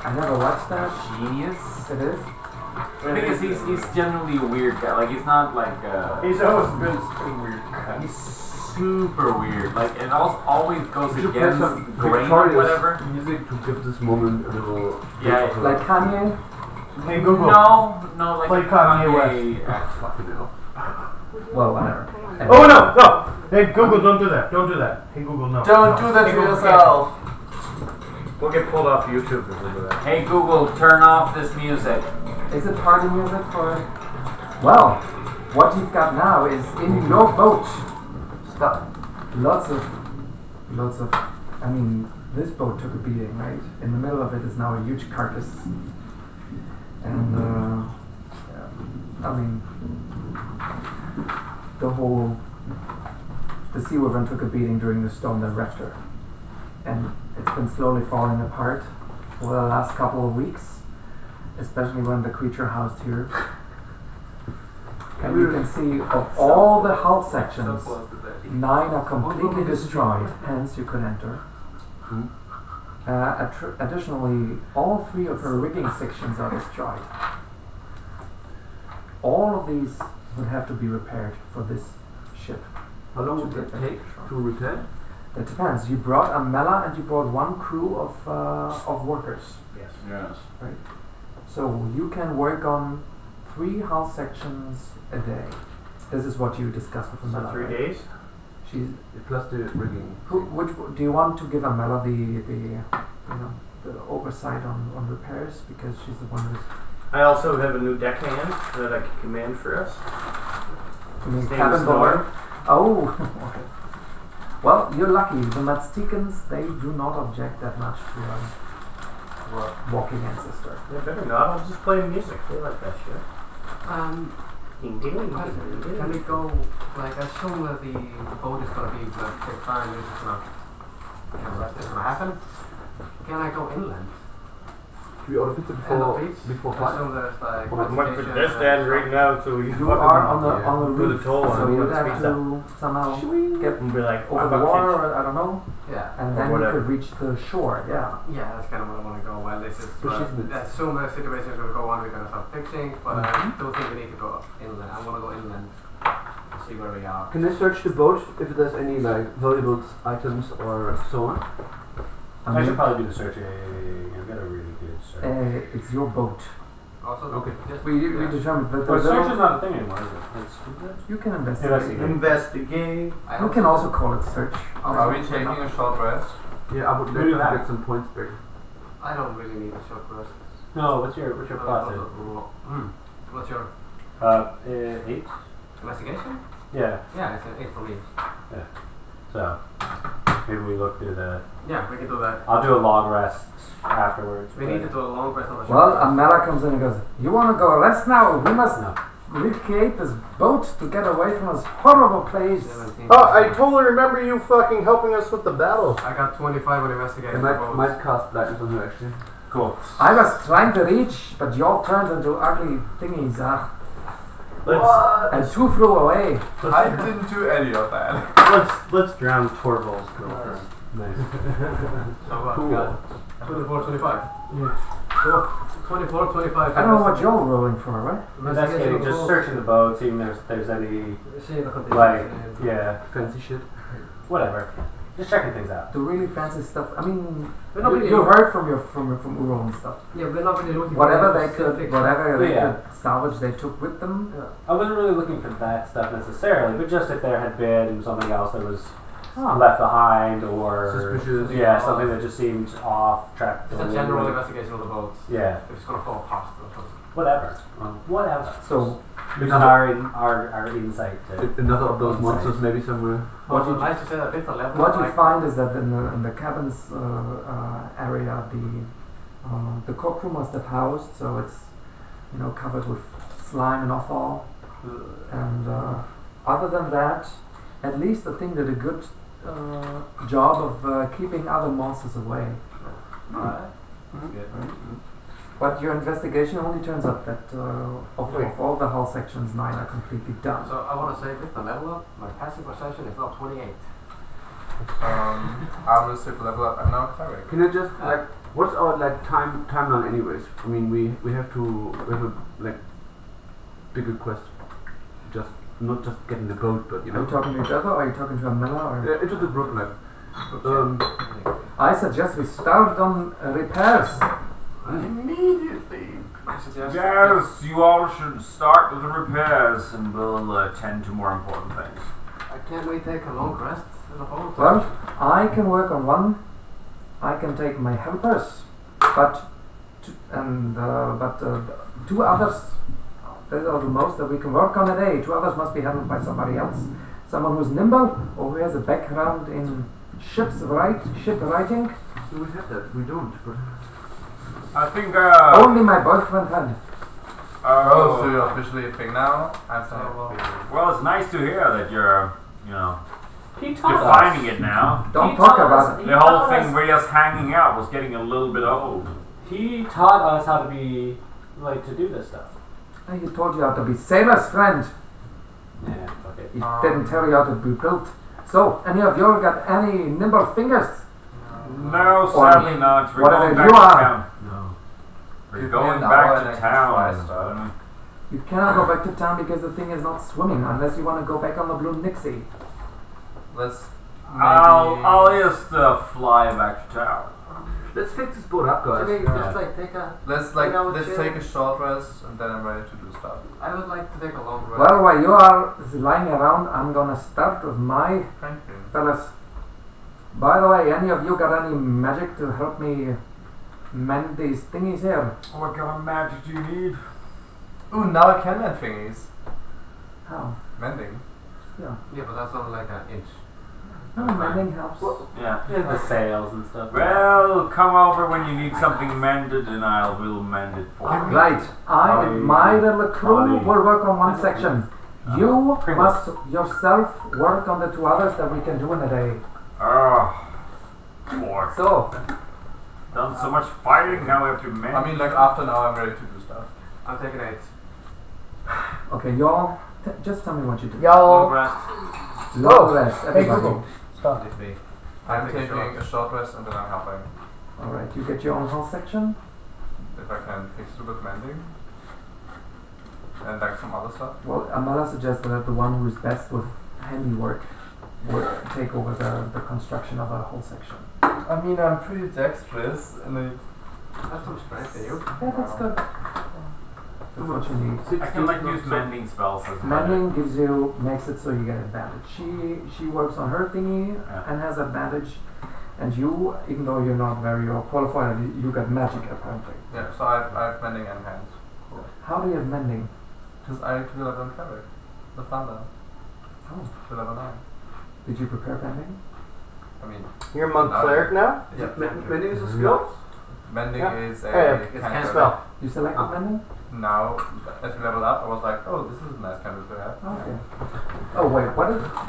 I never watched that. genius. It is. The thing is, he's generally a weird guy. Like, he's not like He's always been a weird guy. he's super weird. Like, it always goes You should play against some the grain or Victoria's whatever. music to give this moment a little... Yeah, Like Kanye. Hey Google. No, like Play Kanye Fucking hell. Well, whatever. Oh no! Hey Google, don't do that. Don't do that. Hey Google, no. Don't do that Hey, to Google, yourself. We'll get pulled off YouTube if we do that. Hey Google, turn off this music. Is it party music for? Well, what you've got now is in your boat. Stop. Lots of. I mean, this boat took a beating, right? In the middle of it is now a huge carcass, and I mean, the sea wyvern took a beating during the storm that wrecked her, and it's been slowly falling apart for the last couple of weeks. Especially when the creature housed here. And you can see of all the hull sections, 9 are completely destroyed, hence you could enter. Additionally, all 3 of her rigging sections are destroyed. All of these would have to be repaired for this ship. How long would it take to repair? It depends. You brought a Mela and you brought 1 crew of workers. Yes. Right. So you can work on 3 hull sections a day. This is what you discussed with Mela. 3 right? days? She's plus the rigging. Which do you want to give Mela the oversight on repairs, because she's the one who's. I also have a new deckhand that I can command for us. You mean His name cabin is boy? Norm. Oh. Okay. Well, you're lucky. The Maztikans, they do not object that much to walking ancestor. They better not. I'll just play music. They like that shit. Can we go, like, I assume that the boat is gonna be, like, take time, it's gonna happen. Can I go inland? We ought to before I assume there's, like, I might put this down right now so we can You are on the do roof, the toll so on you it. have to somehow get And be like, over the water, or I don't know, Yeah. and Or then you whatever. could reach the shore, yeah. Yeah, that's kind of what I want to go. While this is, Achievements. I assume the situation is going to go on, we're going to start fixing, but I do think we need to go inland. I want to go inland to see where we are. Can I search the boat if there's any like valuables, items, or so on? I should probably do the searching. I've got a really good search. It's your boat. Also, Okay. We determined that Well, the search is little, not a thing anymore, is it? you can investigate. Investigate. You can also call it search. Are we taking a short rest? Yeah, I would Maybe like to that. get some points back. I don't really need a short rest. No, what's your plot there? What's your 8? investigation? Yeah. Yeah, it's an 8 for me. So maybe we look through the. Yeah, we can do that. I'll do a long rest afterwards. We need to do a long rest on the short Well, rest. Amela comes in and goes, you want to go rest now? We must No. recreate this boat to get away from this horrible place. 17. Oh, I totally remember you fucking helping us with the battle. I got 25 on investigating. I might cast blackness on her actually. Cool. I was trying to reach, but y'all turned into ugly thingies, and two flew away. I didn't do any of that. Let's drown Torvald's girlfriend. Nice. So what? Cool. Got 24, 25. Yeah. Cool. 24, 25. I don't know what you're rolling for, right? Investigating, just searching the boat, seeing if there's any, See the conditions. like, yeah, Fancy shit. whatever. Just checking things out. The really fancy stuff. I mean, We're not really you heard from Uro and stuff. Yeah, we're not really looking Whatever for they specific- could salvage, they took with them. I wasn't really looking for that stuff necessarily, but just if there had been something else that was Ah. left behind or Suspicious. yeah, something that just seemed off track. It's a general investigation of the boats. Yeah, If it's gonna fall apart or something. whatever. Whatever. So, Using our insight to Another of those monsters maybe somewhere. What you- nice to say that bit on level. what you like- find is that in the cabins area, the cockroom must have housed, so it's covered with slime and offal. And other than that, at least I think did a good job of keeping other monsters away. Alright. Good. But your investigation only turns up that of all the hull sections, 9 are completely done. So I want to say with the level up, my passive perception is now 28. I will still level up. I'm now a cleric. Can I just what's our timeline anyways? I mean we have a bigger quest. Just not just getting the boat, but Are you talking to each other, or are you talking to Amela? Or? It's just a group I suggest we start on repairs. Immediately. I suggest Yes, you all should start with the repairs, and we'll tend to more important things. Can't we take a long rest in the boat? Well, I can work on one. I can take my helpers, but two others. Those are the most that we can work on a day. 2 others must be handled by somebody else. Someone who's nimble or who has a background in ship writing. We have that. We don't. But I think, Only my boyfriend had. Oh, so you're officially a thing now? I'm sorry. Well, it's nice to hear that you're, He taught defining us. it now. Don't talk about it. The whole thing where just hanging out was getting a little bit old. He taught us how to be to do this stuff. He told you how to be sailor's friend. Yeah, fuck it. He didn't tell you how to be built. So, any of you got any nimble fingers? No, sadly not. We're whatever going back you to are. town. No. We're Give going me an back hour to and town. exercise. You cannot go back to town because the thing is not swimming unless you want to go back on the Blue Nixie. Let's I'll just fly back to town. let's fix this boat up, guys. Should we just take a... let's take a short rest and then I'm ready to do stuff. I would like to take a long rest. Well, while you are lying around, I'm gonna start with my Thank you. fellas. By the way, any of you got any magic to help me mend these thingies here? What kind of magic do you need? Ooh, now I can mend thingies. How? Mending. Yeah. Yeah, but that's only like an inch. No, mending helps. Yeah. The sails and stuff. Well, come over when you need something mended, and will mend it for you. Right. My little crew will work on one section. You must yourself work on the two others that we can do in a day. More. So, Done so much fighting, now we have to mend. I mean, like after now, I'm ready to do stuff. I'm taking 8. okay, y'all, just tell me what you do. Long rest. Long rest, everybody. I'm taking a short rest and then I'm helping. Alright, you get your own whole section. If I can fix it with mending. And like some other stuff. Well, Amala suggested that the one who's best with handiwork would take over the construction of a whole section. I mean, I'm pretty dexterous and That's some strength in you. Yeah, that's good. That's what you need. I can like use mending spells as Mending makes it so you get advantage. She works on her thingy and has advantage, and you, even though you're not very qualified, you got magic apparently. yeah, so I have mending and hands. Cool. How do you have mending? Because I took a level on cleric. The thunder. Oh. To level 9. Did you prepare mending? I mean, You're a monk cleric now? Yeah. Mending is a skill? Mending is a cantrip. Spell. You selected mending? Now, as we leveled up, I was like, oh, this is a nice cantrip to have. Okay. Oh wait, what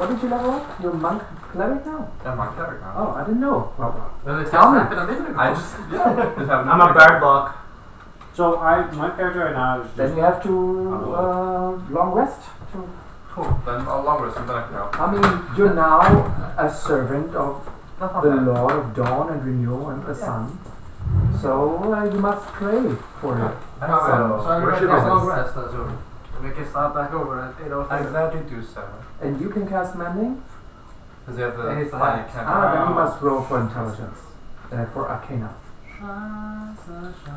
did you level up? You're monk cleric now? Yeah, I'm a cleric now. Oh, I didn't know. Well, Well, it's tell me. happened a minute ago. I just, I'm a bard block. So my character right now is just Then you have to long rest. Cool, then I'll long rest and then I can help. I mean, you're now a servant of the Lord of Dawn and Renewal and the Sun. So you must pray for it. So I'm ready to worship long it. rest, so we can start back over at 8 I gladly do so. And you can cast mending? Because they have the It's funny that. cantrip. Then you must roll for intelligence. For Arcana.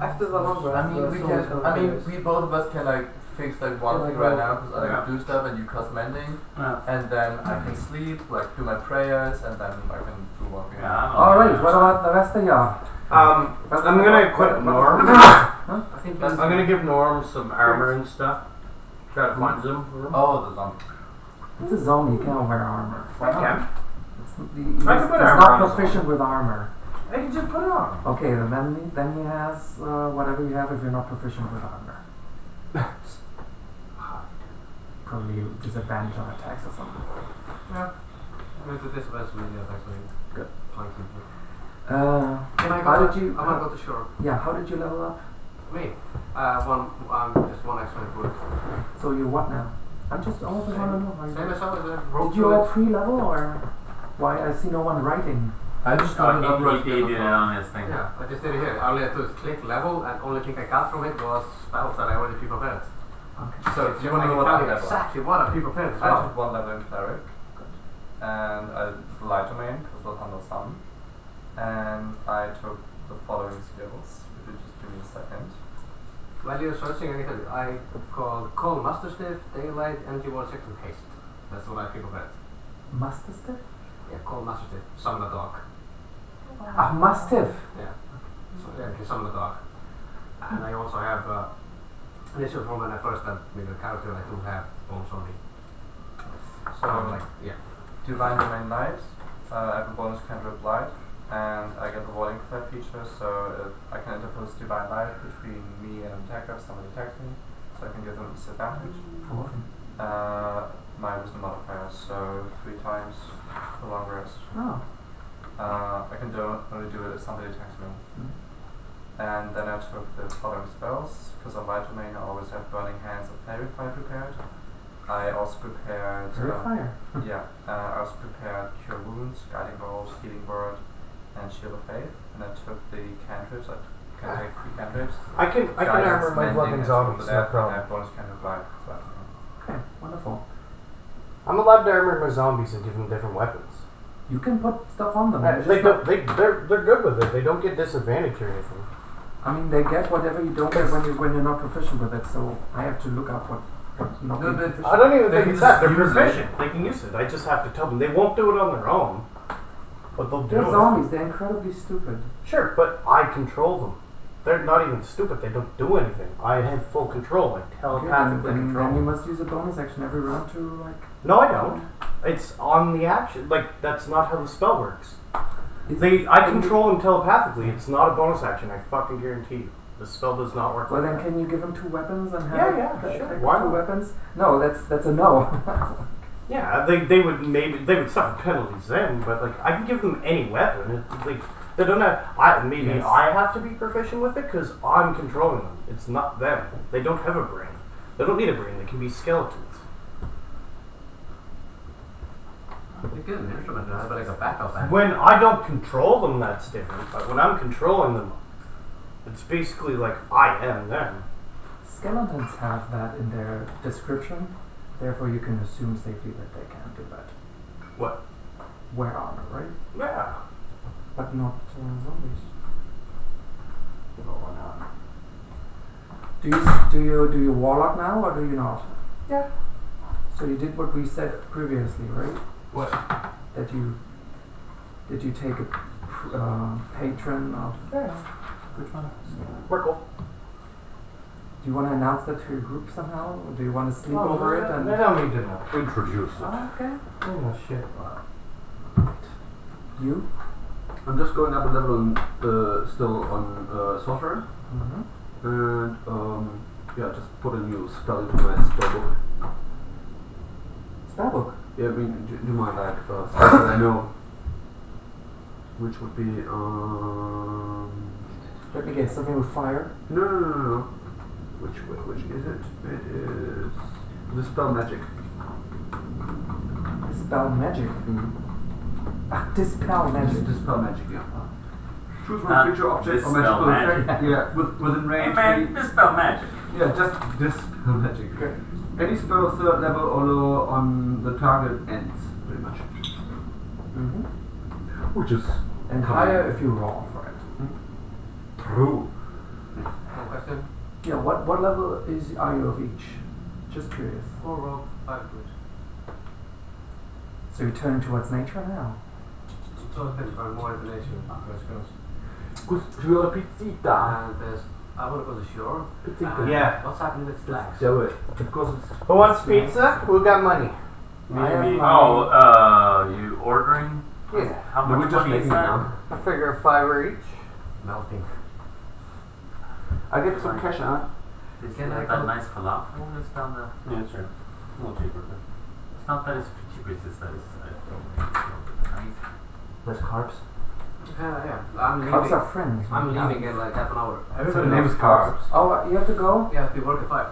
After the long rest, we both of us can like fix like one thing right now because I do stuff and you cast mending, and then I can sleep, like do my prayers, and then I can do one thing. Alright, what about the rest of y'all? I'm gonna equip Norm. Huh? I think I'm gonna give Norm some armor and stuff. Try to cleanse him for him. Oh, the zombie. It's a zombie, you can't wear armor. I can. He's I can put not armor on his proficient with armor. I can just put it on. Okay, then he has whatever you have if you're not proficient with armor. Probably disadvantage on attacks or something. Yeah. With the disadvantage with the attacks, Good. Can I how go? did you? I want to go to shore. Yeah, how did you level up? Me? Just one extra wood. So you what now? I just want to know. Same as I was Did you all pre-level or why? I see no one writing. I just started up he did it on his thing. Yeah, I just did it here. All I had to do is click level, and only thing I got from it was spells that I already pre-prepared. Okay. So do you want to know what tell I you level? exactly what I pre-prepared as I well. took one level in cleric, and I light domain because of Thunder Sun, and I took the following skills. If you just give me a second. While you're searching, I can tell you, I call Master Stiff, Daylight, Energy Ward 6, and Haste. That's what I pre-prepared. Master Stiff? Yeah, call Master Stiff. Summon a dog. Ah, Mastiff. Yeah. So yeah, you can summon a dog. And I also have initial form when I first had made the character, I do have bones on me. So like, yeah. Divine Domain Light. I have a bonus cantrip light, and I get the Warding Flare feature, so I can interpose Divine Light between me and an attacker if somebody attacks me, so I can give them disadvantage. My wisdom modifier, so 3 times the long rest. Oh. I can only do it if somebody attacks me. And then I took the following spells, because on my domain I always have Burning Hands and Fairy Fire prepared. I also prepared... Fire? I also prepared Cure Wounds, Guiding Bolt, Healing Word, and Shield of Faith. And I took the cantrips, I can take 3 cantrips. I can armor my fucking zombies, no problem. I have bonus cantrip light. So. Okay, wonderful. I'm allowed to armor my zombies and give them different weapons. You can put stuff on them. They're good with it. They don't get disadvantage or anything. I mean, they get whatever you don't get when you're not proficient with it. So I have to look up what not being proficient. I don't even think it's that. They're proficient. They can use it. I just have to tell them. They won't do it on their own, but they'll do it. They're zombies. They're incredibly stupid. Sure, but I control them. They're not even stupid. They don't do anything. I have full control. I telepathically control. Then you must use a bonus action every round to like. No, I don't. It's on the action. Like, that's not how the spell works. I control him telepathically. It's not a bonus action, I fucking guarantee you. The spell does not work. Well, like then that. can you give him 2 weapons and have sure. Why two not? weapons? No, that's a no. Yeah, they would suffer penalties then, but like I can give them any weapon. It's like they don't have. I have to be proficient with it because I'm controlling them. It's not them. They don't have a brain. They don't need a brain. They can be skeletons. You get an instrument that has like a backup. When I don't control them, that's different. But when I'm controlling them, it's basically like I am them. Skeletons have that in their description. Therefore, you can assume safely that they can do that. What? Wear armor, right? Yeah. But not zombies. No, why not? Do you warlock now or do you not? Yeah. So you did what we said previously, right? What? Did you take a patron of? Yeah. Which one? Merkel. Do you want to announce that to your group somehow? Or do you want to sleep over it? And they don't need to know. Introduce it. Oh, okay. Oh shit. You? I'm just going up a level on, still on sorcerer. And yeah, just put a new spell into my spellbook. Spellbook? Yeah, I mean, do my like spells that I know. Which would be let me guess, something with fire? No. Which is it? It is Dispel Magic. Dispel Magic? Dispel Magic. Dispel Magic, yeah. Choose one creature, object, or magical effect. Yeah, within range. Hey man, Dispel Magic. Yeah, just Dispel Magic. Okay. Any spell 3rd level or lower on the target ends, pretty much. Which is... And higher if you roll for it. True. One question. Yeah, what level are you of each? Just curious. 4 rope, 5 foot. So you're turning towards nature now? So I think for more information, let's go. Goose, should we order pizza? And there's, I want to go to shore. Pizza. Yeah. What's happening with slacks? Do it. Because it's... Who wants pizza? Who got money? Me. You ordering? Yeah. How much money is that? I figure $5 each. Melting. I get some cash out. Is that nice falafel that's down there? Yeah, sure. A little cheaper. It's not that it's cheaper, it's just that it's Less carbs. Yeah. I'm leaving. Carbs are friends. I'm leaving in like half an hour. So the name is carbs. Oh, you have to go? Yeah, we work at 5.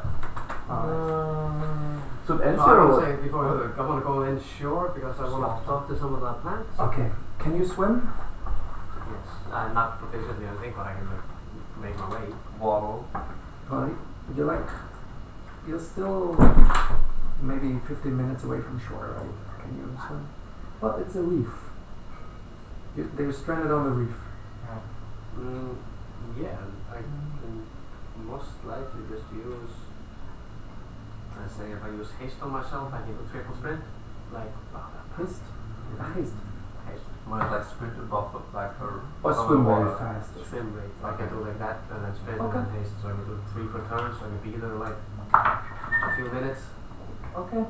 So it ends No, here I or was what? saying before, I want to go inshore because I want to talk to some of the plants. Okay. Can you swim? Yes. Not proficiently, I think, but I can make my way. Waddle. Well, you're still maybe 15 minutes away from shore, right? Can you swim? Well, it's a reef. They're stranded on the reef. Yeah, I can most likely just use. Let's say if I use haste on myself, I can do triple sprint. Like Haste? Haste. Might like sprint above like her. Or swim very fast. Swim rate. I can do like that and then sprint Okay. and then haste. So I can do 3 per turn, so I can be there like a few minutes. Okay.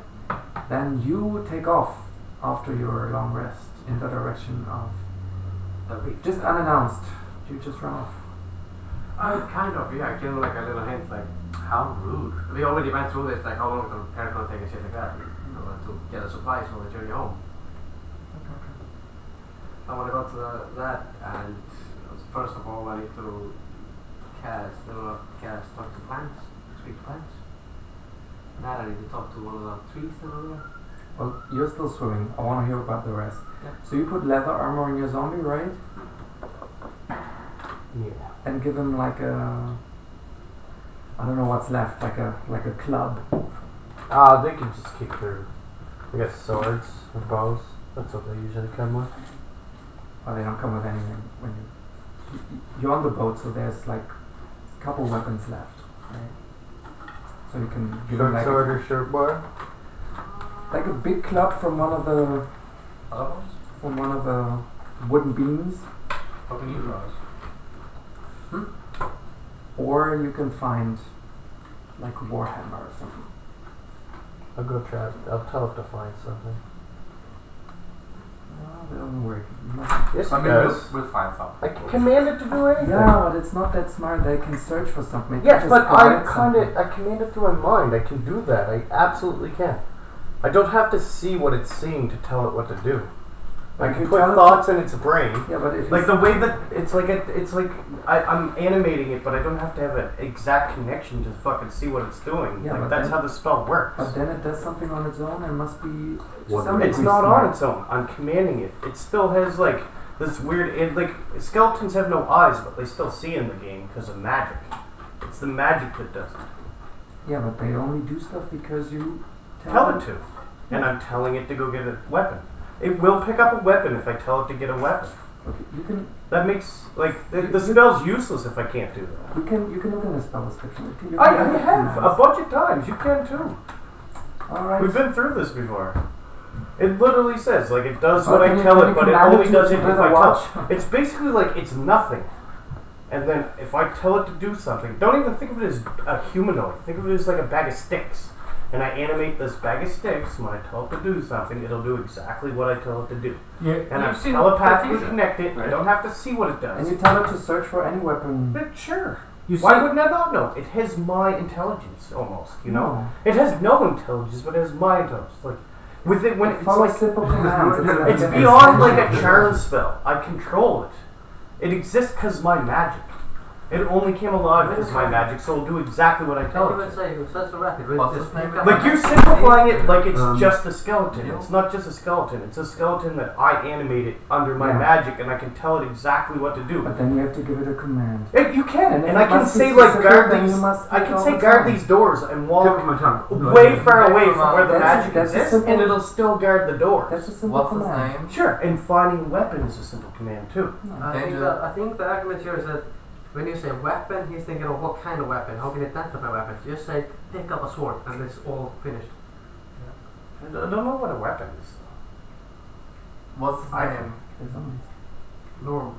Then you take off after your long rest in the direction of the reef. Just unannounced. You just run off. Kind of, yeah. I give them like a little hint, like How rude. we already went through this, like how long is the repair gonna take and shit like that. To get the supplies for the journey home. I want to go to that, and first of all, I need to talk to plants, speak to plants. Now I need to talk to one of the trees that are there. Well, you're still swimming. I want to hear about the rest. Yeah. So you put leather armor on your zombie, right? Yeah. And give him like a, I don't know what's left, like a club. They can just kick their, I guess, swords or bows. That's what they usually come with. Well, they don't come with anything when you're on the boat, so there's like a couple weapons left, right? So you can give him like sword or short bow. Like a big club from one of the wooden beams. How can you draw? Or you can find like a warhammer or something. I'll go try. I'll tell it to find something. That doesn't work. Yes, I it mean, does. we'll find something. I can command it to do anything. Yeah, but it's not that smart. They can search for something. Yes, but I something. command it through my mind. I can do that. I absolutely can. I don't have to see what it's seeing to tell it what to do. I can put thoughts in its brain. Yeah, but if like the way that it's like I'm animating it, but I don't have to have an exact connection to fucking see what it's doing. Yeah, like that's how the spell works. But then it does something on its own and must be. It's not on its own. I'm commanding it. It still has like this weird. Like skeletons have no eyes, but they still see in the game because of magic. It's the magic that does it. Yeah, but they only do stuff because you tell it to, and I'm telling it to go get a weapon. It will pick up a weapon if I tell it to get a weapon. Okay, you can. That makes like the spell's useless if I can't do that. You can look in the spell description. I have a bunch of times. You can too. All right. We've been through this before. It literally says like it does what I tell it, but it only does it if I tell it. It's basically like it's nothing. And then if I tell it to do something, don't even think of it as a humanoid. Think of it as like a bag of sticks. And I animate this bag of sticks. When I tell it to do something, it'll do exactly what I tell it to do. Yeah, and I'm telepathically connected. Right. I don't have to see what it does. And you tell it to search for any weapon. But sure. Why wouldn't I not know? It has my intelligence almost. You know, No. It has no intelligence, but it has my intelligence. Like with it when it's like simple commands. It's beyond like a charm spell. I control it. It exists because my magic. It only came alive because my magic, so it'll do exactly what I tell it to. Like you're simplifying it like it's just a skeleton. It's not just a skeleton. It's a skeleton that I animated under my magic, and I can tell it exactly what to do. But then you have to give it a command. You can, and I can say like guard these. I can say guard these doors and walk way far away from where the magic exists, and it'll still guard the doors. That's a simple command. What's his name? Sure, and finding a weapon is a simple command too. I think the argument here is that when you say weapon, he's thinking of what kind of weapon, how can you identify weapons. Just say pick up a sword and it's all finished. I don't know what a weapon is. What's his name? Norm.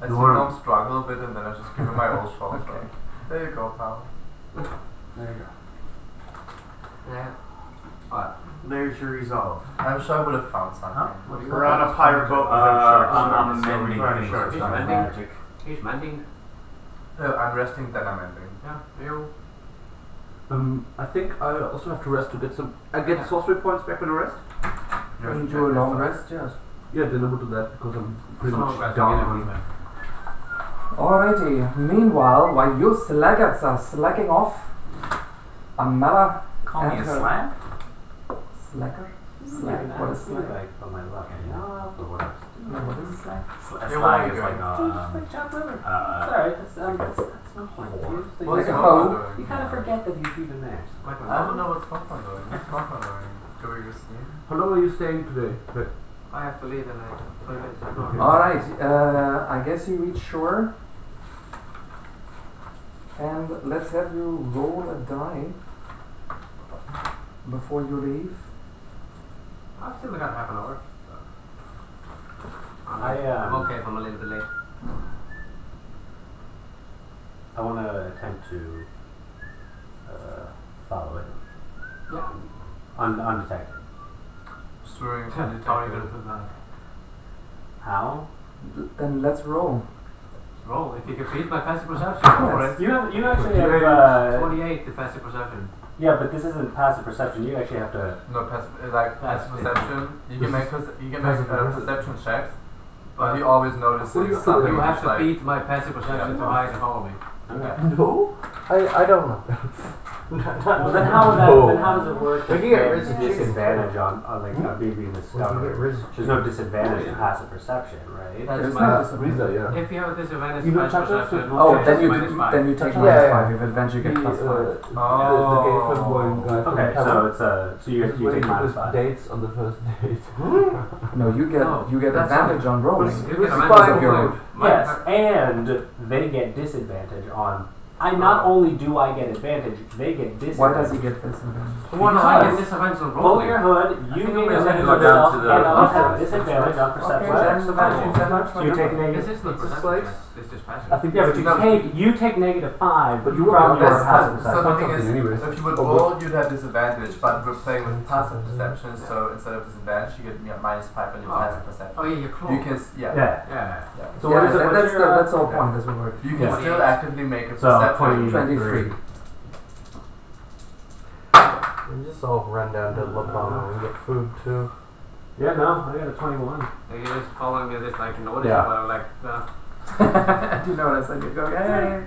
I see Norm struggle a bit and then I just give him my old shoulder. Okay. There you go, pal. There you go. Yeah. There's your resolve. I'm sure I would have found something. We're on a pirate boat without I'm mending things. He's mending. I'm resting, then I'm ending. Yeah, you. I think I also have to rest to get some. I get sorcery points back when I rest. Can you do a long rest? Yes. Yeah, then I will do that because I'm pretty much down on. Alrighty. Meanwhile, while you slaggards are slacking off, another. Call me a slag? Slacker? Slack? What is slack? Like on my luck, or whatever. No, what is slack? Slag is like sorry, that's no point. What's hoe? doing? You kind of forget that he's even there. I don't know what's Smokeborn doing. What's Smokeborn doing? Do we just see? How long are you staying today? I have to leave in like 20 minutes. Okay. Alright, I guess you reach shore. And let's have you roll a die before you leave. I've still got half an hour. I'm okay if I'm a little bit late. I want to attempt to follow it. Yeah. Undetected. Swearing how are you going to put that? How? Then let's roll. Roll. If you can beat my passive perception. Yes. You actually have 28 to passive perception. yeah, but this isn't passive perception. You actually have to. No, passive perception. You can make perception checks, but he always notices something. You have to like beat my passive perception to hide and follow me. Okay. No, I don't know. Well, then how does it work? We can get rid There's of a disadvantage on me being discovered. There's no disadvantage in passive perception, right? That's If you have a disadvantage in passive perception, then you take minus 5. If advantage, you get plus 5. Okay, so you take minus 5. Dates on the first date. No, you get advantage on rolling. You get advantage on your Yes, and they get disadvantage on I not only do I get advantage, they get disadvantage. Why does he get disadvantage? Why do I get disadvantage on Pull rolling? your hood, you think gain we have to advantage go on down yourself, to the and I'll have perception. disadvantage on perception. then the magic So you take This negative. is not perception. It's just passion. I think Yeah, but you take -5, but you from your passive So perception. the thing is, anyways. if you would roll, you'd have disadvantage, but we're playing with passive perception, so instead of disadvantage, you get -5 on your passive perception. Oh yeah, you're close. You can, yeah. Yeah. So Yeah, what is it? that's the whole point. This will work. You can Yeah. still actively make a So, perception. 23. We just all run down to Labama and get food too. Yeah, no, I got a 21. You're just following me this like notice Yeah. about like You notice and you go, hey.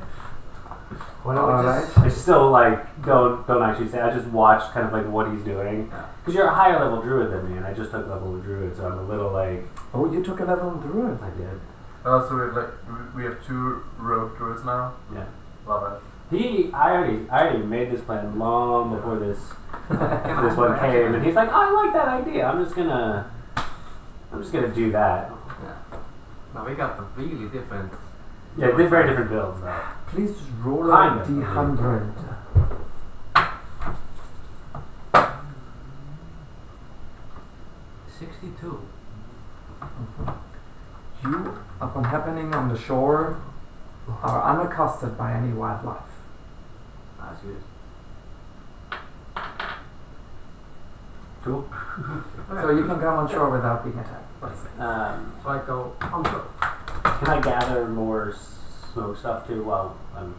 Why don't we Alright. just... I still like don't actually say. I just watch kind of like what he's doing. Because you're a higher level druid than me, and I just took level of druid, so I'm a little like. Oh, you took a level of druid. I did. Also, we have 2 rogue druids now. Yeah. Love it. I already made this plan long before this one came, and he's like, I like that idea. I'm just gonna do that. now we got the really different. Yeah, they're very different builds though. Please roll Kind a of. D100. You, upon happening on the shore, are unaccosted by any wildlife. That's good. Cool. So you can come on shore without being attacked. So I go on shore. Can I gather more smoke stuff too while I'm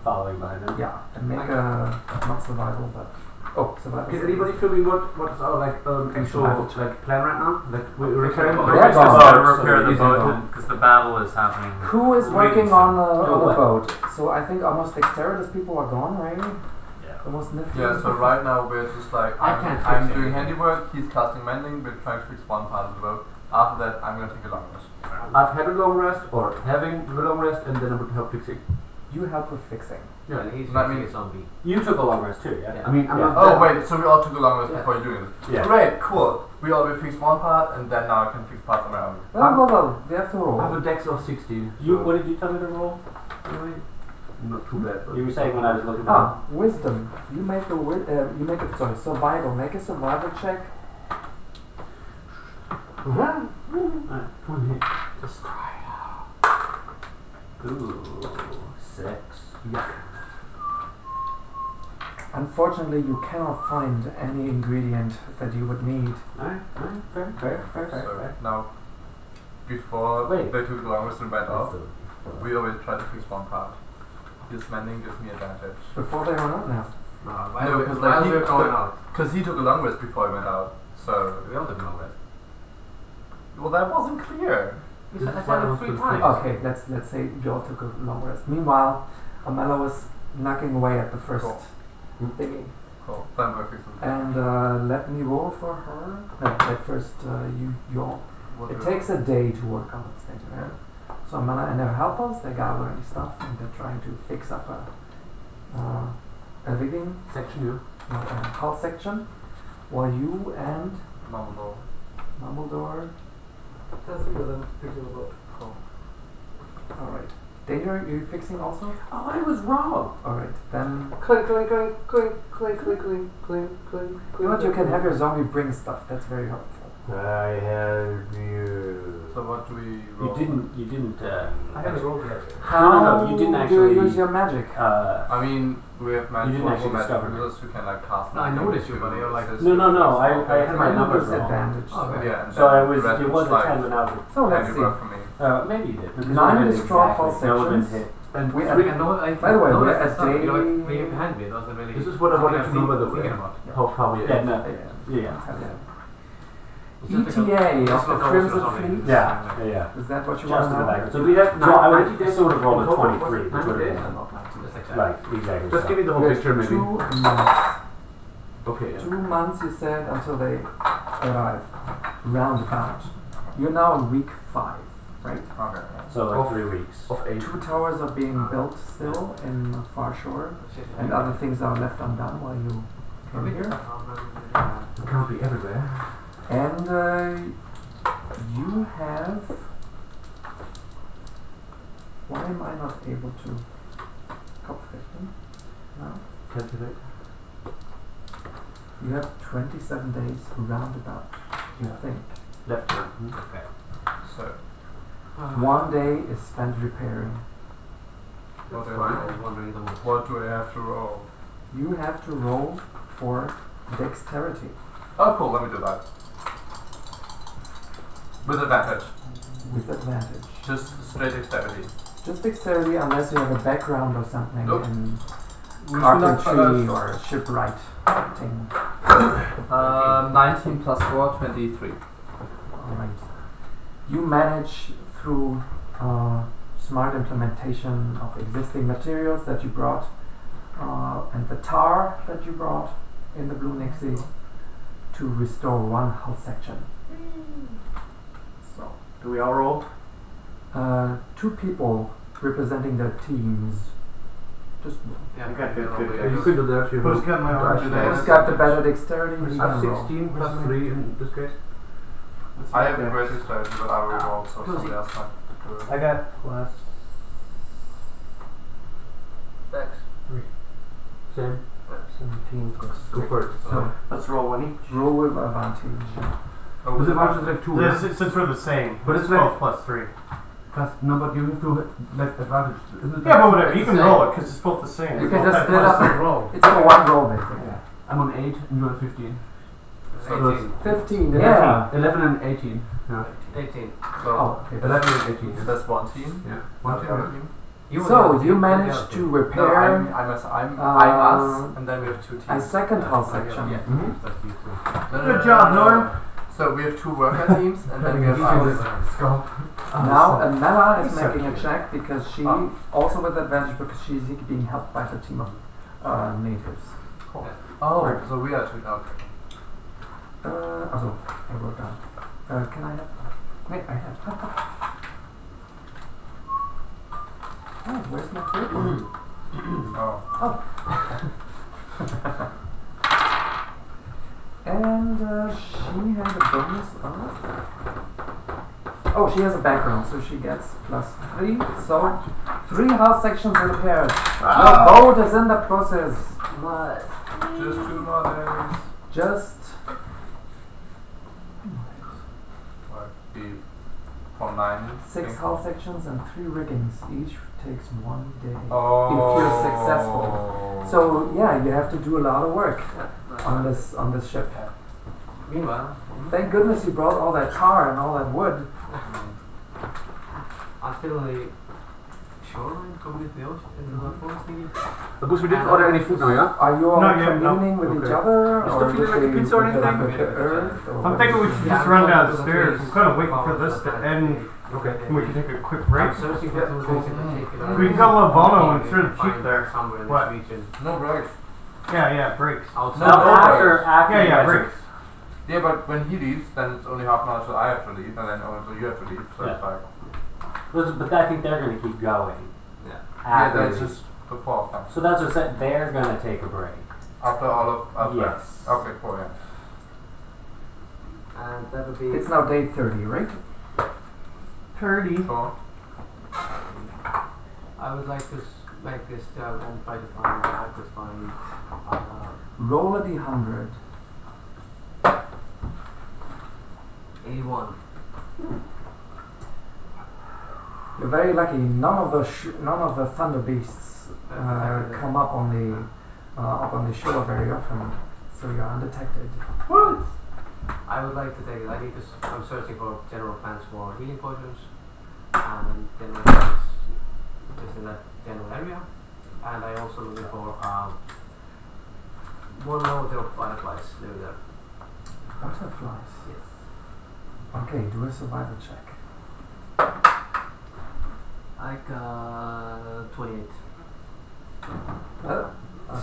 following behind him? Yeah, and make a, not survival, but, survival. Can anybody feel me what is our actual plan right now? Like we're repairing the We're Yeah, just go. going to repair the Using boat because the battle is happening. Who is working Wait. on the what? boat? So I think almost dexterous people are gone, right? Yeah. The most nifty. Yeah, so right now we're just like, I can't fix I'm it. doing handiwork, he's casting mending, we're trying to fix one part of the boat. After that, I'm going to take a long rest. I've had a long rest or having a long rest and then I would help fixing. You help with fixing. Yeah. And he's That fixing means- a zombie. You took a long rest too, yeah? I mean I'm Yeah. not Oh that- wait, so we all took a long rest Yeah. before you doing it? Yeah. Great, cool. We already fixed one part and then now I can fix parts of my own. Well, we have to roll. I have a dex of 16. You so what did you tell me to roll? not too bad. But You were saying when I was looking at Wisdom. You make a survival. Make a survival check. Alright. 20. Just try. Ooh, 6. Yuck. Unfortunately, you cannot find any ingredient that you would need. Alright, fair. So now, before Wait. they took the long rest and went off, we always try to fix one part. This mending gives me advantage. Before they run out now. No, No, because while like we're going out. because he took a long rest before he went out. So, We all took a long rest. well, that wasn't clear. He This said I is why said I it was 3 confused. times. Okay, let's say you all took a long rest. Meanwhile, Amela was knocking away at the first Cool. thingy. Cool. Then we're fixing. And let me roll for her. No, at first you all. What It do- takes a day to work on this thing, right? So Amela and her helpers, they gather any stuff and they're trying to fix up a living Section hull section, while you and Mumbledor. Mumbledor. Cool. Alright. Danger, you fixing also? Oh, I was wrong. Alright, then Clink, clink, clink, clink, clink, clink, clink, clink, clink. you know what, you can have your zombie bring stuff, that's very helpful. I have you. So what do we You roll? didn't I haven't rolled yet. How no, you didn't do actually- you use your magic? I mean, we have You didn't actually discover it. users who can like cast. No, I mending noticed you, to but you're like- assist No, with I this. had my You numbers use wrong. advantage. Oh, okay. Yeah, and So then it was the rest it was a like 10 when I was So let's see. handiwork for me. maybe you did. Because 9 I did destroy exactly. hull That would've been sections. hit. And We three, I know, I By the way, noticed we're that at stuff. day- You're like being behind me. It wasn't really. this is what I wanted to know by the way. thinking about. How far we are. Yeah, no, yeah. It's just like ETA it's of the not always Crimson or something. Fleet. Yeah. Is that what you Just want in to the know? background. So we have So I 90 would days. sort of roll a Total, 23, which 90 would have days? been Just like that. like exactly. Just give me the whole Yes, picture maybe. 2 months. Okay. Yeah. 2 months, you said, until they arrive. Roundabout. You're now on week 5, right? Okay. So like Of- 3 weeks. Of 8. 2 towers are being built still in Farshore, and other things are left undone while you came here. It can't be everywhere. And you have. Why am I not able to? Kopfrichten. Now, Calculate. you have 27 days roundabout, you think. Left hand. Okay. So, 1 day is spent repairing. what What do I have to roll? You have to roll for dexterity. Oh, cool. Let me do that. With advantage. With advantage. Just straight dexterity. Just dexterity unless you have a background or something Nope. in We carpentry or shipwrighting. 19 plus 4, 23. Alright. You manage through smart implementation of existing materials that you brought and the tar that you brought in the Blue Nixie to restore one hull section. So, Do we all roll? 2 people representing their teams. Just Yeah, I got okay, good. You could do that. Who's got my orange today? who's got the better dexterity? He I have can roll. 16 plus 3 in this case. I have a great dexterity, but I will roll, so somebody else might do it. I got plus Dex. Same. 17 plus Go for it. So, let's roll one each. roll with advantage. Oh, Was it much like 2? This, since we're the same, But it's it's 12 like- plus 3. Plus, no, but you have to like advantage. Isn't it Yeah, like- but whatever, you can roll it because it's both the same. You It's can both just that split plus up the roll. It's a 1 roll basically. I'm on 8 and you're on 15. So 18. 15, 11, yeah. 11 and 18. Yeah. 18. So, Oh, okay. 11 and 18. that's one team. Yeah. One One team. team. So, you managed to No, repair I'm us, and then we have 2 teams. a second hull section. Yeah. Mm-hmm. Good job, Norm. So we have 2 worker teams, and then we have us. Now, Mela is He's so making a cute. check because she, also with advantage, because she's being helped by the team of natives. Oh, so we are 2 now. Also, I wrote down. Can I have? Wait, I have. Oh, where's my third one? Oh. And she has a bonus of. Oh, she has a background, so she gets plus 3. So 3 hull sections repaired. Your boat is in the process. What? Just 2 more days. Just. Be from 9. 6 hull sections and 3 riggings. Each takes 1 day. Oh. If you're successful. So yeah, you have to do a lot of work on this ship. Meanwhile, Thank goodness you brought all that tar and all that wood. I'm still on the shoreline going into the ocean, into the forest thingy. Goose, we didn't order any food now, yeah? Are you all Not yet, no. communing with each Okay. other, You or still feeling like a pizza or anything? with the earth? Or I'm thinking we should just run downstairs. I'm kind of waiting for this to end. Okay. And we can take a quick break. I'm searching for some things in particular. We can go to Bono and through the cheap there. Somewhere in What? this region. No breaks. Yeah, breaks. Outside. No, after Yeah, you guys breaks. Yeah, but when he leaves, then it's only half an hour, so I have to leave, and then also you have to leave. So it's like. But I think they're going to keep going. Yeah. Yeah, After that's we- just before time. So that's what I said. They're going to take a break. After all of us. Yes. Okay, cool, yeah. And that would be. It's now day 30, right? 30. Cool. I would like to make this down and try to find. Roll a d100. 81. You're very lucky. None of the thunder beasts come up on the shore very often, so you're undetected. I would like to take it. I'm searching for general plans for healing potions and general plans just in that general area. And I also looking for one load of butterflies living there. Butterflies. Yes. Okay, do a survival check. I got 28.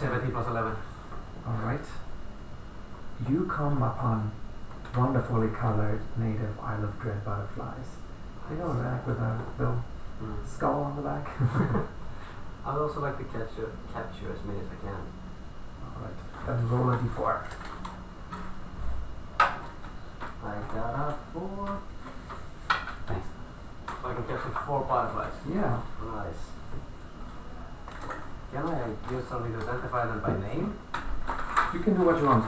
17 plus 11. Alright. You come upon wonderfully colored native Isle of Dread butterflies. They go back with a little skull on the back. I would also like to capture as many as I can. Alright, then roll a d4. I got a 4. So I can capture 4 butterflies. Yeah. Nice. Can I use something to identify them by name? You can do what you want.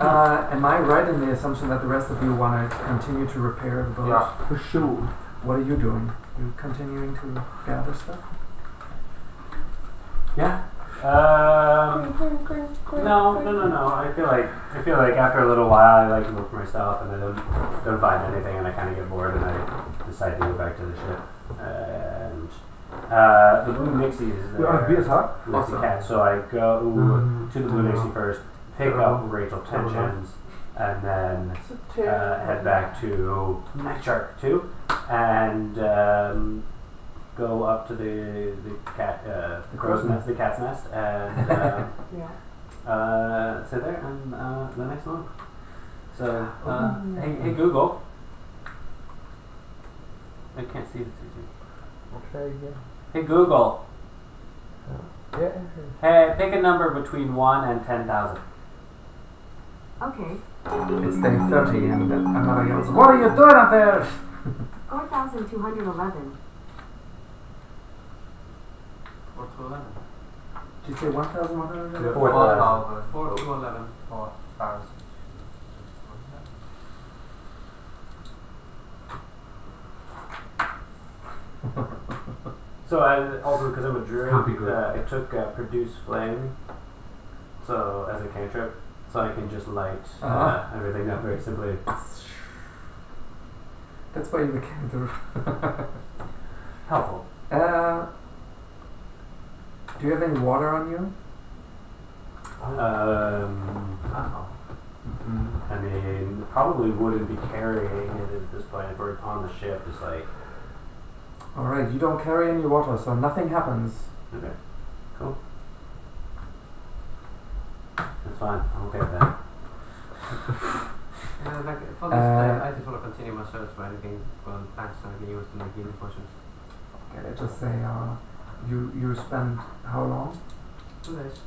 Am I right in the assumption that the rest of you want to continue to repair the boat? Yeah, for sure. What are you doing? You continuing to gather stuff? Yeah. No. I feel like after a little while I like to look for myself and I don't find anything and I kind of get bored and I decide to go back to the ship. And the Blue Nixie is there. With the cat, so I go to the Blue Nixie first, pick up Rachel Tensions, and then head back to Night Shark 2 and go up to the cat the cat's nest and sit there and the next one. So hey Google. I can't see it. Okay, yeah. Hey Google. Yeah. Hey, pick a number between 1 and 10,000. Okay. It's day 30 and another yells, what are you doing up there? 4,211. 4,211. Did you say 1,100? 4,000. 4,211. 4,000. So I also, because I'm a druid, Can't be good. I took Produce Flame, so as a cantrip, so I can just light everything up very simply. That's why you became the... Helpful. Do you have any water on you? I mean, probably wouldn't be carrying it at this point if we're on the ship. It's like... Alright, you don't carry any water, so nothing happens. Okay, cool. That's fine, I'm okay with that. For this time, I just want to continue my search for anything on plants that I can use to make healing potions. Okay, let's just say you spend how long? 2 days.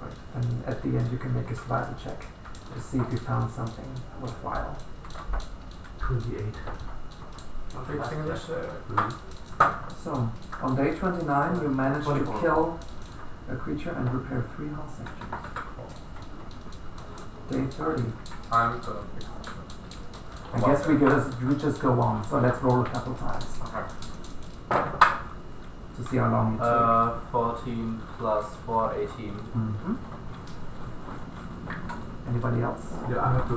Alright, and at the end you can make a survival check to see if you found something worthwhile. 28. Fixing this. So, on day 29 you managed to kill a creature and repair 3 hull sections. Day 30. I'm gonna fix it. I guess we just go on, so let's roll a couple times. Okay. To see how long you take. 14 plus 4, 18. Mm-hmm. Anybody else? Yeah, I have to.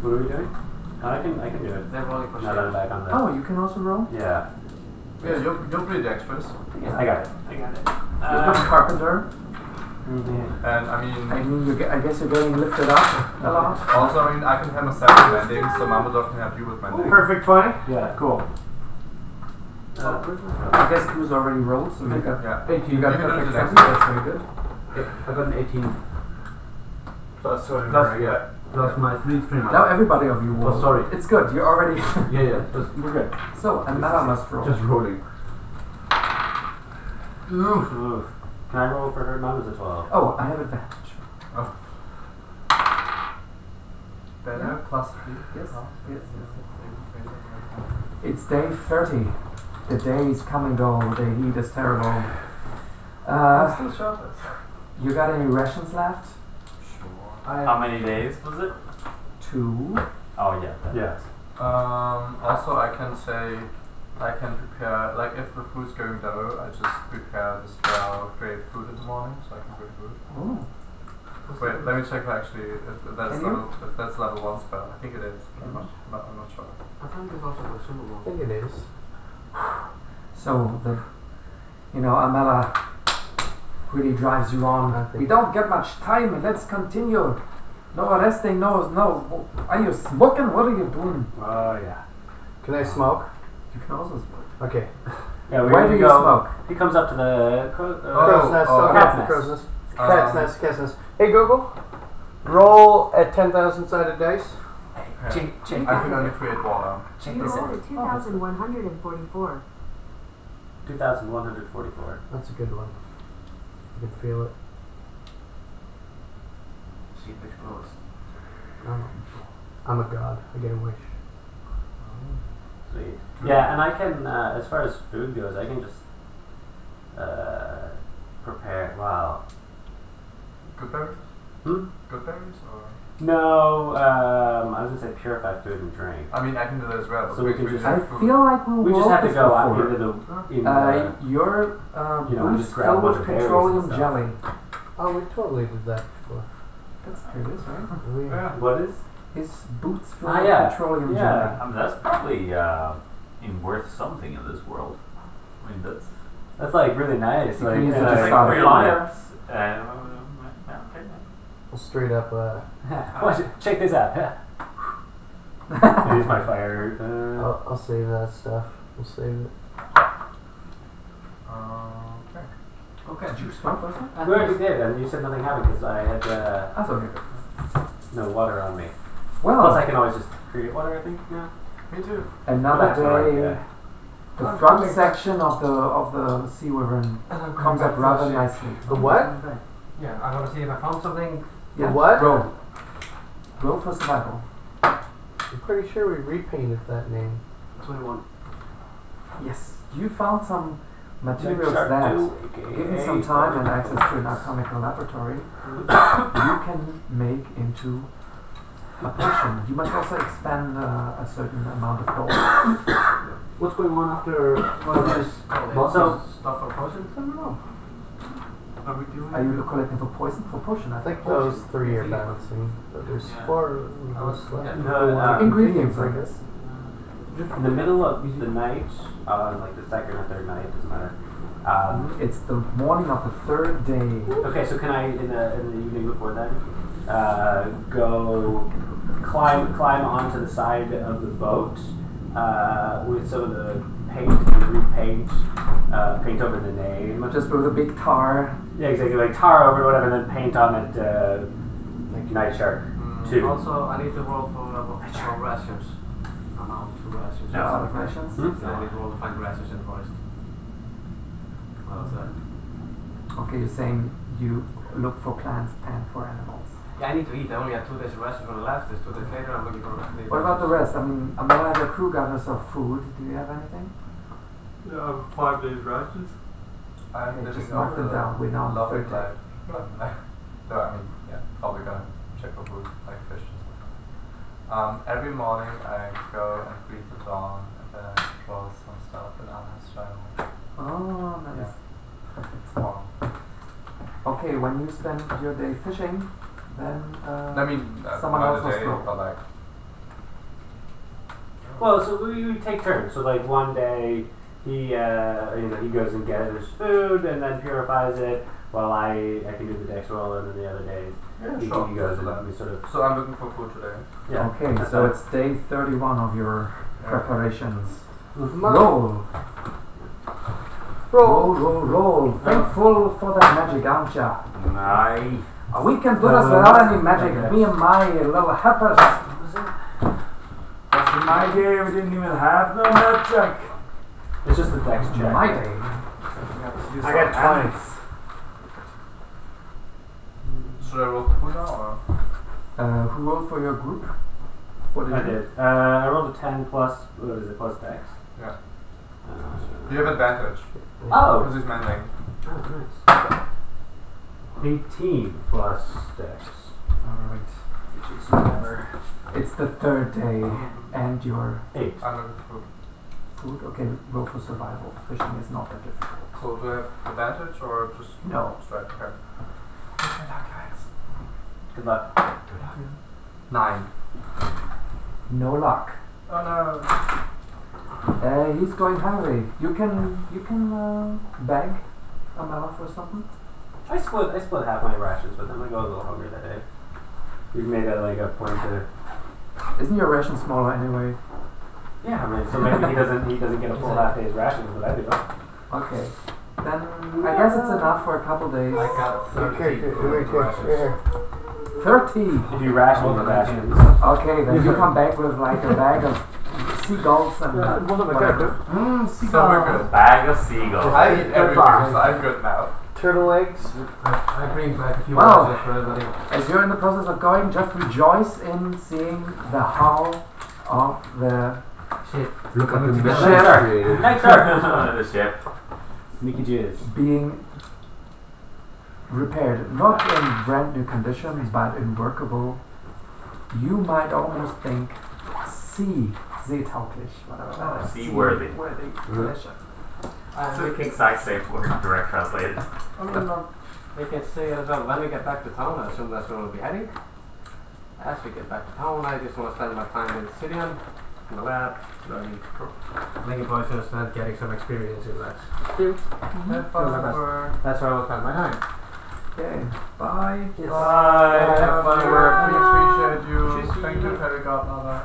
What are we doing? I can do it. They're rolling for Now that I'm back on the... Oh, you can also roll? Yeah. Yeah, you're pretty dexterous. I got it. You're a carpenter. And I mean, I guess you're getting lifted up a lot. also, I mean, I can handle 7 mending, so Mumbledor can help you with mending. Perfect 20. Yeah, cool. I guess Goose already rolled, so you got Yeah. 18. you got You can do perfect the 20. next That's very good. I got an 18. Plus whatever Plus, I get. plus my 3 frame. Now everybody of you roll. Oh, sorry. It's good. You're already. Yeah, just, we're good. So another must roll. Just rolling. Oof. Can I roll for her? Mine was a 12. Oh, I have advantage. Oh. Better, plus 3. Yes. Yes. It's day 30. The days come and go. The heat is terrible. I'm still sharp. You got any rations left? How many days was it? 2. Oh yeah. Yes. Also, I can say, I can prepare, like if the food's going low, I just prepare the spell, create food in the morning, so I can create food. Oh. Wait, let me check actually if that's level 1 spell. I think it is. I'm not sure. I think it's also consumable. I think it is. So Amela really drives you on. We don't get much time. Let's continue. No resting. No. Are you smoking? What are you doing? Oh yeah. Can I smoke? You can also smoke. Okay. Yeah, Where do you smoke? He comes up to the Crow's nest. cat's nest. Crow's nest. Cat's nest. Hey Google, roll at 10,000 sided dice. Check. I can only create water. Check You this rolled out. a 2,144. 2,144. That's a good one. You can feel it. See if it explodes. I'm a god. I get a wish. Sweet. Yeah, and I can, as far as food goes, I can just prepare. Well. Good berries? Hmm? Good berries or? No, I was gonna say purified food and drink. I mean, I can do that as well. So we can just. I feel like we just have to go out into the. Your boots just grab filled one with of the berries petroleum and stuff. jelly. Oh, we totally did that before. That's here it is, right? Yeah. What is? His boots filled Ah, with yeah. petroleum Yeah. jelly. I mean, that's probably worth something in this world. I mean, That's like really nice. You Like, can use it like to start a fire. Straight up. Watch it. Check this out. Here's my fire. I'll save that stuff. We'll save it. Okay. Okay. Did you smoke those? We already did, and you said nothing happened because I had That's okay. no water on me. Well, Plus, I can always just create water. I think. Yeah. Me too. another That's all right, day. yeah. The front section of the sea wyvern comes up rather nicely. The what? Yeah, I want to see if I found something. Yeah. The what? Roll. Roll for survival. I'm pretty sure we repainted that name. 21. Yes. You found some materials Shark that, two, given aka some time and access to an alchemical laboratory, you can make into a potion. You must also expend a certain amount of gold. What's going on after Also, Stuff for potions? I don't know. Are we doing? Are you collecting for poison? For potion, I think those three are balancing, but there's four left. Ingredients, I guess. in the middle of the night, like the second or third night, doesn't matter. It's the morning of the third day. Okay, so can I, in the evening before then, go climb onto the side of the boat with some of the paint and repaint, paint over the name. Just with a big tar. Yeah, exactly, like tar over whatever, and then paint on it, like Night Shark 2. Also, I need to roll for rations. Amount to rations. No. Out of rations? So I need to roll to find rations in the forest. What was that? Okay, you're saying you look for plants and for animals. Yeah, I need to eat. I only have 2 days of rations for the last. There's 2 days later. I'm looking for. What about the rest? I mean, Amela and the crew got us some food. Do you have anything? 5 days rations. I'm Okay, living just mark them over down. We're now on the lovely third day. life. No, I mean, yeah, probably gonna check for food, like fish and stuff. Every morning I go and greet the dawn and then I roll some stuff and Anna's channel. Oh, nice. It's fun. Okay, when you spend your day fishing, then I mean, someone not else a will day, smoke. but like, Well, so we take turns. So like one day he he goes and gathers food and then purifies it, while I can do the dex roll, and then the other days he goes and we sort of. So I'm looking for food today. Yeah. Okay, so it's day 31 of your preparations. Roll. Roll. Thankful for that magic, aren't ya? Aye. We can do this without any magic. Me and my little helpers. That's in my day, we didn't even have no help check. It's just the dex check. My day. I got 20. Should I roll for food now or? Who rolled for your group? What I did you? did. I rolled a 10 plus. What is it? Plus dex. Yeah. You have advantage. Oh. Because he's mending. Oh, nice. 18 plus dex. Alright. Whatever. It's the third day, and your 8. I'm looking for food. food. Okay, roll for survival. Fishing is not that difficult. So do I have advantage or just No. straight? Okay. Good luck. 9. No luck. Oh He's going hungry. You can beg Amela for something. I split half my rations with him. I go a little hungry that day. We've made that like a point to. Isn't your ration smaller anyway? Yeah, I mean, so maybe he doesn't get a full half day's rations, but I do. Okay. Then I guess it's enough for a couple days. I got 30. 30. If you ration the rations. Okay, then you come back with like a bag of seagulls and whatever. So we're good. Bag of seagulls. I eat everything, so I'm good now. Turtle eggs. I bring back a few Wow. rations for everybody. As you're in the process of going, just rejoice in seeing the hull of the Shit. Look at the ship mess. Night Shark. The ship. Sneaky jizz. being repaired, not in brand new condition, but in workable. You might almost think seetauglich, whatever that is. Seaworthy. Seaworthy condition. It's the exact same word, direct translated. I mean, we can say it as well. When we get back to town, I assume that's where we'll be heading. As we get back to town, I just want to spend my time in the city, in the lab, learning, making potions, and getting some experience in that. That's where I will spend my time. Okay, bye. Yes. Bye. Have fun at work. We appreciate you. Cheers. Thank you, Fairy Godmother.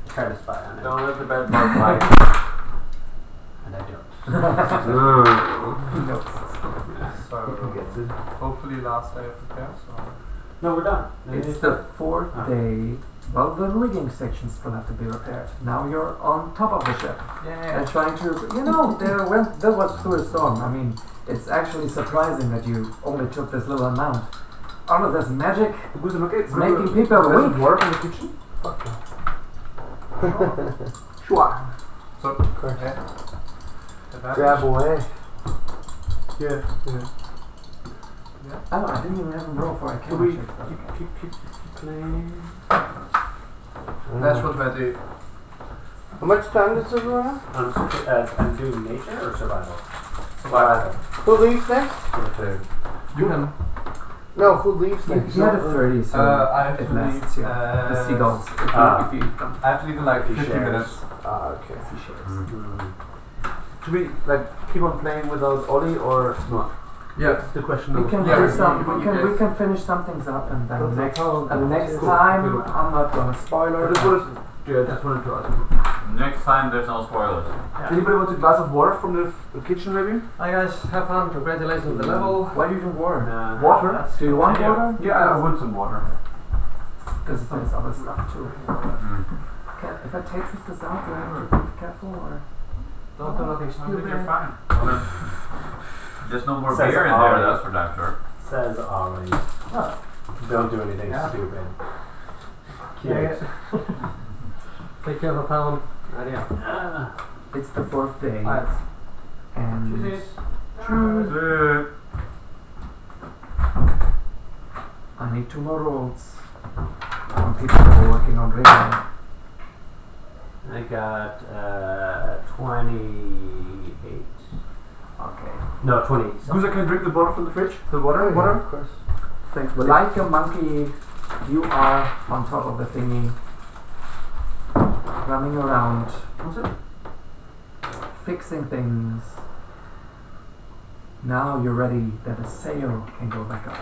Try to spy on it. Don't let the bed bug bite. And I don't. No. So, hopefully last day of the camp. So. No, we're done. It's the 4th day. Well, the rigging sections still have to be repaired. Now you're on top of the ship. Yeah. And trying to, there was through a storm. I mean, it's actually surprising that you only took this little amount. All of this magic is making people weak. Work in the kitchen? Fuck Sure. So, Grab away. Yeah. Oh, I didn't even have a roll for a Can we camera keep playing? That's what I do. How much time does it run? And do nature or survival? Survival. Who leaves next? You can. No, who leaves You next? had a 30, so I have it to lasts leave. you. The seagulls. If you eat them. I have to leave in like 15 shares. minutes. Okay. Should we keep on playing without Ollie or not? Yeah. That's the question. We can do some. We can finish some things up, and then next time I'm not gonna spoiler. Just wanted to ask. Next time there's no spoilers. Anybody want a glass of water from the kitchen, maybe? Hi guys, have fun. Congratulations on the level. Why do you drink water? Water? Do you want water? Yeah, I want some water. Because there's other stuff too. If I Tetris this out, do I have to be careful or? Don't do nothing stupid. You're fine. There's no more Says beer in Ollie. there, that's for damn sure. Says Ollie. Don't do anything stupid. Yeah. Take care of the town. Adios. It's the 4th day. Alright. And Cheers. I need 2 more rolls. Some people are working on rigging. I got 28. Okay. No, 20. Goose, I can drink the water from the fridge? The water? Yeah, Water? of course. Thanks, buddy. Like a monkey, you are on top of the thingy, running around, fixing things. Now you're ready that a sail can go back up.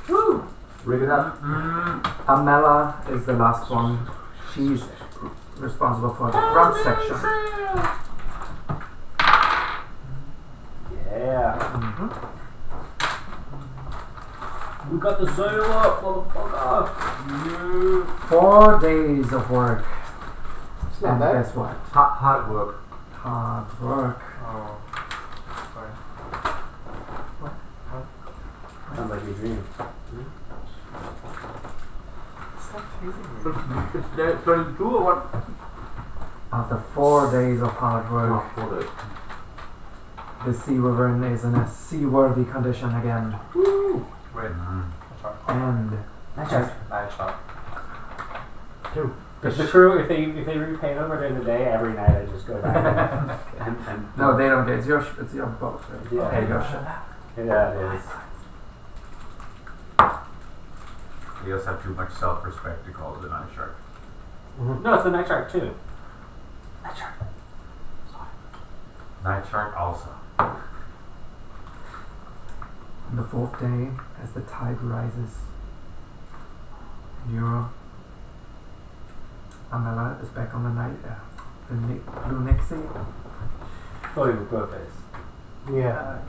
Woo! Rig it up. Amela is the last one. She's responsible for the front section. Yeah. We got the sail up, motherfucker. 4 days of work. It's not And bad. guess what? Hard work. Hard work. Oh. Sorry. Sounds like your dream. It's 32 or what? After 4 days of hard work, 4 days. the sea wyvern is in a seaworthy condition again. Wait. And Night shot. If the crew, if they repay them during the day, every night I just go back and no, they don't get it's your boat. Right? Yeah. There you go. Shut yeah, it is. You guys have too much self-respect to call it a night shark. No, it's the night shark too. Night shark. Night shark also. On the 4th day, as the tide rises, Amela is back on the night. The Blue Nixie. Fully with both face. Yeah.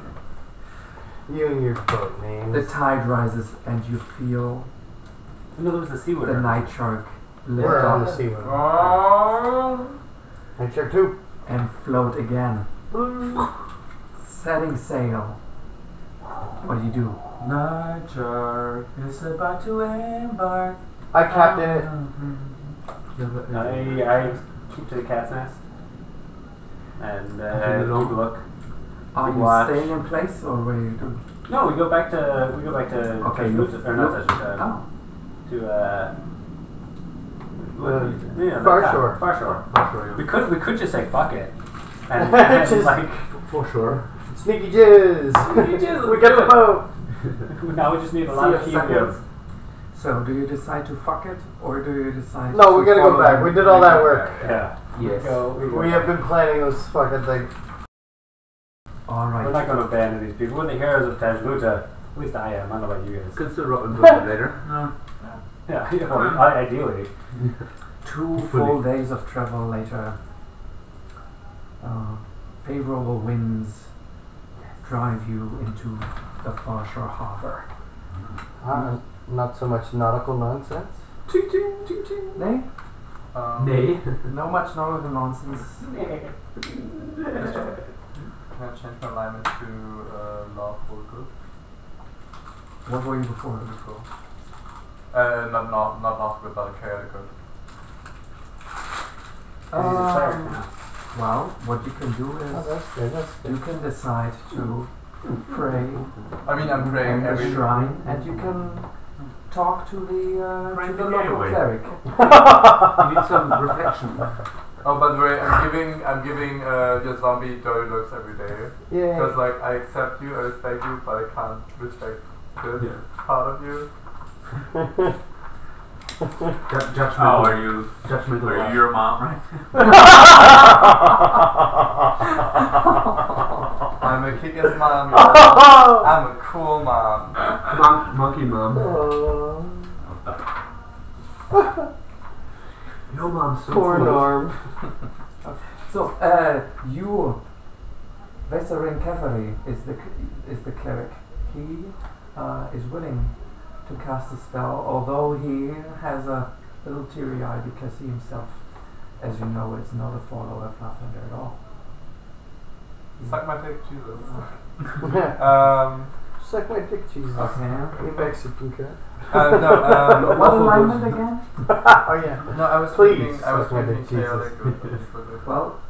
You and your boat names. The tide rises, and you feel No, there was the sea the water. night shark lift We're on up the sea one. Oh. Night shark 2. and float again. Setting sail. What do you do? Night shark is about to embark. I captain it. I keep to the cat's nest and keep a look. Are you Watch. staying in place or where you do? No, we go back to Okay, Tajmuta, or not Tajmuta, Farshore. Farshore. Yeah. We could just say fuck it, and Just- like For sure. Sneaky jizz. We got the boat. now we just need a lot of helium. So, do you decide to fuck it, or do you decide No, to we gotta go follow back. him? We did all that work. Yeah. Yes. We have been planning this fucking thing. Alright. We're not going to abandon these people. We're the heroes of Tajmuta. At least I am. I don't know about you guys. Can still rob and burn later. Yeah, well, ideally. 2 full days of travel later, favorable winds drive you into the Farshore harbor. Not so much nautical nonsense. Nay? Nay. No much nautical nonsense. Can I change my alignment to lawful good? What were you before? Not lawful good, but chaotic good. Well, what you can do is That's good. you can decide to pray I mean, I'm praying in the every shrine, and you can talk to the local cleric. You need some reflection. Oh, by the way, I'm giving your zombie dirty looks every day. Yeah. Because like I accept you, I respect you, but I can't respect this part of you. Judgmental. Oh, are you your mom, right? I'm a kick-ass mom. I'm a cool mom. Monkey mom. Your mom's so Poor cool. Norm. So, you, Veserin Cavalry is the cleric. He is willing to cast a spell, although he has a little teary eye because he himself, as you know, is not a follower of Pathfinder at all. Suck my dick, Jesus. Suck my dick, Jesus. Okay. You Mexican cut. What alignment again? Oh yeah. No, I was Please. thinking Suck my dick, chaotic Jesus. good. Well,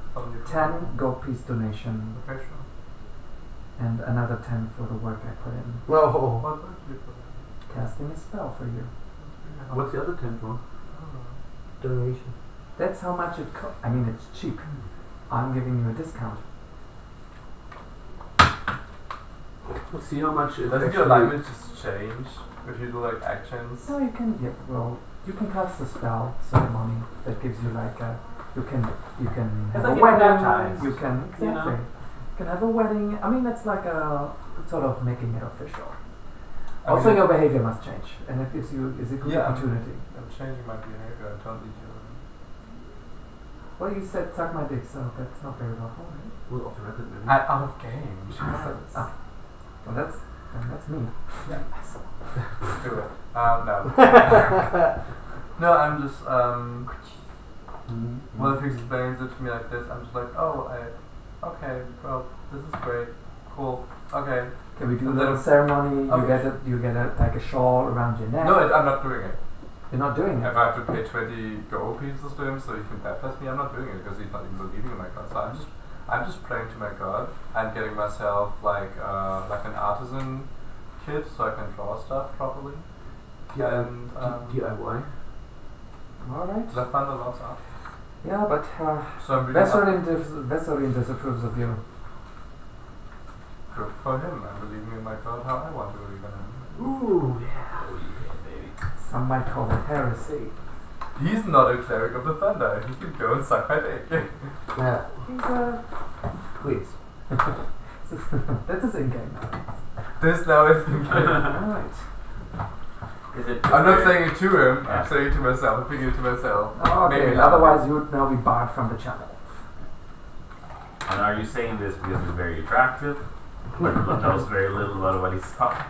10 gold piece donation Okay, sure. and another 10 for the work I put in. No. What would you put in? Casting a spell for you. What's the other 10 for? Donation. That's how much it costs. I mean, it's cheap. I'm giving you a discount. Let's see how much it Doesn't your alignment just change if you do like actions? So you can you can cast a spell ceremony that gives you like a you can have like a wedding. baptized, You can exactly. You can have a wedding. I mean, it's like a sort of making it official. Also, your behavior must change, and it gives you a good opportunity. I'm changing my behavior. I don't need you. Well, you said suck my dick, so that's not very lawful, right? Well, off the record, maybe. Out of game. Jesus. Well, that's me. Yeah. Do it. No. No, I'm just well, if he explains it to me like this, I'm just like, okay, well, this is great, cool, okay. Can we do a And little then- ceremony? okay. You get like a shawl around your neck. No, I'm not doing it. You're not doing it. If I have to pay 20 gold pieces to him so he can baptize me, I'm not doing it because he's not even believing in my God. So I'm just praying to my God and getting myself like an artisan kit so I can draw stuff properly. And DIY. All right. I found a lot of. Yeah, but So I'm really Veserin disapproves of you. good for him. I'm believing in my God how I want to believe in him. Ooh, yeah. Some might call it heresy. He's not a cleric of the thunder. He can go and suck my dick. Yeah. He's Please. that's his in-game now. This now is the game. Alright. I'm not saying it to him. I'm saying it to myself. I'm thinking it to myself. Okay, Maybe otherwise you would now be barred from the channel. And are you saying this because he's very attractive? But knows very little about what he's talking?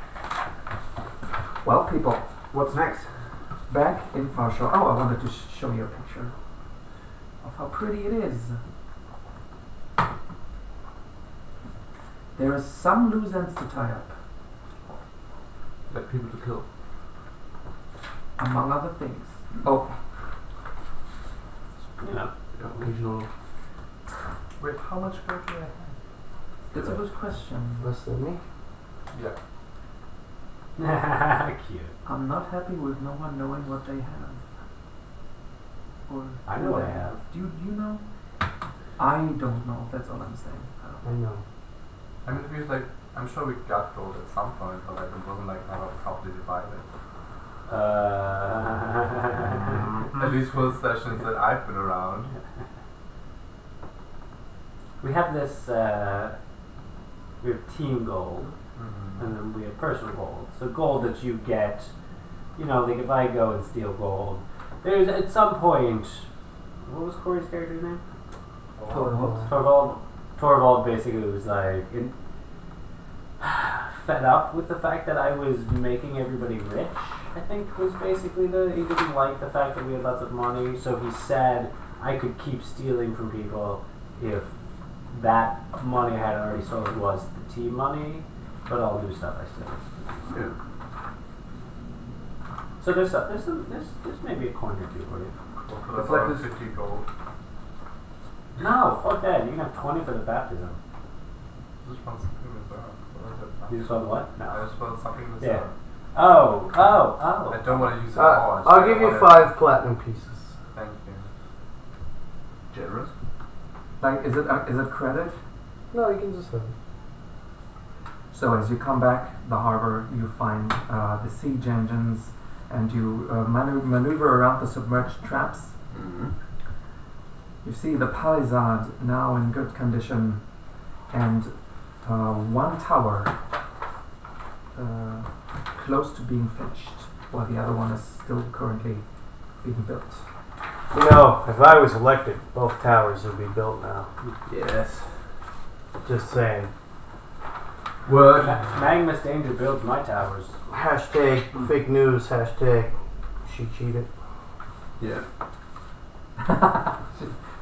Well, people, What's next? back in Farshore. Oh, I wanted to show you a picture of how pretty it is. There are some loose ends to tie up, Like people to kill. among other things. Oh, Yeah. Occasional. Wait, how much gold do I have? that's a good question. Less than me. Yeah. Cute. I'm not happy with no one knowing what they have. Or I know what I have. Do you know? I don't know. That's all I'm saying. I know. I mean, it feels like I'm sure we got gold at some point, but like it wasn't like never properly divided. At least for the sessions that I've been around. We have this. We have team gold, and then we have personal gold. So gold that you get, you know, like if I go and steal gold, there's at some point. What was Corey's character's name? Torvald basically was like fed up with the fact that I was making everybody rich. I think was basically he didn't like the fact that we had lots of money, so he said I could keep stealing from people if that money I had already stolen was the team money, but all new stuff I still. Yeah. So there's maybe a coin or two for you. It's like this 50 gold. No, fuck that. You can have 20 for the baptism. I just want something reserved. You just want what? No. I just want something reserved. Yeah. Oh. I don't want to use it all. I'll give you 5 platinum pieces. Thank you. Generous? Like, is it credit? No, you can just have it. So as you come back the harbor, you find the siege engines, and you maneuver around the submerged traps. You see the palisade now in good condition, and one tower close to being finished, while the other one is still currently being built. You know, if I was elected, both towers would be built now. Yes. Just saying. Word. Magmus Danger builds my towers. Hashtag fake news, hashtag she cheated. Yeah.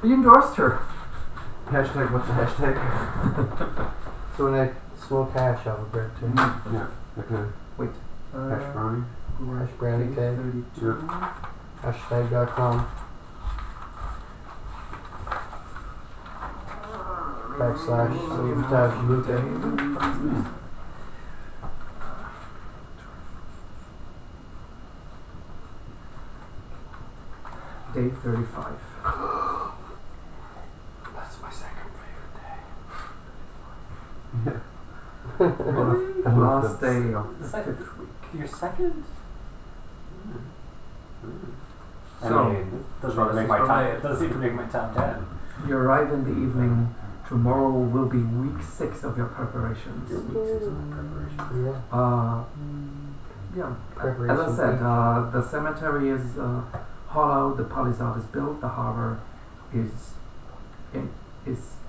You endorsed her. Hashtag, what's the hashtag? So when I smoke hash, I'll bread too. Yeah, okay. Wait. Hash brownie. Hash brownie cake. 32. Hashtag.com. // Luke. Day 35. That's my second favorite day. The last day of the Second. 5th week. Your second? So, I mean, doesn't seem to make my top 10. You arrive in the evening. Tomorrow will be week 6 of your preparations. Yeah. As I said, the cemetery is hollow. The palisade is built. The harbor is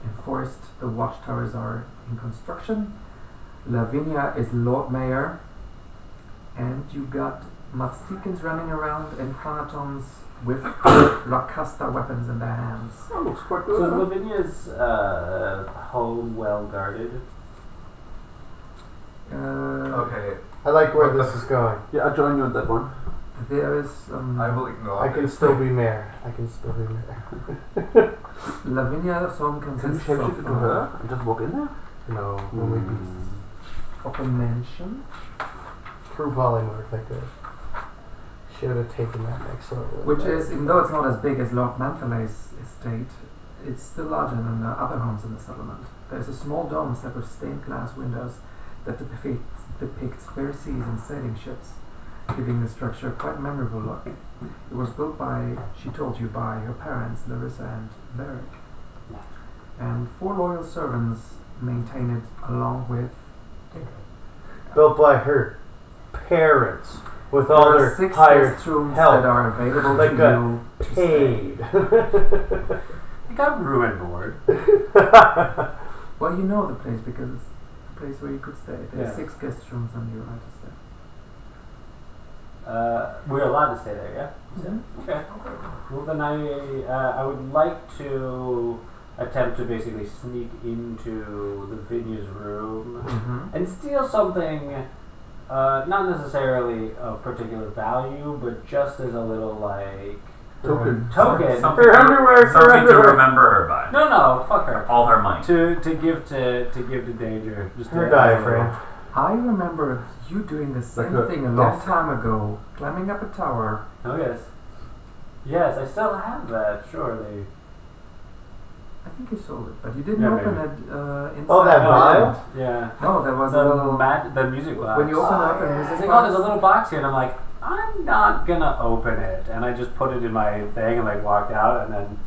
enforced. The watchtowers are in construction. Lavinia is Lord Mayor, and you got Matstikins running around in Thanatons with Rakasta weapons in their hands. That looks quite good. So is Lavinia's home well guarded? Okay. I like where this is going. Yeah, I'll join you on that one. There is I will ignore I can this. still be mayor. Lavinia's home Can you consists shape of shift to her and just walk in there? No, only beasts. of a mansion, Through polymorph if I could. Should have taken that next level. which is, even though it's not as big as Lord Manthelay's estate, it's still larger than the other homes in the settlement. There's a small dome set with stained glass windows that depicts fair seas and sailing ships, giving the structure a quite memorable look. It was built by, she told you, by her parents, Larissa and Varric. And 4 loyal servants maintain it along with... Built by her parents with all There are their 6 hired guest rooms help. that are available They to got you to stay. paid. You got ruined board. Well, you know the place because it's the place where you could stay. There are Yeah. 6 guest rooms and you're allowed to stay. We're allowed to stay there, yeah? Mhm. Okay. Well, then I would like to attempt to basically sneak into the Vinya's room and steal something, not necessarily of particular value, but just as a little, like... Token. Token. Something, Her underwear, something to remember her by. No, fuck her. All her money. To give to Danger. Just Her a diaphragm. I remember you doing the same Like a thing a long desk. time ago, climbing up a tower. Oh yes. Yes, I still have that. Surely. I think you sold it, but you didn't Yeah, open maybe. it inside. Oh, that the vial? room. Yeah. No, there was a little. The music box. When you open up a It's music like, oh, box. there's a little box here, and I'm like, I'm not gonna open it, and I just put it in my thing and like walked out, and then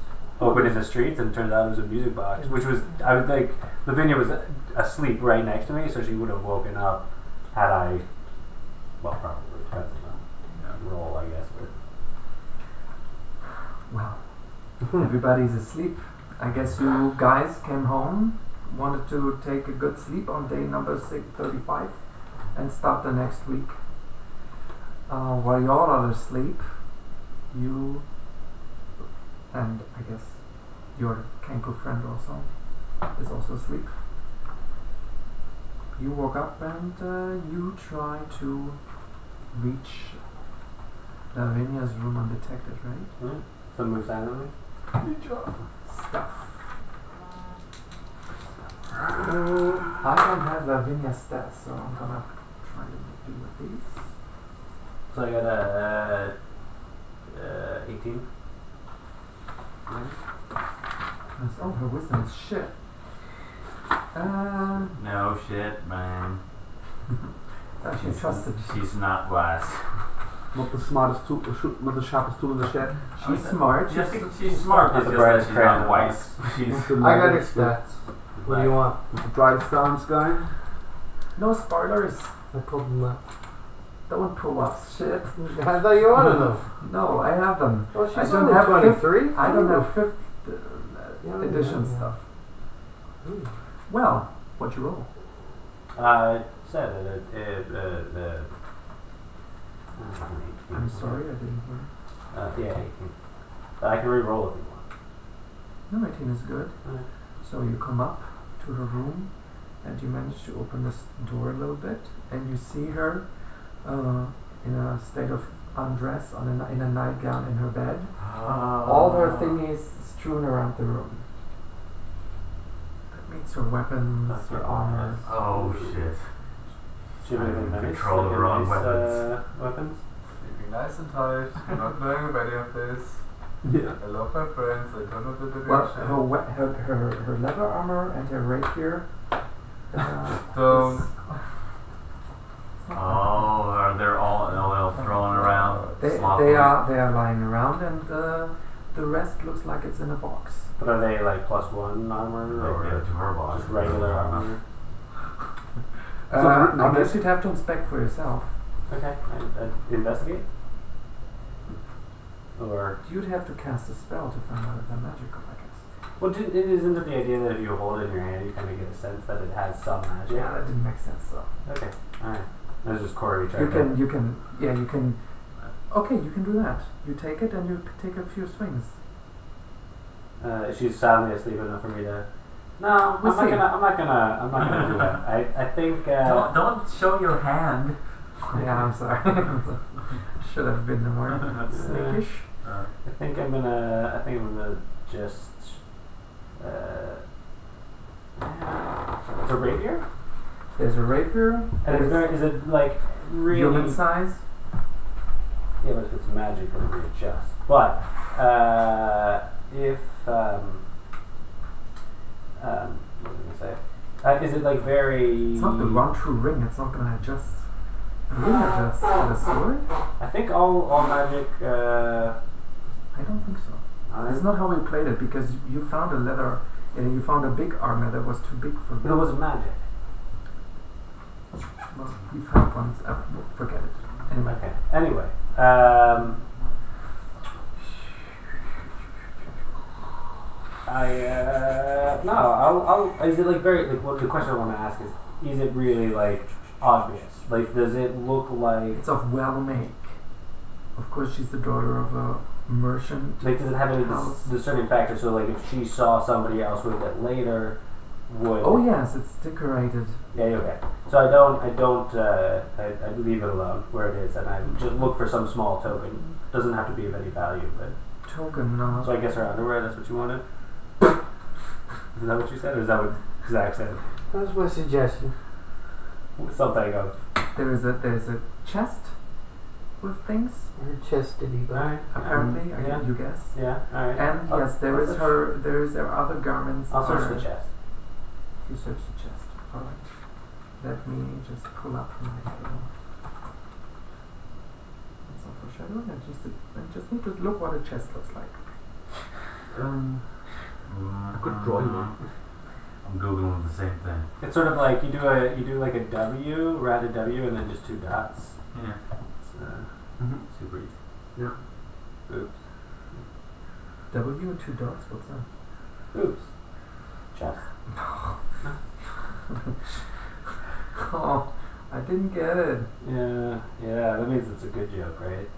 opened in the streets, and it turned out it was a music box, which was I was like, Lavinia was asleep right next to me, so she would have woken up had I. Well, probably depends on the roll, I guess, but. Well, everybody's asleep. I guess you guys came home, wanted to take a good sleep on day number 635, and start the next week. While you all are asleep, you and I guess your Kenku friend also is also asleep. You woke up and you try to reach Lavinia's room undetected, right? Mm-hmm. So move silently. Stuff. I don't have Lavinia's stats, so I'm gonna try to do with these. So I got a 18. Oh, her wisdom is shit. No shit, man. She trusted. She's not wise. Not the smartest tool, not the sharpest tool in the shed. She's smart. She's smart, Not it's the just that brightest she's crayon not in the wise. She's I got your stats. What do you want? The brightest star in the sky. No spoilers. I pulled them up. Don't pull up shit. I thought you wanted them. No, I have them. Well, she's I don't only have 23. I don't have fifth edition yeah. stuff. Well, what you roll? Said it. I'm sorry, I didn't hear. Yeah, 18. But I can re-roll if you want. No, 18 is good. Alright. So you come up to her room and you manage to open this door a little bit and you see her in a state of undress in a nightgown in her bed. All her thingies strewn around the room. That means her weapons, her armor. Oh shit. Should we have Control the wrong weapons. Weapons? Sleeping nice and tight, not knowing of any of this. Yeah. I love my friends, I don't know the direction. Well, her leather armor and her rapier. Don't. Oh, they're all thrown around. They are lying around, and the rest looks like it's in a box. But are they like +1 armor or to her boss. just regular armor? I guess you'd have to inspect for yourself. Okay, I'd investigate. Or You'd have to cast a spell to find out if they're magical, I guess. well, isn't it the idea that if you hold it in your hand, you kind of get a sense that it has some magic? Yeah, that didn't make sense though. Okay, all right. That was just Corey trying You can. Okay, you can do that. You take it and you take a few swings. She's sadly asleep enough for me to. No, We'll I'm see. not gonna do that. I think. Don't show your hand. Yeah, I'm sorry. Should have been more sneakish. I think I'm gonna just. It's a rapier. There's a rapier. And is it like really human size? Yeah, but if it's magic, it'll readjust. But if what was I gonna say? Is it like very? It's not the one true ring. It's not gonna adjust. It will adjust the sword. I think all magic. I don't think so. That's not how we played it because you found a leather. You found a big armor that was too big for. But it wasn't magic. Well, we found ones. Forget it. Anyway. Okay. Anyway. I'll. Is it like very like what the question I want to ask is it really like obvious? Like, does it look like it's of well make? Of course, she's the daughter of a merchant. Like, does it have any discerning factor? So, like, if she saw somebody else with it later, would? Oh yes, it's decorated. Yeah. Okay. So I leave it alone where it is, and I just look for some small token. Doesn't have to be of any value, but token. No. So I guess her underwear. That's what you wanted. Is that what you said, or is that what Zach said? That was my suggestion. something of. There's a chest with things. Her chest did he buy? Apparently, Yeah. you guess. Yeah. All right. And yes, there is their other garments. I'll search are- the chest. You search the chest. Alright. Let me just pull up my table. That's not foreshadowing. I just need to look what a chest looks like. I could draw you one. I'm googling the same thing. It's sort of like you do like a W, rounded W, and then just 2 dots. Yeah. It's super easy. Yeah. Oops. W and 2 dots. What's that? Oops. Chest. Oh, I didn't get it. Yeah. That means it's a good joke, right?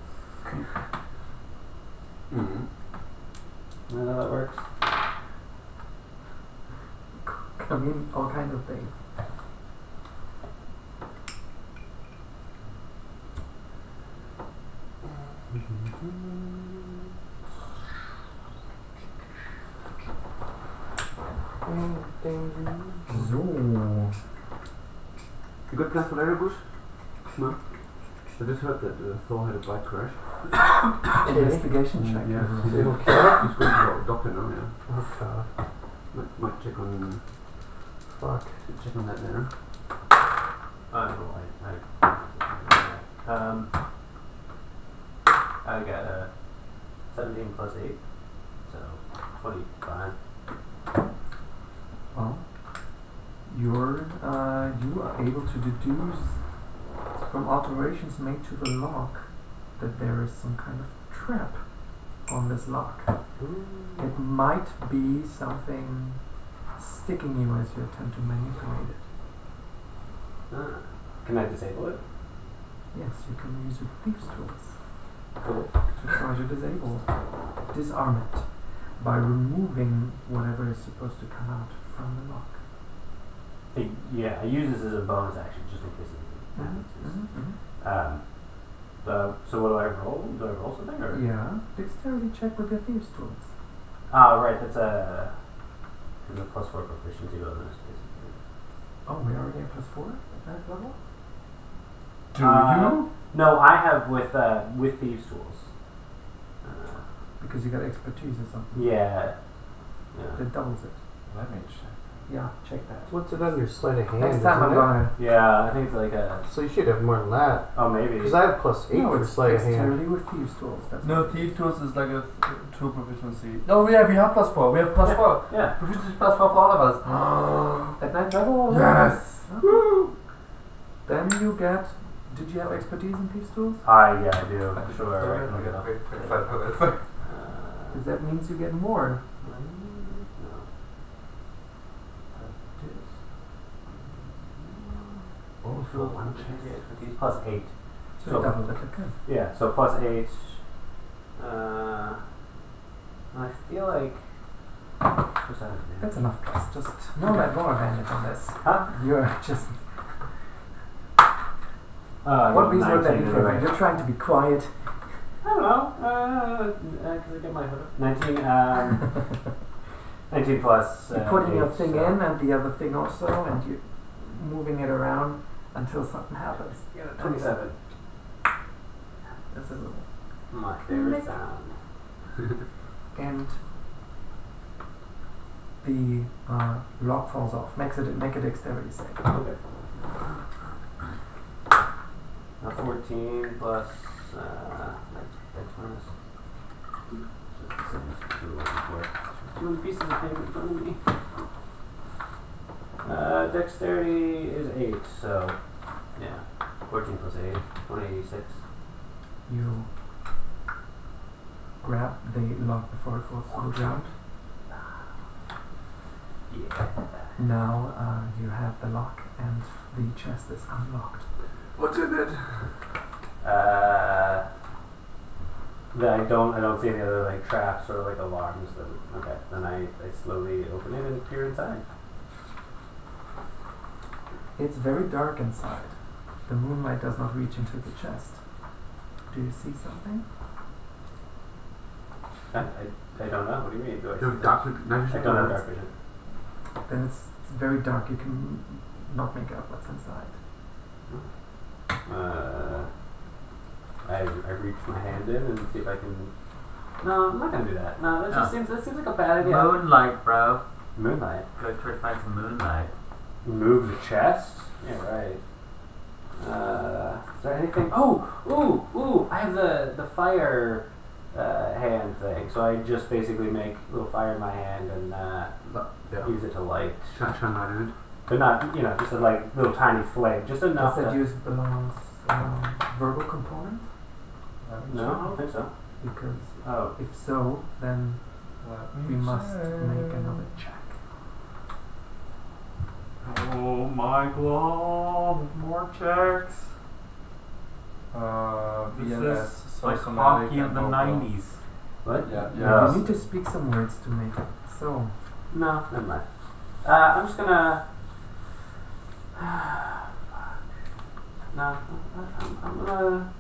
You know how that works? I mean, all kinds of things. So. You got plans for later, Goose? No? I just heard that Thor had a bike crash. Investigation check. Yeah. He's okay? He's going to the doctor now, yeah. Oh god. Might check on... Fuck. Check on that later. I got 17 plus 8, so 25. Well, you are able to deduce from alterations made to the lock that there is some kind of trap on this lock. It might be something sticking you as you attempt to manipulate it. Can I disable it? Yes, you can use your thieves' tools Cool. to try to disarm it by removing whatever is supposed to come out from the lock. I use this as a bonus action just in case it happens. So what do I roll? Do I roll something? Or? Yeah, dexterity check with your thieves' tools. Right, that's a +4 proficiency bonus, basically. Oh, we already have +4 at that level? Do you? No, I have with thieves' tools. Because you got expertise or something. Yeah. That doubles it. Let me check. Yeah, check that. What's it on your sleight of hand? Next time I'm isn't it? gonna... Yeah, I think it's like a... So you should have more than that. Oh, maybe. Because I have +8 No, for it's sleight of hand. dexterity with thieves' tools. That's No, Thief Tools is like a 2 proficiency. No, yeah, we have +4. We have +4. Yeah. Proficiency +4 for all of us. At that level? Yes! Okay. Woo! Then you get... Did you have expertise in thieves' tools? Yeah, I do. Sure, I can look it up. Because that means you get more. Oh, for one check. Expertise +8. So So- double that, okay. Yeah, so +8. I feel like... That's enough plus. Just no roll advantage on this. Huh? You're just... What reason would that be for you? You're trying to be quiet. I don't know. Because I get my hood up. 19, 19 plus. You're putting your 8, thing so. in and the other thing also, and you're moving it around until something happens. 27. This is My favorite sound. and the lock falls off. Make a dexterity save. Okay. 14 plus dex bonus. Two pieces of paper in front of me. Dexterity is 8, so yeah. 14 plus 8, 26. You grab the lock before it falls to the ground. Yeah. Now you have the lock and the chest is unlocked. What's in it? I don't see any other like traps or like alarms. Okay, then I slowly open it and peer inside. It's very dark inside. The moonlight does not reach into the chest. Do you see something? I don't know. What do you mean? Do I You see have dark vision? I don't have dark vision. Then it's very dark. You can not make out what's inside. I reach my hand in and see if I can. No, I'm not gonna do that. No, that seems like a bad idea. Moonlight, bro. Moonlight. Go try to find some moonlight. Move the chest. Yeah, right. Is there anything? Ooh! I have the fire hand thing. So I just basically make a little fire in my hand and use it to light. Shine light in it. But not, just a little tiny flame, just enough. Does that use belongs verbal component? No, I don't think so. Because if so, then we must make another check. Oh my god, more checks. BLS, This is like hockey in the 90s. What? Yeah. You need to speak some words to make it so. No, never mind. I'm just gonna. No, I'm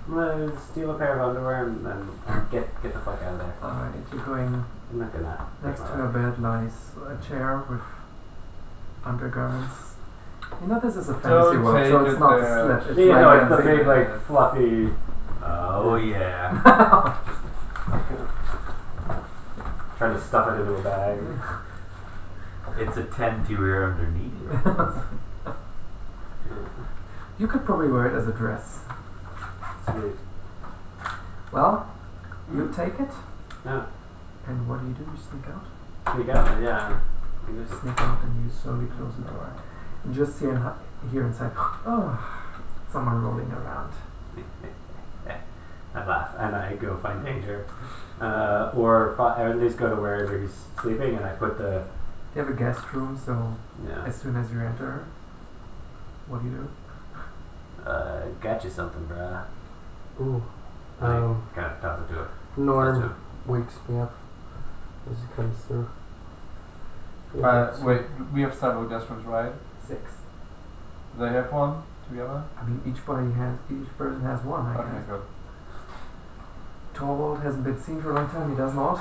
gonna steal a pair of underwear and get the fuck out of there. Alright, you're going. I'm not gonna. Next to a bed lies a chair with undergarments. This is a fantasy world, so it's not a slip. It's it's the big, fluffy. Oh yeah. Trying to stuff it into a bag. It's a tent you wear underneath. You could probably wear it as a dress. Sweet. Well, you take it. Yeah. And what do? You sneak out? Sneak out? Yeah. You just sneak out and you slowly close the door. And just hear inside, someone rolling around. I laugh and I go find danger. Or at least go to wherever he's sleeping and I put the... You have a guest room, so as soon as you enter, what do you do? Got you something, bruh. Ooh. Kind of toss it to it. Norm wakes me up as he comes through. Wait, we have several guest rooms, right? 6. They have one together? I mean, each person has one, I guess. Good. Torvald hasn't been seen for a long time, he does not.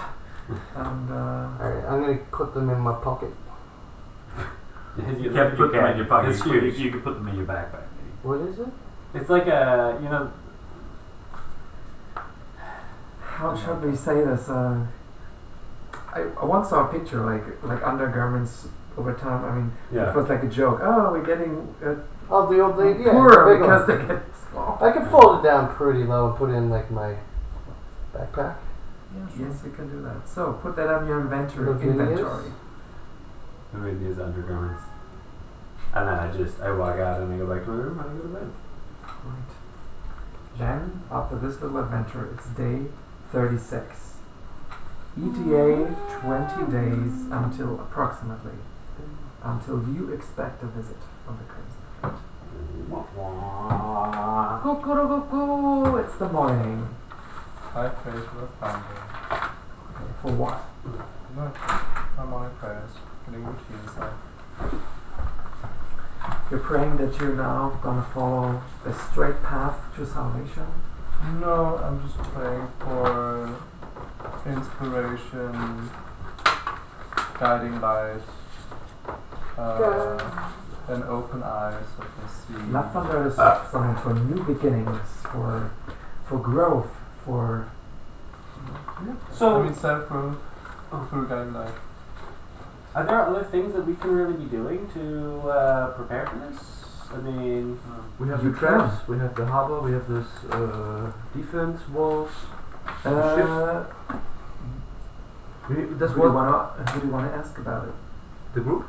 And, alright, I'm gonna put them in my pocket. You can't put them in your pocket. It's huge. You can put them in your backpack. What is it? It's like a, how should we say this? I once saw a picture like undergarments over time. I mean, it was like a joke. Oh, we're getting the old lady, poorer because they get small. I can fold it down pretty low and put it in my backpack. Yes, you can do that. So put that on your inventory. Lavinia's undergarments. And then I walk out and I go back to my room and I go to bed. Right. Then, after this little adventure, it's day 36. ETA 20 days until you expect a visit from the Crimson Fleet. Go! It's the morning. I pray for the founder. Okay, for what? No, harmonic prayers. Getting routines out. You're praying that you're now gonna follow the straight path to salvation? No, I'm just praying for inspiration, guiding light, and open eyes so I can see. Lavender is someone for new beginnings, for growth, for... So, I mean self-growth through guiding light. Are there other things that we can really be doing to prepare for this? I mean... we have the traps, we have the harbor, we have this defense walls, ship. Who do you want to ask about it? The group?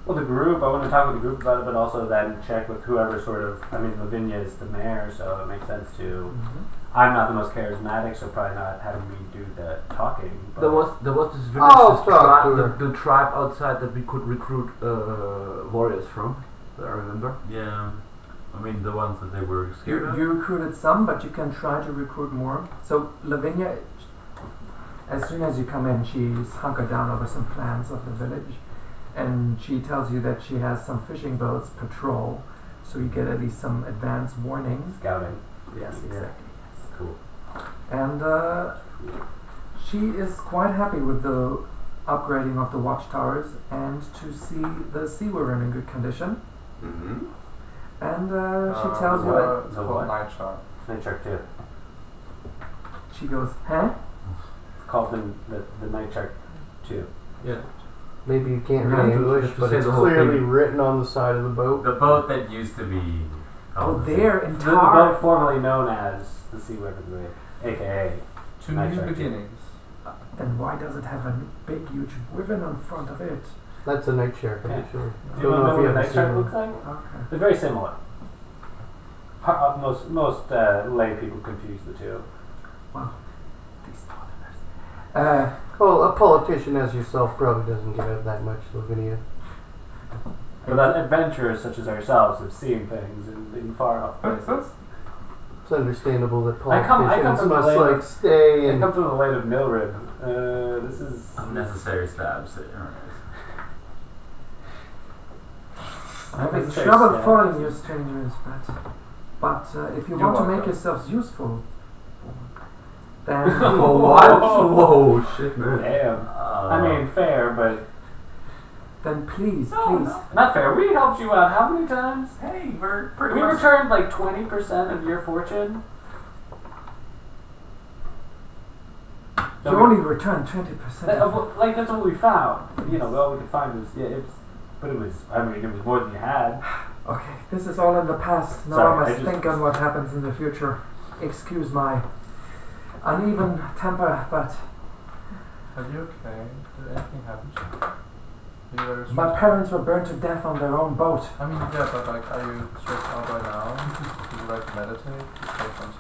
Well, the group, I want to talk with the group about it, but also then check with whoever sort of... I mean, Lavinia is the mayor, so it makes sense to... I'm not the most charismatic, so probably not having me do the talking. But there was this village, the tribe outside that we could recruit warriors from. I remember. Yeah, I mean the ones that they were scared of. You recruited some, but you can try to recruit more. So Lavinia, as soon as you come in, she's hunkered down over some plans of the village, and she tells you that she has some fishing boats patrol, so you get at least some advance warnings. Scouting. Yes, exactly. Cool. And she is quite happy with the upgrading of the watchtowers and to see the sea were in good condition. And she tells you that it's called Night Shark. Night Shark 2. she goes, huh? It's called the Night Shark 2. Yeah. Maybe you can't You read have to English, say but the it's whole clearly thing. written on the side of the boat. The boat that used to be. Oh, there in The Tar. boat formerly known as the Sea Weapons Way, aka To Night new Shark 2. beginnings. Then why does it have a big, huge ribbon on front of it? That's a night shark, I'm Yeah. sure. Do you know what a ever Night seen Shark one. looks like? Okay. They're very similar. Most lay people confuse the two. These Northerners. Well, a politician as yourself probably doesn't give out that much, Lavinia. But adventurers such as ourselves have seen things in far off places. It's understandable that I come politicians from the must land like of- stay I and come from the land of Milrib. This is Unnecessary stabs. I'm having Unnecessary trouble stab. following you, strangers, but if you You're want to make welcome. yourselves useful, then What? Whoa, shit, man. damn. I mean, fair, but then please, no, please. no, not fair. We helped you out how many times? Hey, we're pretty We much. returned like 20% of your fortune. You only return 20%. Like that's what we found. You know, all we could find was but it was. I mean, it was more than you had. Okay, this is all in the past. Now Sorry, I I must just- think on what happens in the future. Excuse my uneven temper, but Are you okay? Did anything happen to you? Are you very my stressed parents were burned to death on their own boat. out? I mean, yeah, but like, are you stressed out right now? Do you like meditate? Do you play some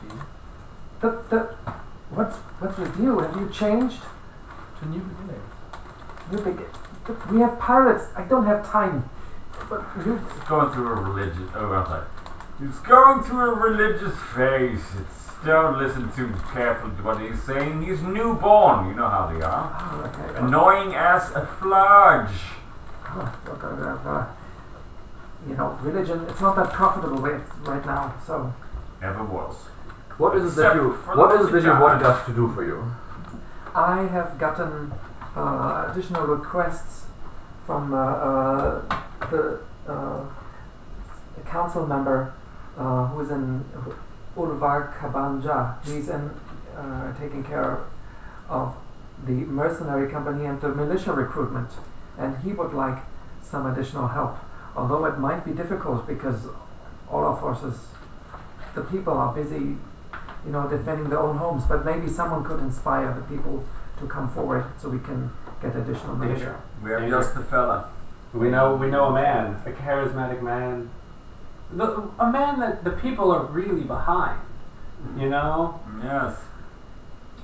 tea? What's with you? Have you changed? To new beginnings. We have pirates. I don't have time. But you, He's going through a religious. Oh, I'm sorry. He's going through a religious phase. Don't listen too carefully to what he's saying. He's newborn. You know how they are. oh, okay. Annoying as a fludge. You know, religion. It's not that profitable right now. So Never was. What is it that you? Except for What those is it that in you charge. wanted us to do for you? I have gotten additional requests from the council member who is in Ólafur Kabanja. He's in taking care of the mercenary company and the militia recruitment, and he would like some additional help. Although it might be difficult because all our forces, the people are busy, you know, defending their own homes. But maybe someone could inspire the people to come forward so we can get additional militia. We're just the fella. We know a man, a charismatic man, a man that the people are really behind. You know, Yes.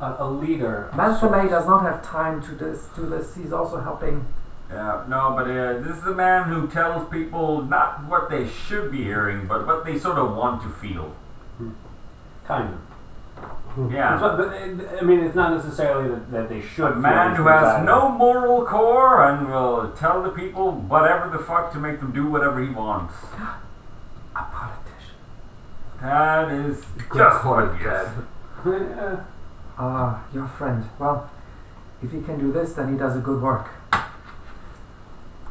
a leader. Manthame does not have time to do this. He's also helping. Yeah, no, but this is a man who tells people not what they should be hearing, but what they sort of want to feel. Kind of. Yeah. But, I mean, it's not necessarily that they should. A man who has no moral core and will tell the people whatever the fuck to make them do whatever he wants. A politician. That is just what he is. Your friend. Well, if he can do this, then he does a good work.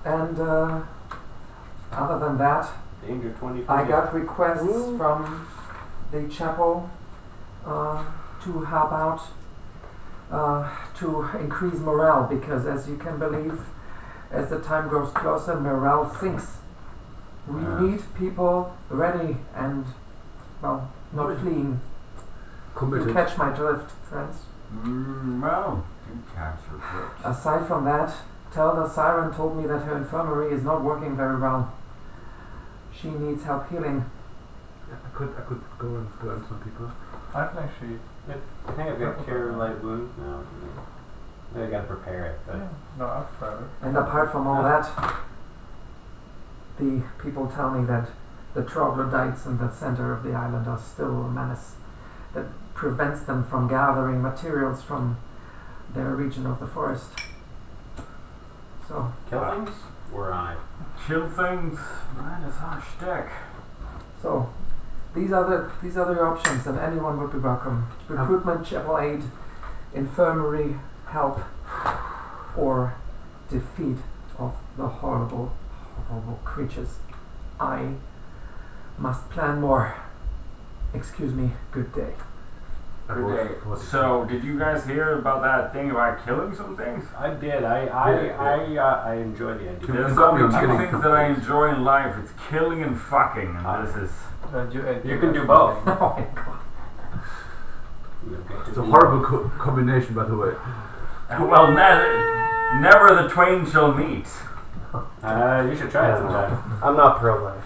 And other than that, Danger 20. I got requests from the chapel to help out to increase morale, because as you can believe, as the time grows closer, morale sinks. We need people ready and, well, not fleeing. You Committed. catch my drift, friends. Well, you catch your drift. Aside from that, tell the siren told me that her infirmary is not working very well. She needs help healing. I could go and burn some people. I can actually. I think I've got cure light wounds now. I gotta prepare it, but Yeah, no, I've tried it. And apart from all that, the people tell me that the troglodytes in the center of the island are still a menace that prevents them from gathering materials from their region of the forest. So, kill things. We're on it. Kill things. That is our shtick. so these are the options, and anyone would be welcome. Recruitment, chapel aid, infirmary help, or defeat of the horrible creatures I Must plan more. Excuse me, good day. Good day. So, did you guys hear about that thing about killing some things? I did. I enjoy the idea. There's only two things that I enjoy in life. It's killing and fucking, and this is... you can do both. Oh my god. It's a horrible combination, by the way. Well, never the twain shall meet. You should try it sometime. I'm not pro-life.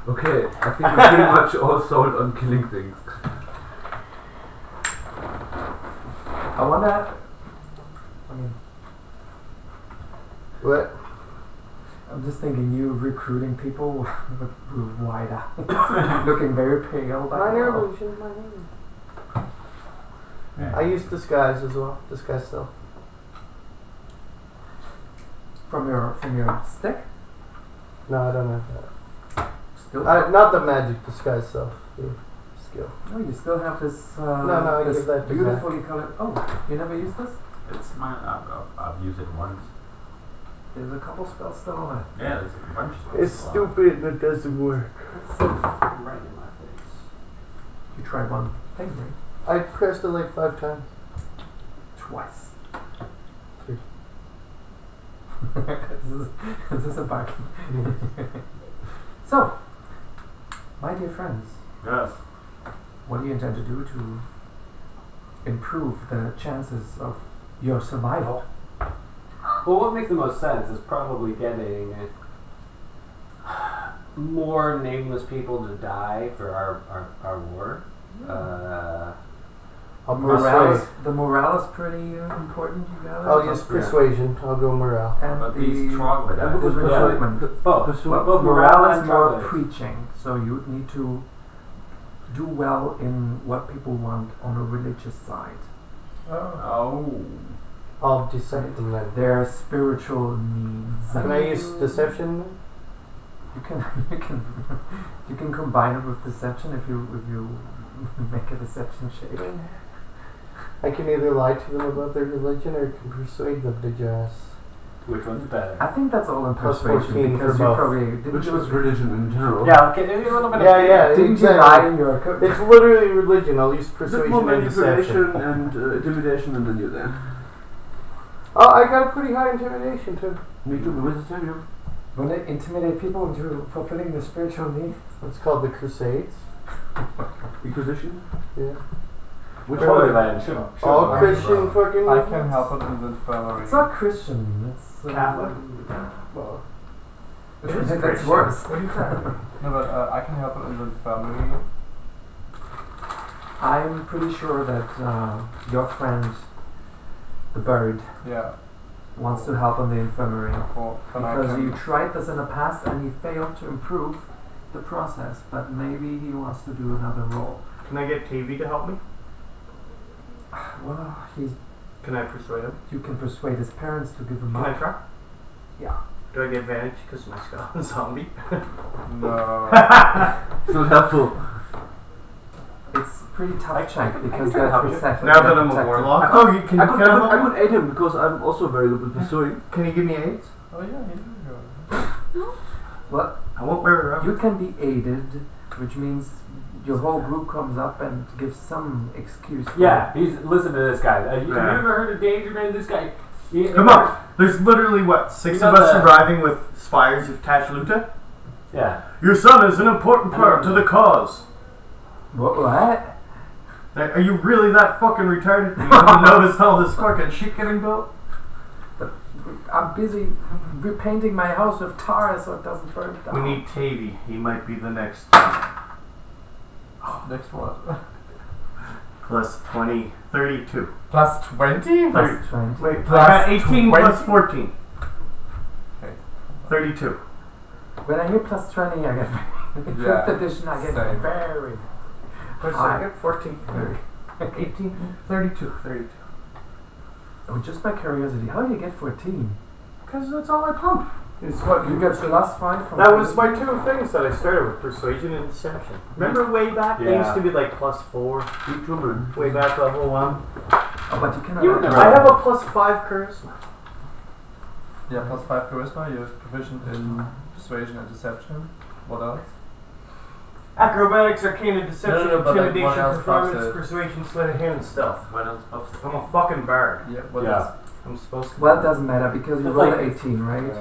Okay, I think we're pretty much all sold on killing things. I wonder. What? I'm just thinking you recruiting people with wide eyes, looking very pale. Minor illusion, I use disguise as well. Disguise self. From your stick? No, I don't have that. Still? Not the magic disguise self. The skill. No, you still have this. No, I this give that to beautifully colored. Oh, you never used this? It's mine. I've used it once. There's a couple spells still on it. Yeah, there's a bunch of spells. It's stupid and it doesn't work. Right in my face. You tried one thing, right? I pressed it like 5 times. Twice. 3. Is this a bargain? So, my dear friends. Yes. What do you intend to do to improve the chances of your survival? Well, what makes the most sense is probably getting more nameless people to die for our war. The morale is pretty important. You got it. I'll use persuasion. I'll go morale. And but these troglodytes. Both morale is more preaching, so you need to do well in what people want on a religious side. Oh. I'll deceive them then. Their spiritual needs. Can I use deception? You can combine it with deception if you make a deception shake. I can either lie to them about their religion or I can persuade them to just. Which one's better? I think that's all in Plus persuasion 14 because for you both. probably Which was religion in general. Yeah, okay, a little bit. Yeah, didn't exactly. you lie in your It's literally religion. I'll use Bit persuasion more and deception. manipulation and intimidation, and then you're there. Oh, I got a pretty high intimidation too. Me too, but what's the you? When they intimidate people into fulfilling their spiritual needs. It's called the Crusades. Inquisition? Yeah. Which Holy one? Land. All Christian fucking. I can help it in the infirmary. It's not Christian. It's Catholic. Well, It is that's Christian. worse. What are you saying? No, but I can help it in the infirmary. I'm pretty sure that your friend, the bird, wants to help in the infirmary because you tried this in the past and he failed to improve the process, but maybe he wants to do another role. Can I get TV to help me? Well, Can I persuade him? you can persuade his parents to give him Can I up. try? Yeah. Do I get advantage because my skull is zombie? No. It's not helpful. It's pretty tough check because they're protected. Now that I'm a warlock. Oh, you can. I could aid him because I'm also very good with pursuing. Can you give me AIDS? Oh yeah, Well, I won't wear it around. you can be aided, which means your whole group comes up and gives some excuse. Yeah, listen to this guy. Have you ever heard of Danger Man? This guy. Come on. There's literally what, 6 of us surviving with spires of Tashluta? Yeah. Your son is an important part to the cause. What? Are you really that fucking retarded? You haven't noticed all this fucking shit getting built? I'm busy repainting my house with tar so it doesn't burn down. We need Tavy. He might be the next. Next what? Plus 20, 32. Plus 20? Plus 20. Wait, Plus I got 18 20? plus 14. Okay. 32. When I hear plus 20, I get in 5th edition, I get same. very What's high. I got 14, 18, 32, 32. Oh, just by curiosity, how do you get 14? Because that's all I pump. It's what, you get plus 5 from That was my 2 things that I started with, persuasion and deception. Remember way back, they used to be like plus 4. Way back level 1. Oh, but you cannot. I have a plus 5 charisma. Yeah, +5 charisma. You have proficient in persuasion and deception. What else? Acrobatics, arcana, deception, No, but like, what intimidation, else performance, buffs it? persuasion, sleight of hand, and stealth. What else buffs it? I'm a fucking bard. Yeah, what Yeah. else? I'm supposed to. Well, it doesn't matter because you It's rolled like- 18, right?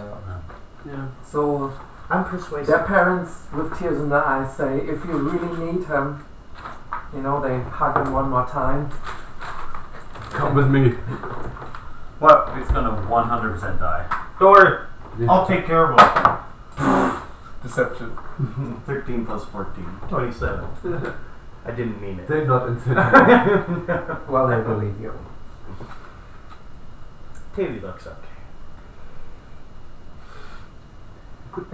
Yeah. So I'm persuasive. their parents, with tears in their eyes, say, if you really need him, you know, they hug him one more time. Come with me. What? It's gonna 100% die. Don't worry. Yeah. I'll take care of him. Deception. 13 plus 14. 27. I didn't mean it. They're not insane. Well, they believe you. Tavy looks okay. You could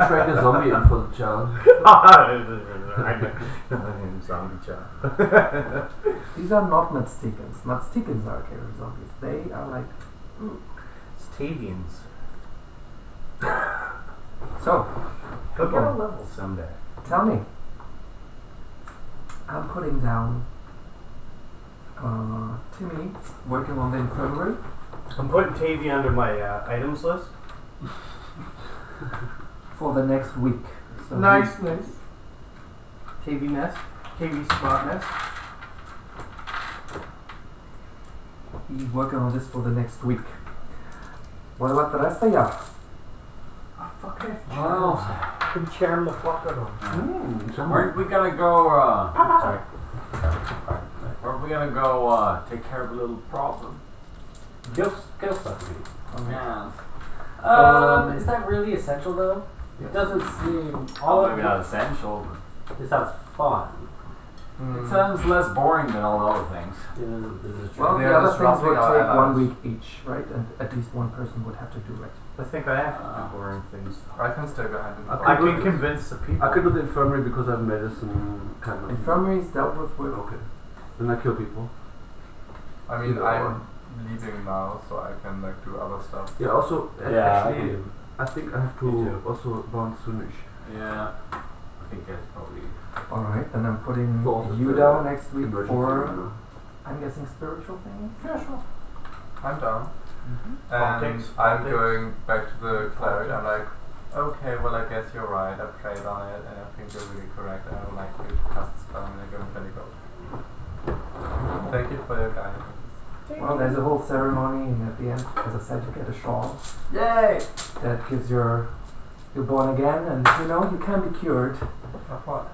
train a zombie in for the child. I'm zombie child. These are not Matstikans. Matstikans are killer zombies. They are like... It's Tavians. So, Go get a level someday. tell me. I'm putting down Timmy working on the infirmary. I'm putting Tavy under my items list. For the next week. So Nice. TV nest. TV spot nest. He's working on this for the next week. What about the rest of ya? Well, Can charm the fuck out of him. we gonna go, sorry. Where are we gonna go, take care of a little problem? ghost stuff. Yeah. Is that really essential though? It doesn't seem Oh, maybe not essential, It sounds fun. but it sounds less boring than all the other things. This is true. Well, They're the other things disrupting would our take 1 allies. week each, right? And at least one person would have to do it. I think I have to do boring things. I can stay behind him. I can convince the people. I could do the infirmary because I have medicine kind of. Infirmaries dealt with Okay. Then I kill people. I mean, Either I'm leaving now, so I can like do other stuff. Yeah, also, Yeah, actually, I think I have Me to too. also bounce soonish. Yeah. I think that's probably... Alright, then I'm putting For you the down next week emergency, for, you know. I'm guessing, spiritual things? Yeah, sure. I'm down. And Politics, I'm politics. going back to the cleric. I'm like, okay, well, I guess you're right. I prayed on it, and I think you're really correct. I would like to cast a spell, and I go and let it go. Thank you for your guidance. Well, there's a whole ceremony, and at the end, as I said, you get a shawl. Yay! That gives you're born again, and you know, you can be cured. Of what?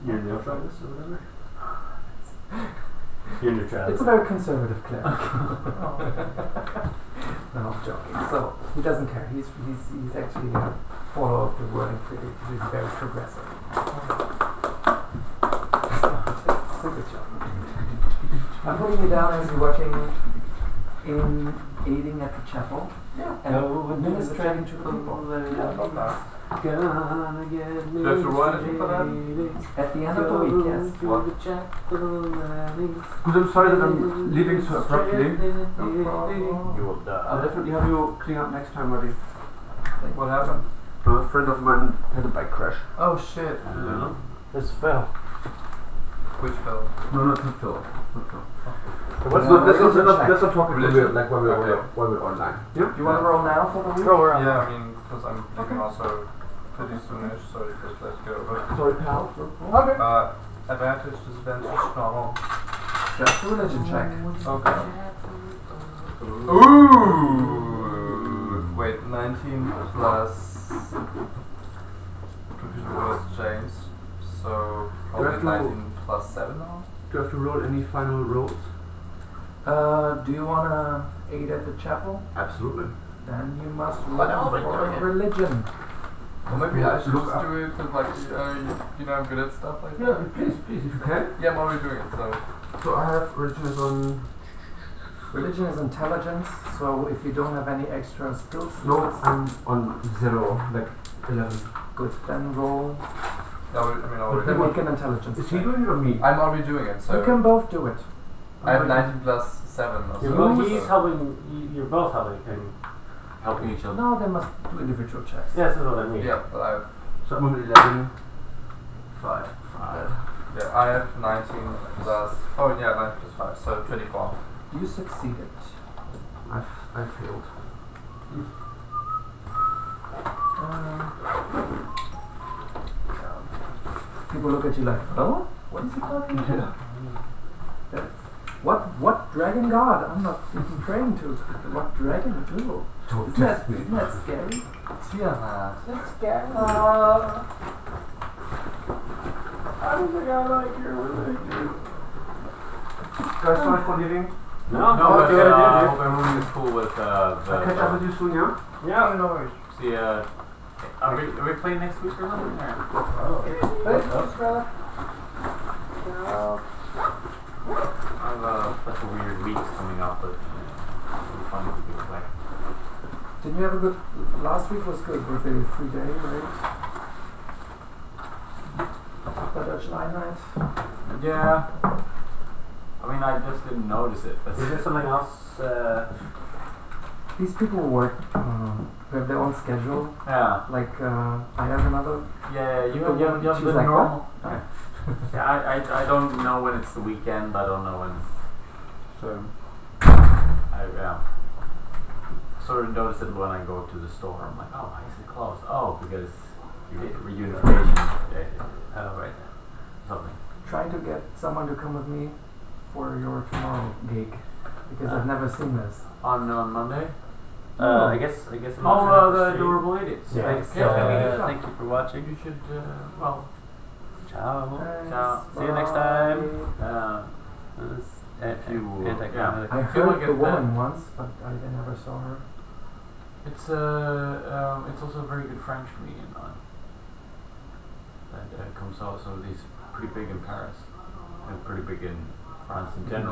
You're neutralist or whatever? You're neutralist. It's a very conservative cleric. No, I'm joking. So, he doesn't care. He's actually a follower of the wording pretty. He's very progressive. So, good job. I'm putting you down as you're watching in aiding at the chapel. Yeah. And administrating to the people. Do you have to roll anything for that? At the end of the week, yes. What? Because I'm sorry that I'm leaving so abruptly. No problem. You will die. I'll definitely have you clean up next time, buddy. What happened? A friend of mine had a bike crash. Oh shit. This fell. Which fell? No, not Phil. Not Phil. What's Let's not talk about Religion. it like while we're Okay. online. Yeah. You want to roll now for the week? Throw around. Yeah, I mean, because I'm leaving also pretty soonish, so you just let go. But, Sorry, pal. Okay. advantage, disadvantage, normal. Just a religion check. Okay. Ooh! Wait, 19 plus proficient words changed, so Do I probably have to- 19 plus 7 now? Do you have to roll any final rolls? Do you want to aid at the chapel? Absolutely. Then you must But I'll roll be for doing it. religion. Or maybe I should Look just up. do it because, like, you know, I'm good at stuff like Yeah, that. please, if you can. Yeah, I'm already doing it, so. So I have religion is on. Religion is intelligence, so if you don't have any extra skills, No, I'm on 0, like 11. good. Then roll. I mean, already. Then make an intelligence Is he check. doing it or me? I'm already doing it, so. You can both do it. I have 19 plus 7 or You're so. both, he's helping. You're both helping him. Helping each other. No, they must do individual checks. Yes, that's what I mean. Yeah, but I have, So I'm on 11. 5. yeah, I have 19 plus. Oh, yeah, 19 plus 5, so 24. You succeeded. I failed. People look at you like, oh, what is he talking about? Yeah. What dragon god? I'm not even trained to. What dragon do? Isn't that scary? Yeah, That's scary. I don't think I like your religion. Guys, sorry for leaving. No, but I hope everyone is cool with I'll catch up with you soon, yeah? Yeah, no worries. See, are we playing next week or something? I have a bunch of weird weeks coming up, but it'll be fun to get back. Didn't you have a good... Last week was good with the free day, right? The Dutch line night? Yeah. I mean, I just didn't notice it. But is there something else? These people work, they have their own schedule. Yeah. Like, I have another... Yeah, you have she's the like normal. that. Yeah, I don't know when it's the weekend. I don't know when. So. Yeah. Sort of notice it when I go to the store. I'm like, oh, why is it closed? Oh, because reunification. Right. Something. Trying to get someone to come with me for your tomorrow gig because I've never seen this. On Monday. I guess. Oh, the adorable idiots. Yeah. Thanks. Thank you for watching. You should. Well. Ciao. Ciao. See you next time. If you. I heard the woman once, but I never saw her. It's also a very good French comedian that comes also. He's pretty big in Paris and pretty big in France in general.